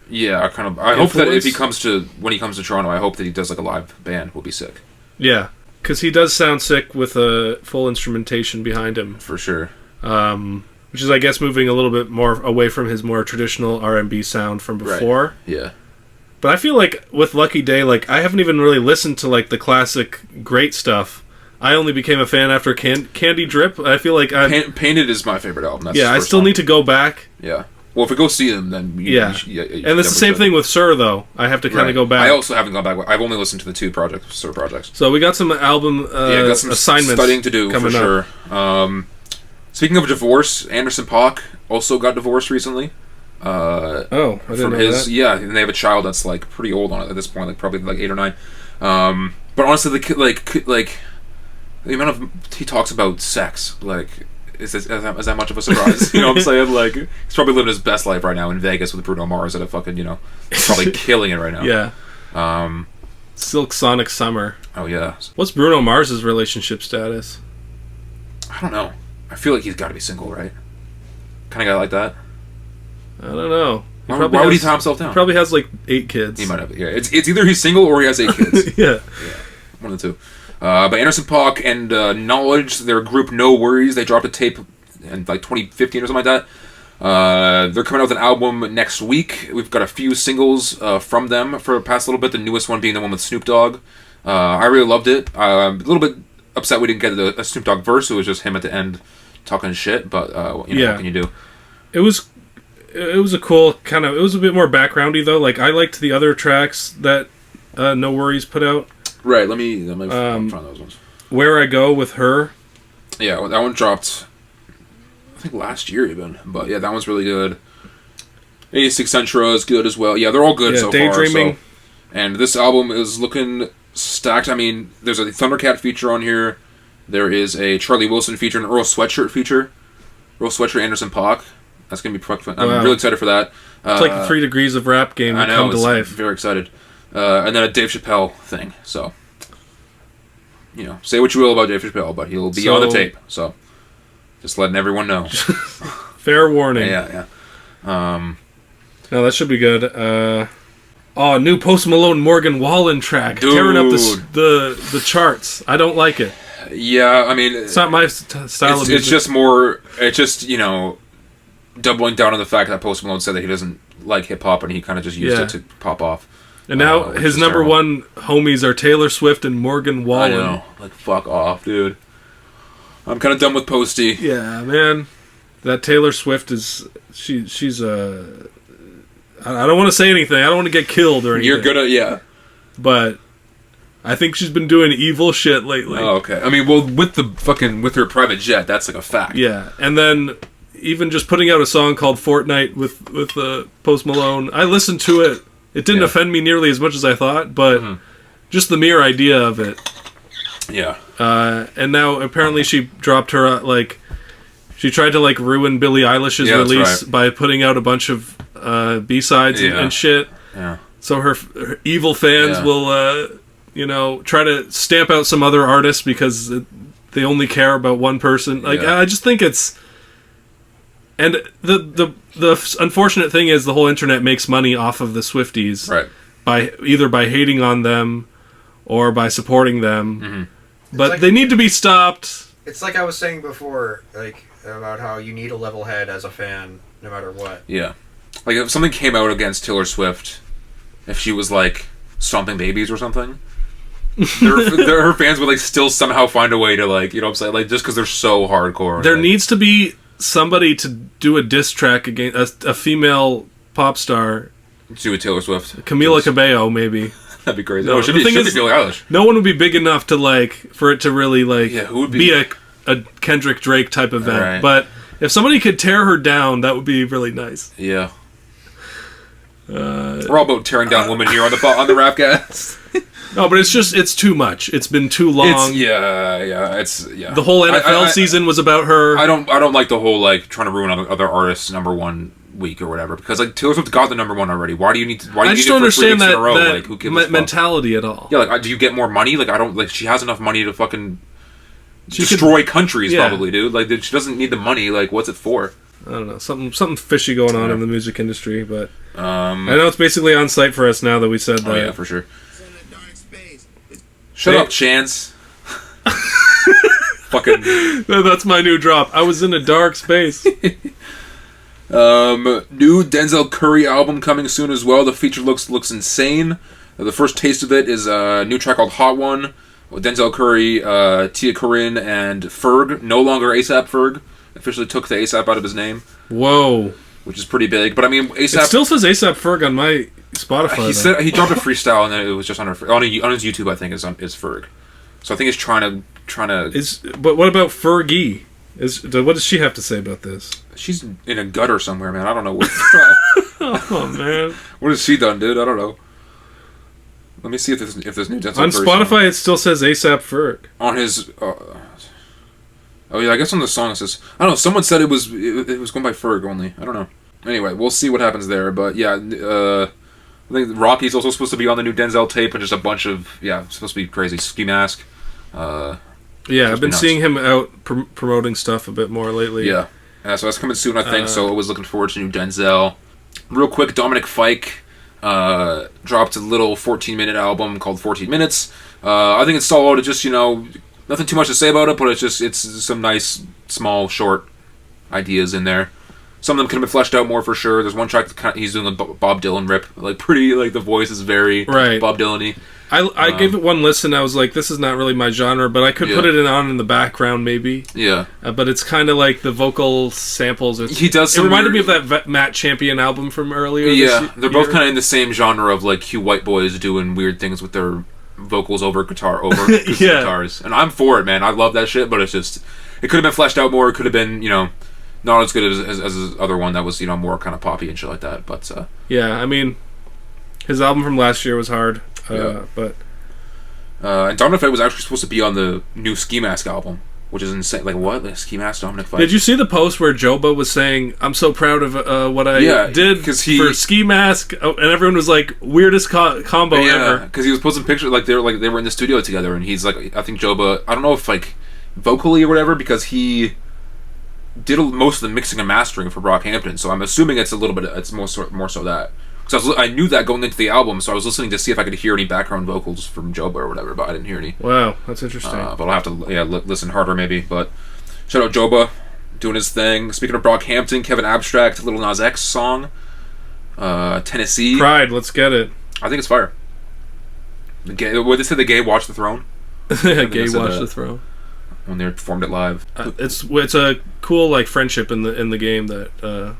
Yeah, I hope that when he comes to Toronto, I hope that he does like a live band. Will be sick. Yeah, because he does sound sick with a full instrumentation behind him for sure. Which is, I guess, moving a little bit more away from his more traditional R&B sound from before. Right. Yeah. But I feel like with Lucky Daye, like I haven't even really listened to like the classic great stuff. I only became a fan after Candy Drip. I feel like Painted is my favorite album. That's I still need to go back. Yeah. Well, if we go see them, then... And it's the same thing with Sir, though. I have to kind of go back. I also haven't gone back. I've only listened to the two Sir projects. So we got some album got some assignments studying to do, for sure. Speaking of divorce, Anderson .Paak also got divorced recently. I didn't know that. Yeah, and they have a child that's, like, pretty old on it at this point, like, probably, like, 8 or 9. But honestly, the kid, like, the amount of... He talks about sex, like... Is that much of a surprise? You know what I'm saying? Like, he's probably living his best life right now in Vegas with Bruno Mars at a fucking, he's probably killing it right now. Yeah. Silk Sonic Summer. Oh, yeah. What's Bruno Mars' relationship status? I don't know. I feel like he's got to be single, right? Kind of guy like that? I don't know. Why would he tie himself down? He probably has, like, 8 kids. He might have. Yeah. It's either he's single or he has 8 kids. Yeah. One of the two. But Anderson .Paak and Knowledge, their group No Worries, they dropped a tape in like 2015 or something like that. They're coming out with an album next week. We've got a few singles from them for the past little bit, the newest one being the one with Snoop Dogg. I really loved it. I'm a little bit upset we didn't get a Snoop Dogg verse. It was just him at the end talking shit, but what can you do? It was a cool kind of... It was a bit more backgroundy, though. Like, I liked the other tracks that No Worries put out. Right, let me find those ones. Where I Go with Her. Yeah, that one dropped, I think last year even. But yeah, that one's really good. 86 Centra is good as well. Yeah, they're all good so Daydreaming. far. And this album is looking stacked. I mean, there's a Thundercat feature on here. There is a Charlie Wilson feature, an Earl Sweatshirt feature. Rose Sweatshirt, Anderson .Paak. That's gonna be. I'm really excited for that. It's like the 3 Degrees of Rap game to come to life. Very excited. And then a Dave Chappelle thing. So, say what you will about Dave Chappelle, but he'll be on the tape. So, just letting everyone know. Fair warning. Yeah. No, that should be good. New Post Malone Morgan Wallen track. Dude. Tearing up the charts. I don't like it. Yeah, I mean... It's not my style of music. It's just more... It's just, doubling down on the fact that Post Malone said that he doesn't like hip-hop and he kind of just used it to pop off. And now his number one homies are Taylor Swift and Morgan Wallen. I know. Like, fuck off, dude. I'm kind of done with Posty. Yeah, man. That Taylor Swift is... She's a... I don't want to say anything. I don't want to get killed or anything. You're gonna... Yeah. But... I think she's been doing evil shit lately. Oh, okay. I mean, well, with her private jet, that's like a fact. Yeah, and then even just putting out a song called Fortnite with Post Malone, I listened to it. It didn't offend me nearly as much as I thought, but just the mere idea of it. Yeah. And now apparently she dropped her she tried to ruin Billie Eilish's release by putting out a bunch of B-sides and shit. Yeah. So her evil fans will. Try to stamp out some other artists because they only care about one person. I just think it's... And the unfortunate thing is the whole internet makes money off of the Swifties. Right. Either by hating on them or by supporting them. Mm-hmm. But they need to be stopped. It's like I was saying before, about how you need a level head as a fan, no matter what. Yeah. Like, if something came out against Taylor Swift, if she was, stomping babies or something... her fans would still somehow find a way to you know what I'm saying, just because they're so hardcore. There needs to be somebody to do a diss track against a female pop star. Do with Taylor Swift, Camila Cabello, maybe. That'd be crazy. No, it should be Billie Eilish. No one would be big enough to for it to really who would be a Kendrick Drake type event. Right. But if somebody could tear her down, that would be really nice. Yeah. We're all about tearing down women here on the Rapcast. No, but it's too much. It's been too long. The whole NFL season was about her. I don't like the whole trying to ruin other artists' number one week or whatever, because Taylor Swift got the number one already. Why do you need to? I just don't understand that who gives mentality at all. Yeah, do you get more money? I don't she has enough money to fucking destroy countries probably, dude. She doesn't need the money. What's it for? I don't know, something fishy going on in the music industry, but I know it's basically on site for us now that we said that. Oh yeah, for sure. Shut up, Chance. Fucking. That's my new drop. I was in a dark space. New Denzel Curry album coming soon as well. The feature looks insane. The first taste of it is a new track called Hot One with Denzel Curry, Tia Corinne, and Ferg. No longer ASAP Ferg. Officially took the ASAP out of his name. Whoa. Which is pretty big. But I mean, ASAP... It still says ASAP Ferg on my Spotify. He dropped a freestyle and then it was just on his YouTube, I think, is Ferg. So I think he's trying to... But what about Fergie? What does she have to say about this? She's in a gutter somewhere, man. I don't know what... Oh, man. What has she done, dude? I don't know. Let me see if there's new Denzel on Curry Spotify, song. It still says ASAP Ferg. On his... oh, yeah, I guess on the song it says... I don't know, someone said it was going by Ferg only. I don't know. Anyway, we'll see what happens there. But, yeah, I think Rocky's also supposed to be on the new Denzel tape and just a bunch of... Yeah, it's supposed to be crazy. Ski Mask. Yeah, I've been seeing him out promoting stuff a bit more lately. Yeah. So that's coming soon, I think. So I was looking forward to new Denzel. Real quick, Dominic Fike dropped a little 14-minute album called 14 Minutes. I think it's solid. It's just, nothing too much to say about it, but it's some nice, small, short ideas in there. Some of them could have been fleshed out more for sure. There's one track that he's doing a Bob Dylan rip. The voice is very Bob Dylan-y. I gave it one listen. I was like, this is not really my genre, but I could put it on in the background maybe. Yeah. But it's kind of like the vocal samples. He does. It reminded me of that Matt Champion album from earlier. Yeah, they're both kind of in the same genre of cute white boys doing weird things with their vocals over guitars. And I'm for it, man. I love that shit. But it's just, it could have been fleshed out more. It could have been, not as good as his other one that was, more kind of poppy and shit like that. But yeah, I mean, his album from last year was hard. But and Dominic Fike was actually supposed to be on the new Ski Mask album, which is insane. Like, what? Like, Ski Mask, Dominic Fike. Did you see the post where Joba was saying, "I'm so proud of what I did for Ski Mask," and everyone was like, "Weirdest combo ever." Because he was posting pictures they were in the studio together, and he's like, I think Joba, I don't know if like vocally or whatever, because he did most of the mixing and mastering for Brockhampton, so I'm assuming it's a little bit. It's more so that. Because I knew that going into the album, so I was listening to see if I could hear any background vocals from Joba or whatever, but I didn't hear any. Wow, that's interesting. But I'll have to listen harder maybe. But shout out Joba, doing his thing. Speaking of Brockhampton, Kevin Abstract, Lil Nas X song, Tennessee. Pride, let's get it. I think it's fire. What they said, the gay watch the throne. Gay watch the throne. When they performed it live. It's a cool like friendship in the game that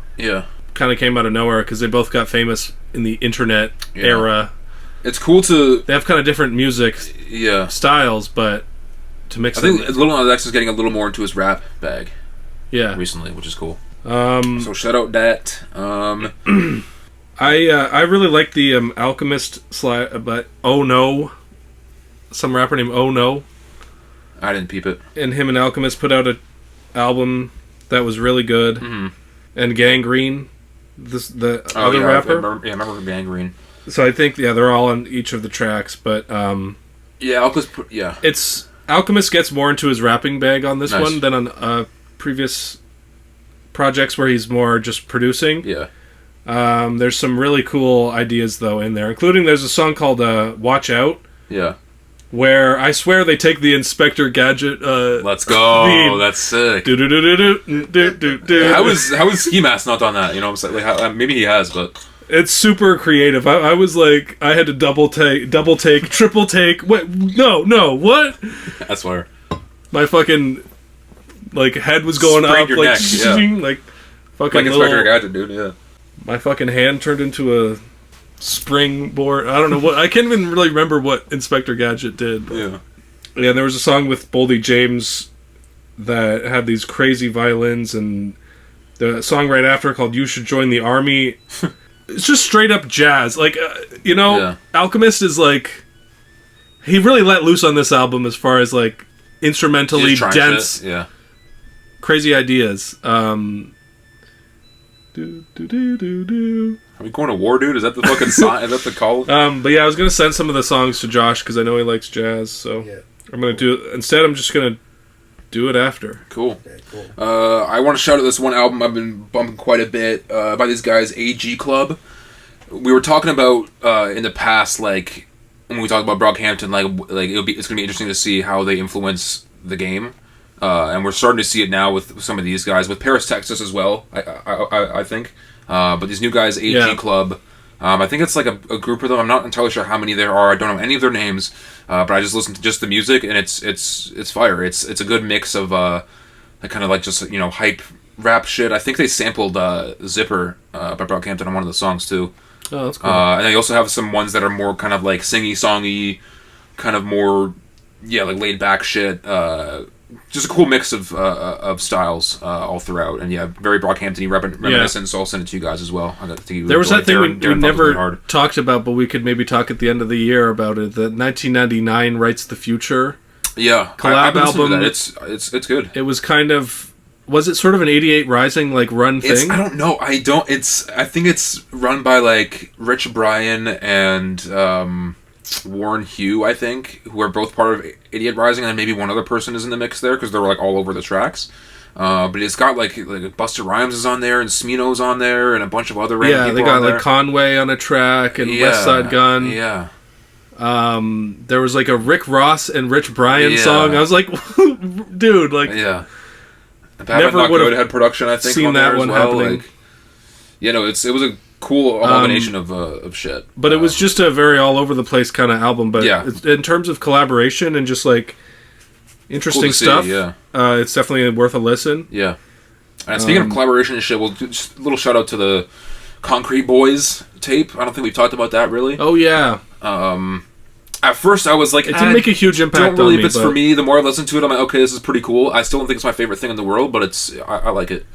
kind of came out of nowhere because they both got famous in the internet era. It's cool to... They have kind of different music styles, but to mix them... I think Lil Nas X is getting a little more into his rap bag recently, which is cool. So shout out that. I really like the Alchemist but Oh No, some rapper named Oh No. I didn't peep it. And him and Alchemist put out an album that was really good. Mm-hmm. And Gangrene, the other rapper. I remember Gangrene. So I think they're all on each of the tracks, but Alchemist. Alchemist gets more into his rapping bag on this one than on previous projects where he's more just producing. Yeah. There's some really cool ideas though in there, including there's a song called "Watch Out." Yeah. Where I swear they take the Inspector Gadget. Let's go! Theme. That's sick. How is Ski Mask not on that? You know what I'm saying? Like, maybe he has, but it's super creative. I was like, I had to double take, triple take. What? No, what? That's where my fucking like head was going up, your like neck, like fucking like Inspector Gadget, dude. Yeah. My fucking hand turned into a springboard. I don't know what. I can't even really remember what Inspector Gadget did. Yeah. There was a song with Boldy James that had these crazy violins, and the song right after called "You Should Join the Army." It's just straight up jazz. Like Alchemist is like he really let loose on this album as far as like instrumentally dense, crazy ideas. Are we going to war, dude? Is that the fucking sign? Is that the call? But yeah, I was gonna send some of the songs to Josh because I know he likes jazz. So I'm gonna do it instead. I'm just gonna do it after. Cool. Okay, cool. I want to shout out this one album I've been bumping quite a bit by these guys, AG Club. We were talking about in the past, like when we talked about Brockhampton, like it's gonna be interesting to see how they influence the game. And we're starting to see it now with some of these guys, with Paris, Texas as well. I think. But these new guys, AG Club, I think it's like a group of them. I'm not entirely sure how many there are. I don't know any of their names, but I just listened to just the music, and it's fire. It's a good mix of kind of like just hype rap shit. I think they sampled Zipper by Brockhampton on one of the songs too. Oh, that's cool. And they also have some ones that are more kind of like singy-songy, kind of more like laid back shit. Just a cool mix of styles all throughout, and very Brockhampton-y reminiscent. So I'll send it to you guys as well. There was that thing we never talked about, but we could maybe talk at the end of the year about it. The 1999 Writes the Future. Yeah, collab album. It's good. It was kind of. Was it sort of an 88 Rising like run thing? I don't know. I think it's run by like Rich Brian and Warren Hugh, I think, who are both part of 88 Rising, and then maybe one other person is in the mix there because they're like all over the tracks. But it's got like Busta Rhymes is on there, and Smino's on there, and a bunch of other random people. They got like there. Conway on a track, and West Side Gun. Yeah. There was like a Rick Ross and Rich Brian song. I was like, dude, like never would have had production. I think seen on that there one as well. happening. Like, it was a cool combination of shit. But it was just a very all over the place kind of album. But in terms of collaboration and just like interesting stuff, it's definitely worth a listen. Yeah. And speaking of collaboration and shit, just a little shout out to the Concrete Boys tape. I don't think we've talked about that really. Oh yeah. At first I was like, it didn't make a huge impact. Don't really, if it's for me. The more I listen to it, I'm like, okay, this is pretty cool. I still don't think it's my favorite thing in the world, but I like it.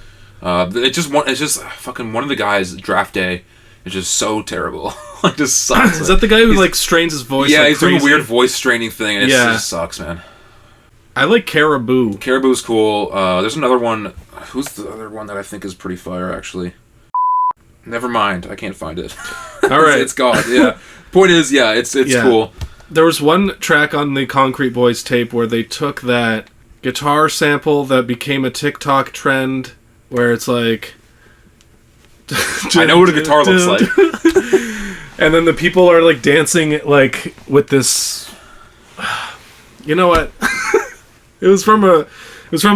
It's just fucking one of the guys, Draft Day, is just so terrible. Like, just sucks. Is that the guy who like strains his voice? Yeah, like he's crazy? doing a weird voice straining thing, and it just sucks, man. I like Caribou. Caribou's cool. There's another one. Who's the other one that I think is pretty fire, actually? Never mind. I can't find it. All right. It's gone, yeah. Point is, yeah, it's cool. There was one track on the Concrete Boys tape where they took that guitar sample that became a TikTok trend where it's like... I know what a guitar looks like. And then the people are like dancing like with this... You know what? It was from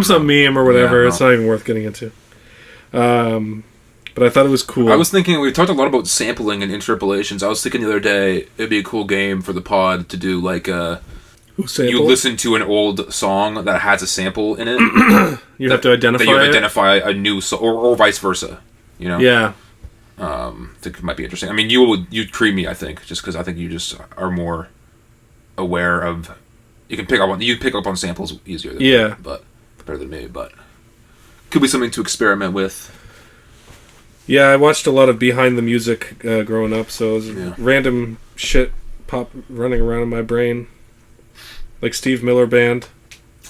some meme or whatever. Yeah, it's not even worth getting into. But I thought it was cool. I was thinking, we talked a lot about sampling and interpolations. I was thinking the other day, it'd be a cool game for the pod to do like you listen to an old song that has a sample in it. You have to identify that you identify a new song, or vice versa. You know? Yeah. I think it might be interesting. I mean, you'd cream me, I think, just because I think you just are more aware of... You pick up on samples easier than me, but better than me, but could be something to experiment with. Yeah, I watched a lot of Behind the Music growing up, so it was random shit running around in my brain. Like Steve Miller Band.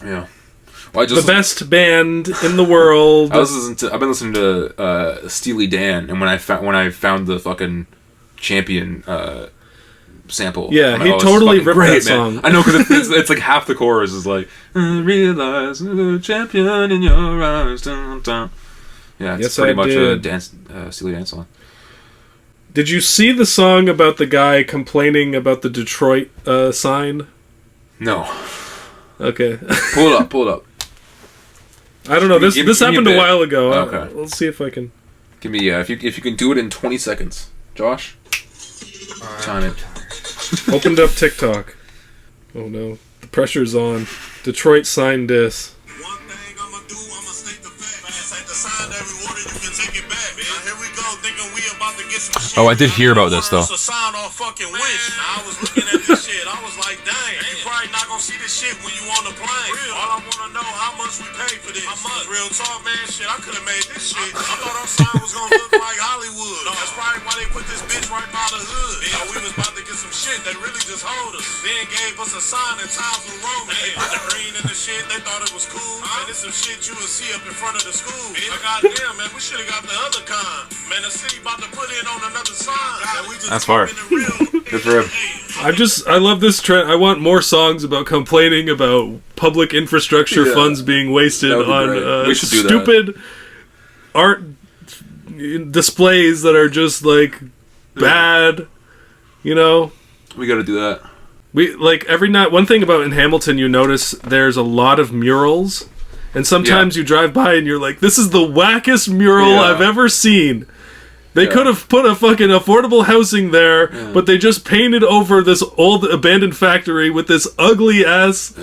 Yeah. Well, the best band in the world. I've been listening to Steely Dan, and when I found the fucking Champion sample. Yeah, he totally ripped that song. Man. I know, because it's like half the chorus is like, realize the champion in your eyes. Dun, dun. Yeah, it's pretty much a Steely Dan song. Did you see the song about the guy complaining about the Detroit sign? No. Okay. Pull it up. I don't know. This happened a while ago. Okay. Let's see if I can... Give me, if you can do it in 20 seconds. Josh? Time it. Opened up TikTok. Oh no. The pressure's on. Detroit sign diss. One thing I'ma do, I'ma state the facts. Take the sign every water, you can take it back. Now here we go, thinking we about to get some shit. Oh, I did hear about this though. It's a sign off fucking wish. Now I was looking at this shit, I was like, dang, you probably not gonna see this shit when you on the plane. All I wanna know how much we paid for this. How much? Real talk, man, shit, I could've made this shit. I thought our sign was gonna look like Hollywood. No, that's probably why they put this bitch right by the hood. Thought we was about to get some shit, they really just hold us. Then gave us a sign in Times New Roman. They put the green in the shit, they thought it was cool. Man, this some shit you would see up in front of the school. But goddamn, man, we should've got the other kind. Man, the city about to put in on another sign. That's far. Good for him. I love this trend. I want more songs about complaining about public infrastructure funds being wasted on stupid art displays that are just like bad. You know, we got to do that. We like every night. One thing about in Hamilton, you notice there's a lot of murals, and sometimes you drive by and you're like, "This is the wackest mural I've ever seen." They could have put a fucking affordable housing there, but they just painted over this old abandoned factory with this ugly ass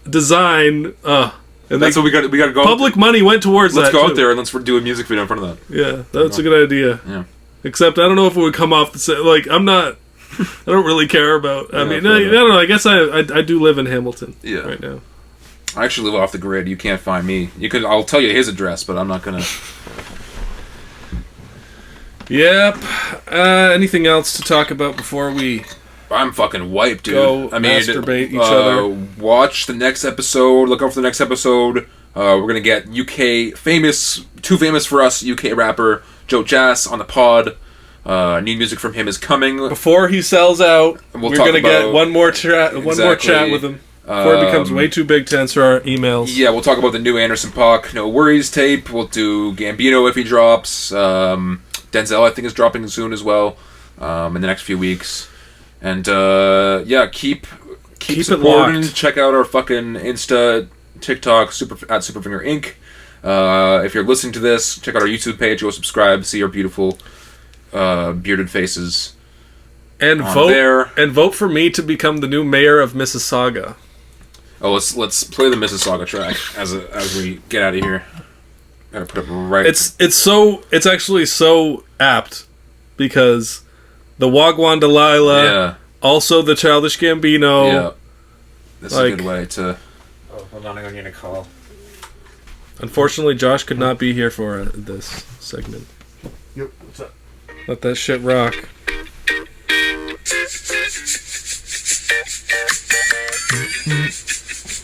design. And that's what we got. We got to go. Public money went towards that. Let's go out there and let's do a music video in front of that. Yeah, that's a good idea. Yeah. Except I don't know if it would come off the same. Like I'm not. I don't really care about. I mean, I don't know. I guess I do live in Hamilton. Right now. I actually live off the grid. You can't find me. I'll tell you his address, but I'm not gonna. Yep. Anything else to talk about before we... I'm fucking wiped, dude. Masturbate each other. Watch the next episode. Look out for the next episode. We're going to get too famous for us, UK rapper Joe Jass on the pod. New music from him is coming. Before he sells out, we're going to get one more chat with him. Before it becomes way too big to answer our emails. Yeah, we'll talk about the new Anderson Paak No Worries tape. We'll do Gambino if he drops. Denzel, I think, is dropping soon as well in the next few weeks. And, keep supporting. Check out our fucking Insta, TikTok, at SuperFinger Inc. If you're listening to this, check out our YouTube page. Go subscribe. See our beautiful bearded faces. And vote for me to become the new mayor of Mississauga. Oh, let's play the Mississauga track as we get out of here. Gotta put it right. It's actually so apt because the Wagwan Delilah, also the Childish Gambino. Yeah, that's a good way to. Oh, hold on, I'm getting a call. Unfortunately, Josh could not be here for this segment. Yep, what's up? Let that shit rock.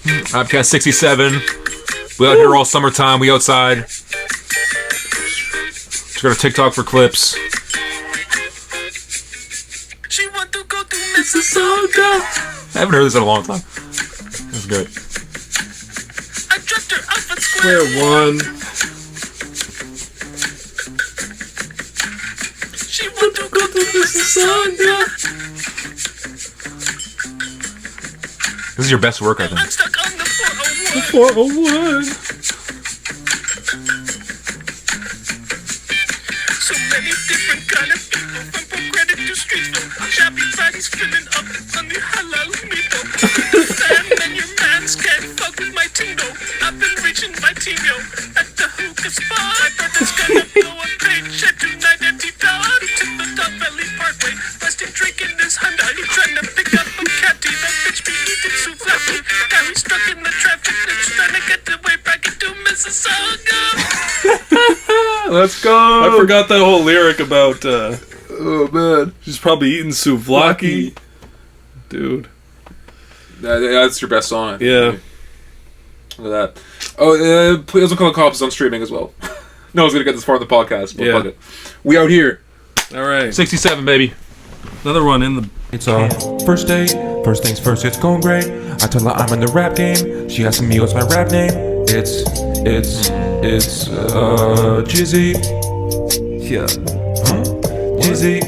Rapcast 67. We out here all summertime. We outside. Just go to TikTok for clips. She want to go to Mississauga. I haven't heard this in a long time. That's good. I dropped her off at Square one. She want to go to Mississauga. This is your best work, I think. I'm stuck on the 401. 401. So many different kind of people, from Progressive to Streetville. Shabby bodies filling up on the halal meatball. And your mans can't fuck with my team though. I've been reaching my team yo at the hookah spot. My brother's gonna blow a paycheck tonight at T-Dog to the Top Valley Parkway. Resting drinking this Honda. He trying to pick up a catty. That bitch be eating souvlaki. Now he's stuck in the traffic. That's trying to get the way back into Mississauga. Let's go. I forgot that whole lyric about. Oh man, She's probably eating souvlaki. Dude. That's your best song, I think. Yeah. Look at that. Oh, please don't call the cops on streaming as well. No one's gonna get this far in the podcast, but fuck it. We out here. Alright. 67, baby. Another one in the. It's our first date. First things first, it's going great. I tell her I'm in the rap game. She asking me what's my rap name. It's Jizzy. Yeah. Jizzy.